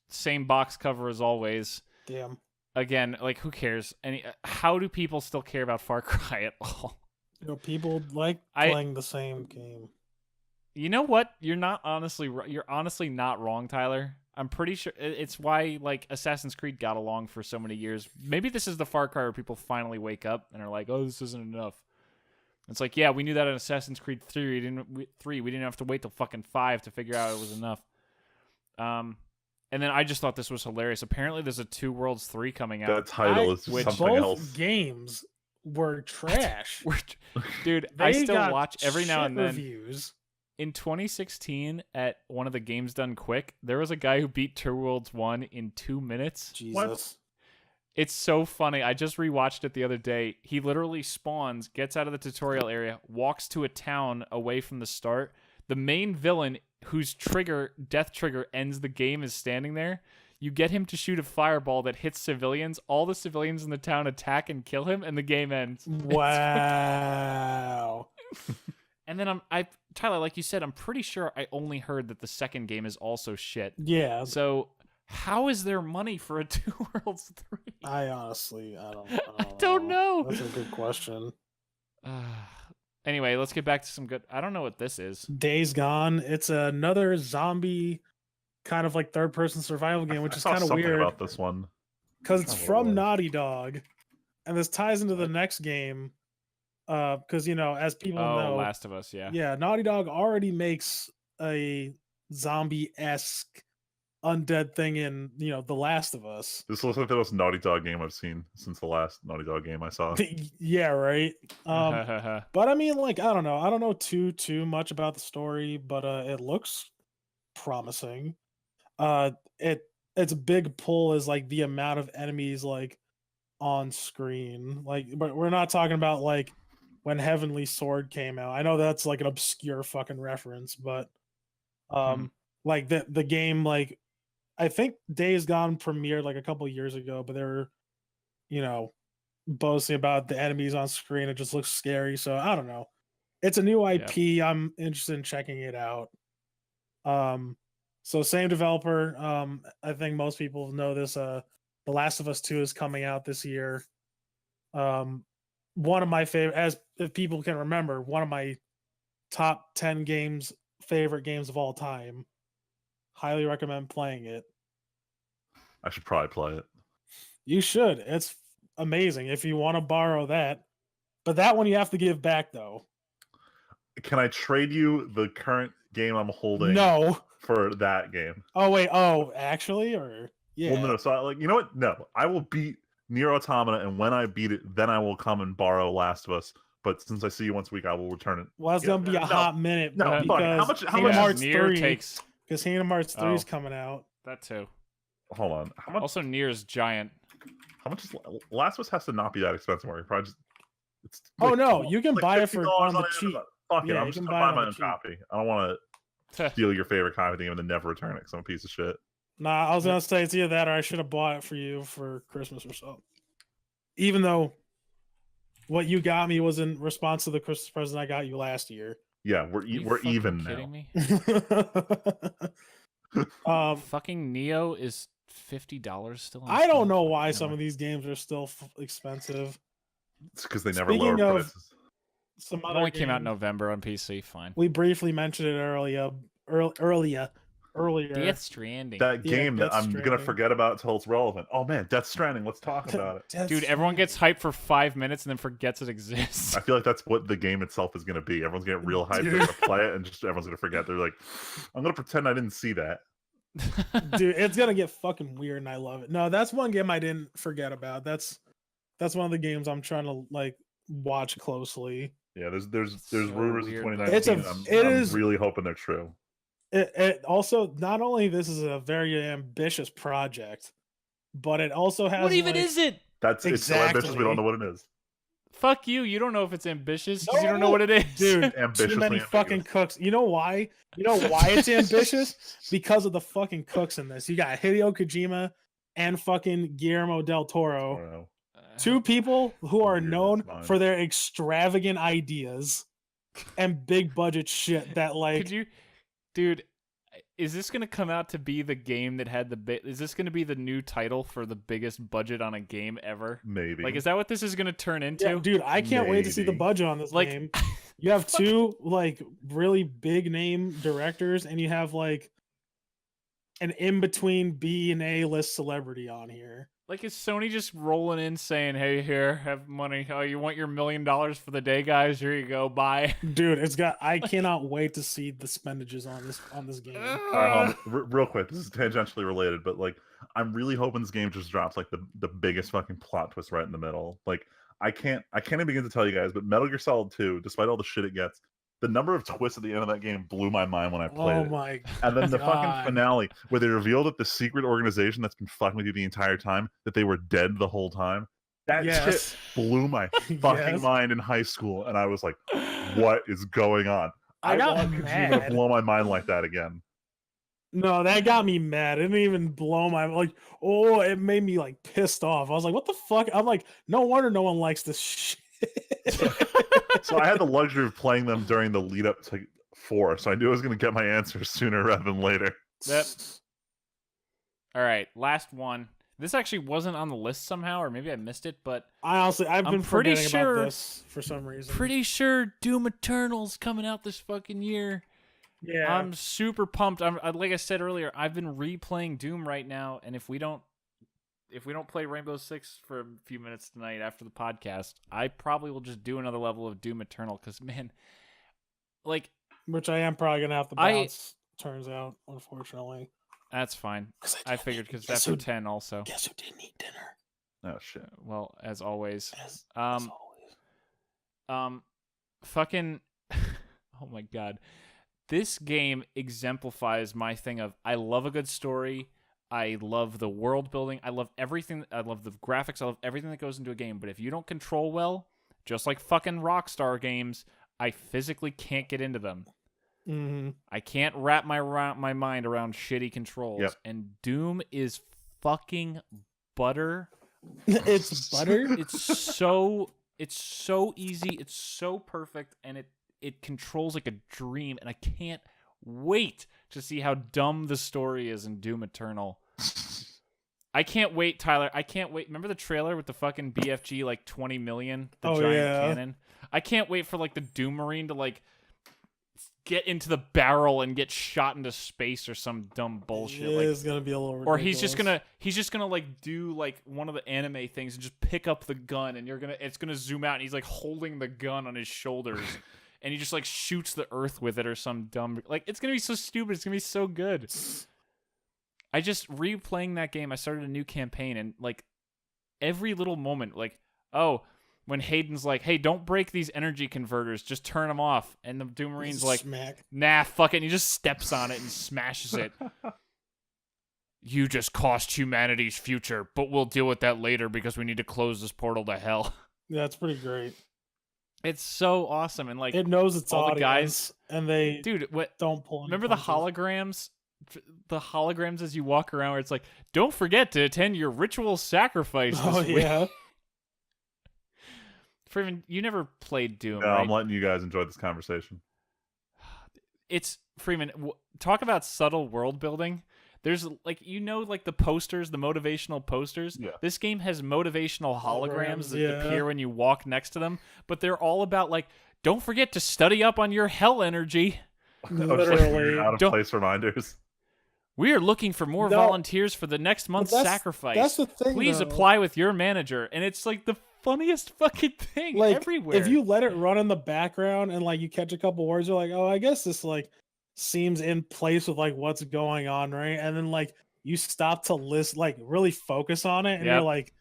same box cover as always. damn. Again, like who cares? How do people still care about Far Cry at all? You know, people like playing the same game. You know what? You're honestly not wrong, Tyler. I'm pretty sure it's why like Assassin's Creed got along for so many years. Maybe this is the Far Cry where people finally wake up and are like, "Oh, this isn't enough." It's like, yeah, we knew that in Assassin's Creed 3. We didn't have to wait till fucking 5 to figure out it was enough. And then I just thought this was hilarious. Apparently, there's a Two Worlds 3 coming out. The title is just something both else. games were trash. Dude, They I still got watch every now and then. reviews. In 2016, at one of the Games Done Quick, there was a guy who beat Two Worlds 1 in 2 minutes. Jesus. What? It's so funny. I just rewatched it the other day. He literally spawns, gets out of the tutorial area, walks to a town away from the start. The main villain, whose death trigger ends the game, is standing there. You get him to shoot a fireball that hits civilians. All the civilians in the town attack and kill him, and the game ends. Wow. And then Tyler, like you said, I'm pretty sure I only heard that the second game is also shit. Yeah. So how is there money for a Two Worlds 3? I honestly, I don't know. That's a good question. Anyway, let's get back to some good. I don't know what this is. Days Gone. It's another zombie kind of like third-person survival game, which is kind of weird about this one because it's Oh, from Lord. Naughty Dog, and this ties into the next game. Because as people know, Last of Us, yeah, Naughty Dog already makes a zombie-esque undead thing in The Last of Us. This looks like the most Naughty Dog game I've seen since the last Naughty Dog game I saw. Yeah, right. Uh-huh. But I mean, like, I don't know too much about the story, but it looks promising. Its big pull is like the amount of enemies like on screen. Like, but we're not talking about like when Heavenly Sword came out. I know that's like an obscure fucking reference, but like the game, like I think Days Gone premiered like a couple years ago, but they were, boasting about the enemies on screen. It just looks scary. So I don't know. It's a new IP. Yeah. I'm interested in checking it out. So same developer. I think most people know this. The Last of Us 2 is coming out this year. One of my favorite, if people can remember, one of my top 10 favorite games of all time. Highly recommend playing it. I should probably play it. You should. It's amazing if you want to borrow that. But that one you have to give back, though. Can I trade you the current game I'm holding? No. For that game. Oh, wait. Oh, actually? Or yeah. Well, no. So, you know what? No. I will beat Nier Automata, and when I beat it, then I will come and borrow Last of Us. But since I see you once a week, I will return it. Well, it's going to be a hot minute. No, because how much Hearts Nier 3 takes? Because Kingdom Hearts 3 is coming out. That too. Hold on. How much? Also, Nier's giant. How much is Last of Us has to not be that expensive? Where you probably just. Oh no, you can buy it for on the cheap. Fuck it, Yeah, I'm you just can gonna buy buy it my on own the cheap. copy. I don't want to steal your favorite copy and then never return it because I'm a piece of shit. Nah, I was gonna say it's either that or I should have bought it for you for Christmas or so. Even though what you got me was in response to the Christmas present I got you last year. Yeah, we're even now. Kidding me? Fucking Neo is $50 still. I don't know why some of these games are still expensive. It's because they never Speaking lower of prices. Some It other only came out in games, November on PC. Fine. we briefly mentioned it earlier. Death Stranding. That game that Death I'm gonna Stranding. forget about until it's relevant. Oh man, Death Stranding. Let's talk about it. Death Dude, everyone gets Stranding. hyped for 5 minutes and then forgets it exists. I feel like that's what the game itself is gonna be. Everyone's gonna get real hyped. They're gonna play it, and just everyone's gonna forget. They're like, I'm gonna pretend I didn't see that. Dude, it's gonna get fucking weird, and I love it. No, that's one game I didn't forget about. That's one of the games I'm trying to like watch closely. Yeah, there's So rumors of weird, 2019. though. I'm It really hoping they're true. It also not only this is a very ambitious project, but it also has What even like, is it? It's so ambitious we don't know what it is. Fuck you. You don't know if it's ambitious because you don't know what it is. Dude, too Ambitiously many ambiguous. fucking cooks. You know why? You know why it's ambitious? Because of the fucking cooks in this. You got Hideo Kojima and fucking Guillermo del Toro. Toro. Two people who are Weirdness known mind. for their extravagant ideas and big budget shit that Could you, dude? Is this gonna come out to be the game that had is this gonna be the new title for the biggest budget on a game ever? Maybe. Like, is that what this is gonna turn into? Yeah, dude, I can't wait to see the Maybe. budget on this Like- game. You have two like really big name directors, and you have like an in between B and A list celebrity on here. Like, is Sony just rolling in saying, "Hey, here, have money. Oh, you want your $1 million for the day, guys? Here you go. Bye." Dude, it's got. I cannot wait to see the spendages on this game. All right, real quick, this is tangentially related, but like, I'm really hoping this game just drops like the biggest fucking plot twist right in the middle. Like, I can't even begin to tell you guys, but Metal Gear Solid 2, despite all the shit it gets, the number of twists at the end of that game blew my mind when I played Oh it. my! And then the God. fucking finale, where they revealed that the secret organization that's been fucking with you the entire time, that they were dead the whole time. That shit Yes. blew my fucking Yes. mind in high school, and I was like, "What is going on?" I got want Kojima mad. to blow my mind like that again. No, that got me mad. It didn't even blow my like. Oh, it made me like pissed off. I was like, "What the fuck?" I'm like, "No wonder no one likes this shit." So I had the luxury of playing them during the lead up to 4, so I knew I was going to get my answer sooner rather than later. All right, last one. This actually wasn't on the list somehow, or maybe I missed it, but I've I'm been pretty forgetting sure- about this for some reason. pretty sure Doom Eternal's coming out this fucking year. yeah. I'm super pumped. Like I said earlier, I've been replaying Doom right now, and if we don't play Rainbow Six for a few minutes tonight after the podcast, I probably will just do another level of Doom Eternal because, man, like, Which I am probably gonna have to I- bounce. Turns out, unfortunately. that's fine. 'Cause I figured because guess after who- 10 also. Guess who didn't eat dinner? Oh shit! Well, as always. As Um, always. Fucking, oh my god. This game exemplifies my thing of I love a good story. I love the world building. I love everything. I love the graphics. I love everything that goes into a game. But if you don't control well, just like fucking Rockstar games, I physically can't get into them. Mhm. I can't wrap my mind around shitty controls. Yep. And Doom is fucking butter. It's butter. It's so easy. It's so perfect, and it controls like a dream. And I can't wait to see how dumb the story is in Doom Eternal. I can't wait, Tyler. I can't wait. Remember the trailer with the fucking BFG like 20 million, the Oh, giant yeah. cannon? I can't wait for like the Doom Marine to like get into the barrel and get shot into space or some dumb bullshit. Like, It's gonna be a little ridiculous. or he's just gonna like do like one of the anime things and just pick up the gun, and it's gonna zoom out and he's like holding the gun on his shoulders and he just like shoots the earth with it or some dumb, like, it's gonna be so stupid. It's gonna be so good. I just replaying that game, I started a new campaign, and like every little moment, like, oh, when Hayden's like, "Hey, don't break these energy converters, just turn them off," and the Doom Marine's like, Smack. "Nah, fuck it," and he just steps on it and smashes it. You just cost humanity's future, but we'll deal with that later because we need to close this portal to hell. Yeah, it's pretty great. It's so awesome, and like, It knows its all the audience, guys- and they dude, what? don't pull. any Remember the punches. holograms? The holograms as you walk around, where it's like, "Don't forget to attend your ritual sacrifice." This Oh week." yeah. Freeman, you never played Doom, No, right? I'm letting you guys enjoy this conversation. It's Freeman. Talk about subtle world building. There's like, like the posters, the motivational posters. Yeah. This game has motivational holograms that Yeah. appear when you walk next to them, but they're all about like, "Don't forget to study up on your hell energy. Oh, just like Literally. weird out of Don't- place reminders. We are looking for more No, volunteers for the next month's that's- sacrifice. That's the thing. Please though. apply with your manager." And it's like the funniest fucking thing Like everywhere. if you let it run in the background and like you catch a couple words, you're like, "Oh, I guess this like seems in place with like what's going on, right?" And then like you stop to list, like really focus on it, and Yep. you're like,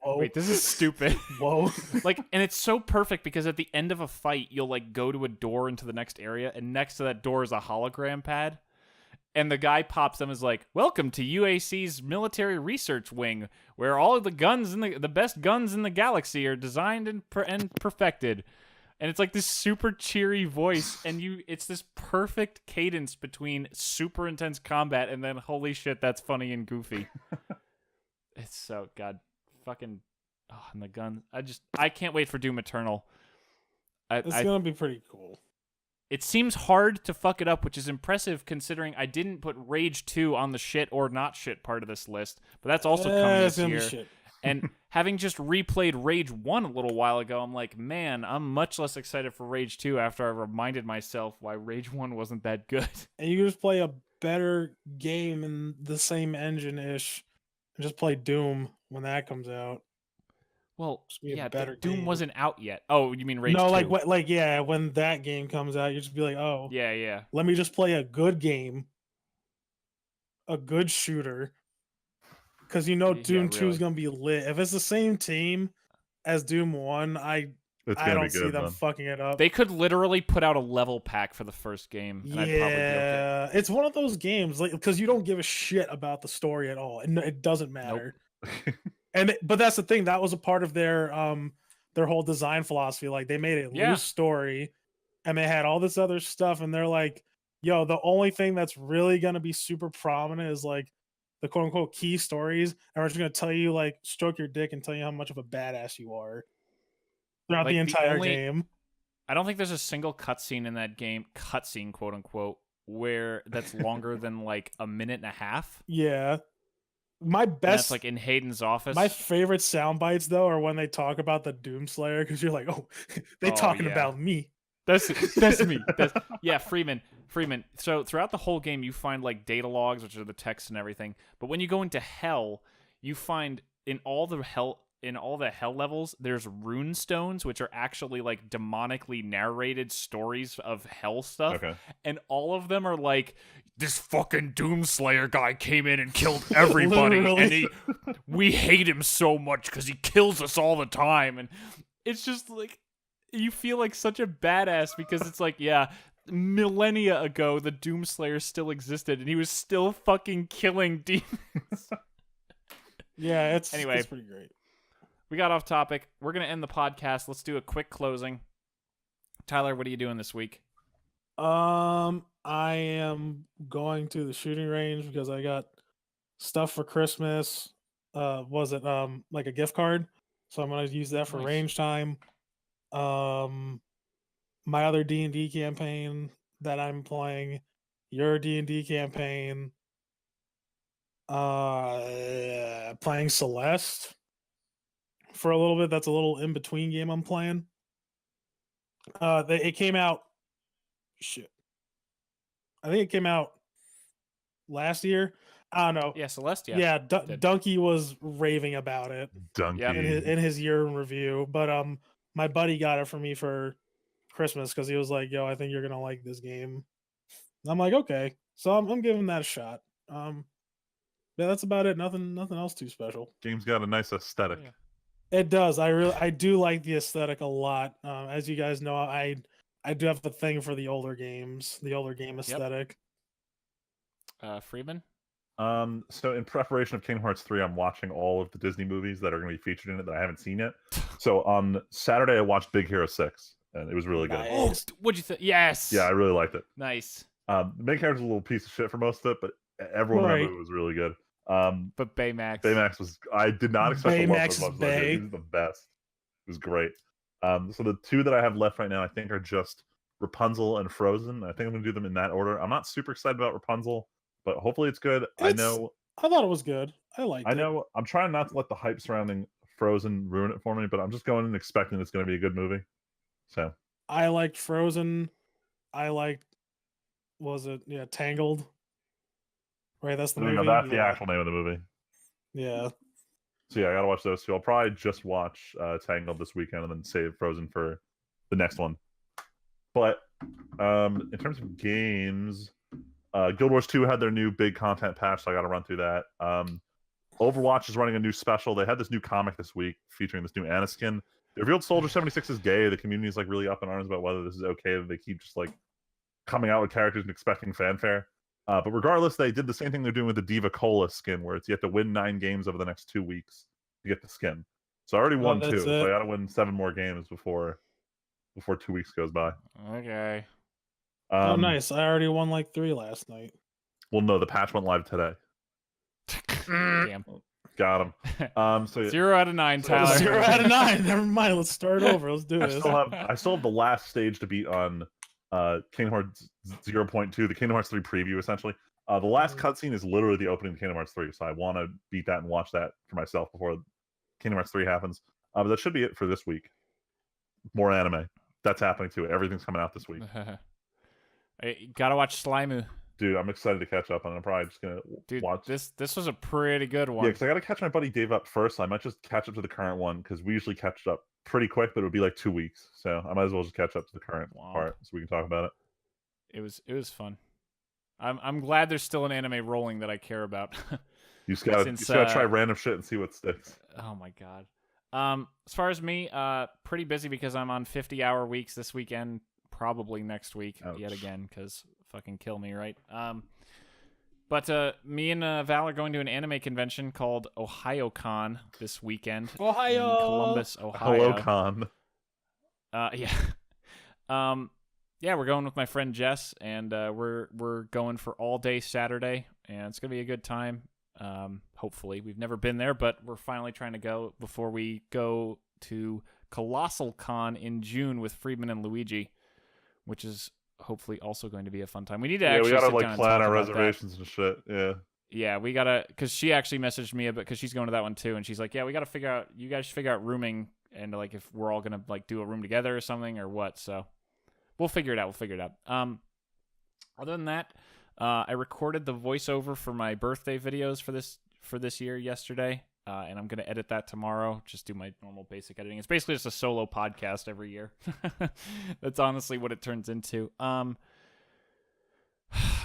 "Whoa, Wait, this is stupid. whoa." Like, and it's so perfect because at the end of a fight, you'll like go to a door into the next area, and next to that door is a hologram pad. And the guy pops them as like, "Welcome to UAC's military research wing, where all of the guns in the best guns in the galaxy are designed and perfected." And it's like this super cheery voice, and it's this perfect cadence between super intense combat and then holy shit, that's funny and goofy. It's so fucking and the gun. I can't wait for Doom Eternal. It's gonna be pretty cool. It seems hard to fuck it up, which is impressive considering I didn't put Rage 2 on the shit or not shit part of this list, but that's also coming this year. And having just replayed Rage 1 a little while ago, I'm like, man, I'm much less excited for Rage 2 after I reminded myself why Rage 1 wasn't that good. And you just play a better game in the same engine-ish, and just play Doom when that comes out. Well, yeah, Doom game. wasn't out yet. Oh, you mean Rage 2? No, when that game comes out, you just be like, oh, yeah. Let me just play a good game, a good shooter, because Doom 2 is gonna be lit. If it's the same team as Doom 1, I don't see them fucking it up. They could literally put out a level pack for the first game. And I'd probably be okay. It's one of those games because you don't give a shit about the story at all, and it doesn't matter. Nope. But that's the thing. That was a part of their whole design philosophy. Like they made a loose story, and they had all this other stuff, and they're like, "Yo, the only thing that's really gonna be super prominent is like the quote unquote key stories, and we're just gonna tell you like stroke your dick and tell you how much of a badass you are throughout the entire game." I don't think there's a single cutscene in that game, quote unquote, where that's longer than like a minute and a half. Yeah. That's like in Hayden's office. My favorite sound bites though are when they talk about the Doomslayer, because you're like, oh, they talking about me. That's me. Freeman. So throughout the whole game, you find like data logs, which are the text and everything. But when you go into hell, you find in all the hell levels, there's rune stones, which are actually like demonically narrated stories of hell stuff. Okay. And all of them are like, this fucking Doomslayer guy came in and killed everybody, and we hate him so much because he kills us all the time. And it's just like, you feel like such a badass because it's like, yeah, millennia ago, the Doomslayer still existed, and he was still fucking killing demons. Yeah, it's pretty great. We got off topic. We're going to end the podcast. Let's do a quick closing. Tyler, what are you doing this week? I am going to the shooting range because I got stuff for Christmas. Like a gift card? So I'm going to use that for range time. My other D&D campaign that I'm playing, your D&D campaign, playing Celeste for a little bit. That's a little in between game I'm playing. It came out. Shit, I think it came out last year. I don't know. Yeah, Celeste. Yeah, Donkey was raving about it. Donkey in his year in review. But my buddy got it for me for Christmas because he was like, "Yo, I think you're gonna like this game." And I'm like, "Okay," so I'm giving that a shot. Yeah, that's about it. Nothing else too special. Game's got a nice aesthetic. Yeah. It does. I do like the aesthetic a lot. As you guys know, I do have a thing for the older games, the older game aesthetic. Freeman? So in preparation of Kingdom Hearts 3, I'm watching all of the Disney movies that are going to be featured in it that I haven't seen yet. So on Saturday, I watched Big Hero 6, and it was really good. Oh, what'd you think? Yes! Yeah, I really liked it. Nice. The main character's a little piece of shit for most of it, but everyone in that movie was really good. But Baymax was... I did not expect to love as much as I did. He was the best. It was great. So the two that I have left right now, I think, are just Rapunzel and Frozen. I think I'm going to do them in that order. I'm not super excited about Rapunzel, but hopefully it's good. I thought it was good. I know. I'm trying not to let the hype surrounding Frozen ruin it for me, but I'm just going and expecting it's going to be a good movie. So I liked Frozen. I liked, Tangled? Right, that's the movie. That's the actual name of the movie. Yeah. So yeah, I gotta watch those two. I'll probably just watch Tangled this weekend and then save Frozen for the next one. But in terms of games, Guild Wars 2 had their new big content patch, so I gotta run through that. Overwatch is running a new special. They had this new comic this week featuring this new Anna skin. They revealed Soldier 76 is gay. The community is like really up in arms about whether this is okay that they keep just like coming out with characters and expecting fanfare. But regardless, they did the same thing they're doing with the Diva Cola skin, where it's you have to win 9 games over the next 2 weeks to get the skin. So I already won 2, so I got to win 7 more games before 2 weeks goes by. Okay. Oh, nice! I already won like 3 last night. Well, no, the patch went live today. Damn. Got him. So 0 out of 9, Tyler. 0 out of 9. Never mind. Let's start over. Let's do I this. still have the last stage to beat on Kingdom Hearts 0.2, the Kingdom Hearts 3 preview, essentially. The last cutscene is literally the opening of Kingdom Hearts 3, so I want to beat that and watch that for myself before Kingdom Hearts 3 happens. But that should be it for this week. More anime. That's happening too. Everything's coming out this week. Hey, gotta watch Slimu. Dude, I'm excited to catch up, and I'm probably just gonna watch. This was a pretty good one. Yeah, because I gotta catch my buddy Dave up first. So I might just catch up to the current one because we usually catch up pretty quick, but it would be like 2 weeks. So I might as well just catch up to the current part so we can talk about it. It was fun. I'm glad there's still an anime rolling that I care about. You just gotta try random shit and see what sticks. Oh my god. As far as me, pretty busy because I'm on 50-hour weeks this weekend, probably next week yet again, because fucking kill me, right? But me and Val are going to an anime convention called OhioCon this weekend. Ohio! In Columbus, Ohio. Hello, Con. Yeah. Yeah, we're going with my friend Jess, and we're going for all day Saturday, and it's gonna be a good time. Hopefully, we've never been there, but we're finally trying to go before we go to Colossal Con in June with Friedman and Luigi, which is hopefully also going to be a fun time. We need to actually we gotta sit down and plan talk our about reservations that. and shit. Yeah. Yeah, we gotta, because she actually messaged me about, because she's going to that one too, and she's like, yeah, we gotta figure out, you guys should figure out rooming and like if we're all gonna like do a room together or something or what. So we'll figure it out. Other than that, I recorded the voiceover for my birthday videos for this year yesterday, and I'm gonna edit that tomorrow. Just do my normal basic editing. It's basically just a solo podcast every year. That's honestly what it turns into. I'm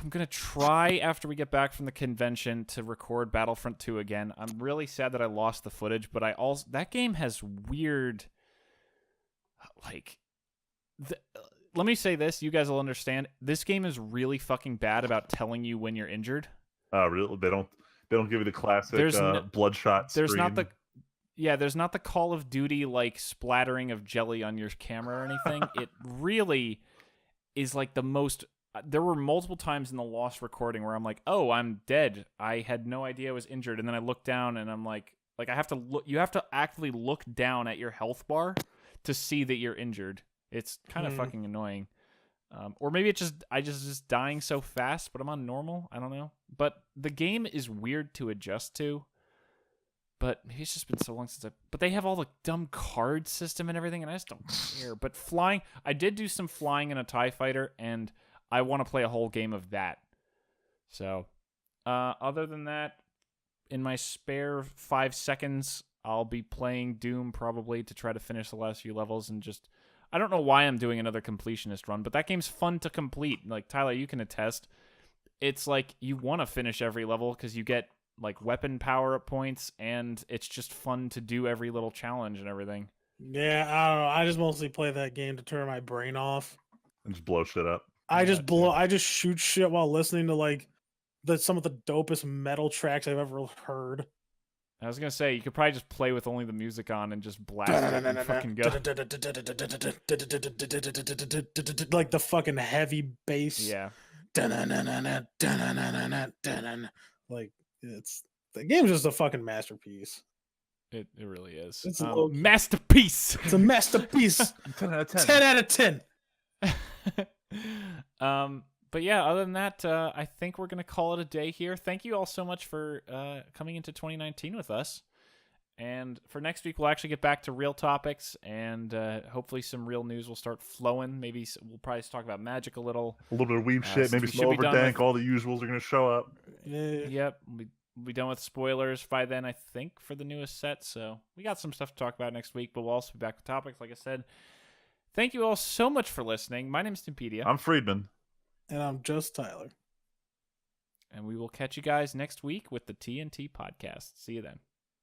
gonna try after we get back from the convention to record Battlefront 2 again. I'm really sad that I lost the footage, but that game has weird, like, let me say this, you guys will understand. This game is really fucking bad about telling you when you're injured. Really? They don't give you the classic bloodshot screen. There's not the Call of Duty like splattering of jelly on your camera or anything. It really is like the most. There were multiple times in the lost recording where I'm like, "Oh, I'm dead. I had no idea I was injured." And then I look down and I'm like I have to look. You have to actively look down at your health bar to see that you're injured. It's kind of fucking annoying. Or maybe it's just dying so fast, but I'm on normal. I don't know. But the game is weird to adjust to. But maybe it's just been so long since But they have all the dumb card system and everything, and I just don't care. But flying, I did do some flying in a TIE fighter, and I want to play a whole game of that. So, other than that, in my spare 5 seconds, I'll be playing Doom probably to try to finish the last few levels and just... I don't know why I'm doing another completionist run, but that game's fun to complete. Like, Tyler, you can attest. It's like you want to finish every level because you get, like, weapon power-up points, and it's just fun to do every little challenge and everything. Yeah, I don't know. I just mostly play that game to turn my brain off. And just blow shit up. I just shoot shit while listening to, like, some of the dopest metal tracks I've ever heard. I was gonna say you could probably just play with only the music on and just blast it and fucking go. Like the fucking heavy bass. Yeah. Like the game's just a fucking masterpiece. It really is. It's a masterpiece. It's a masterpiece. 10 out of 10. 10 out of 10. But yeah, other than that, I think we're going to call it a day here. Thank you all so much for coming into 2019 with us. And for next week, we'll actually get back to real topics, and hopefully some real news will start flowing. Maybe we'll probably talk about Magic a little. A little bit of Weeeb shit, maybe some Overdank. All the usuals are going to show up. Yep. We'll be done with spoilers by then, I think, for the newest set. So we got some stuff to talk about next week, but we'll also be back with topics, like I said. Thank you all so much for listening. My name is Timpedia. I'm Friedman. And I'm just Tyler. And we will catch you guys next week with the TNT podcast. See you then.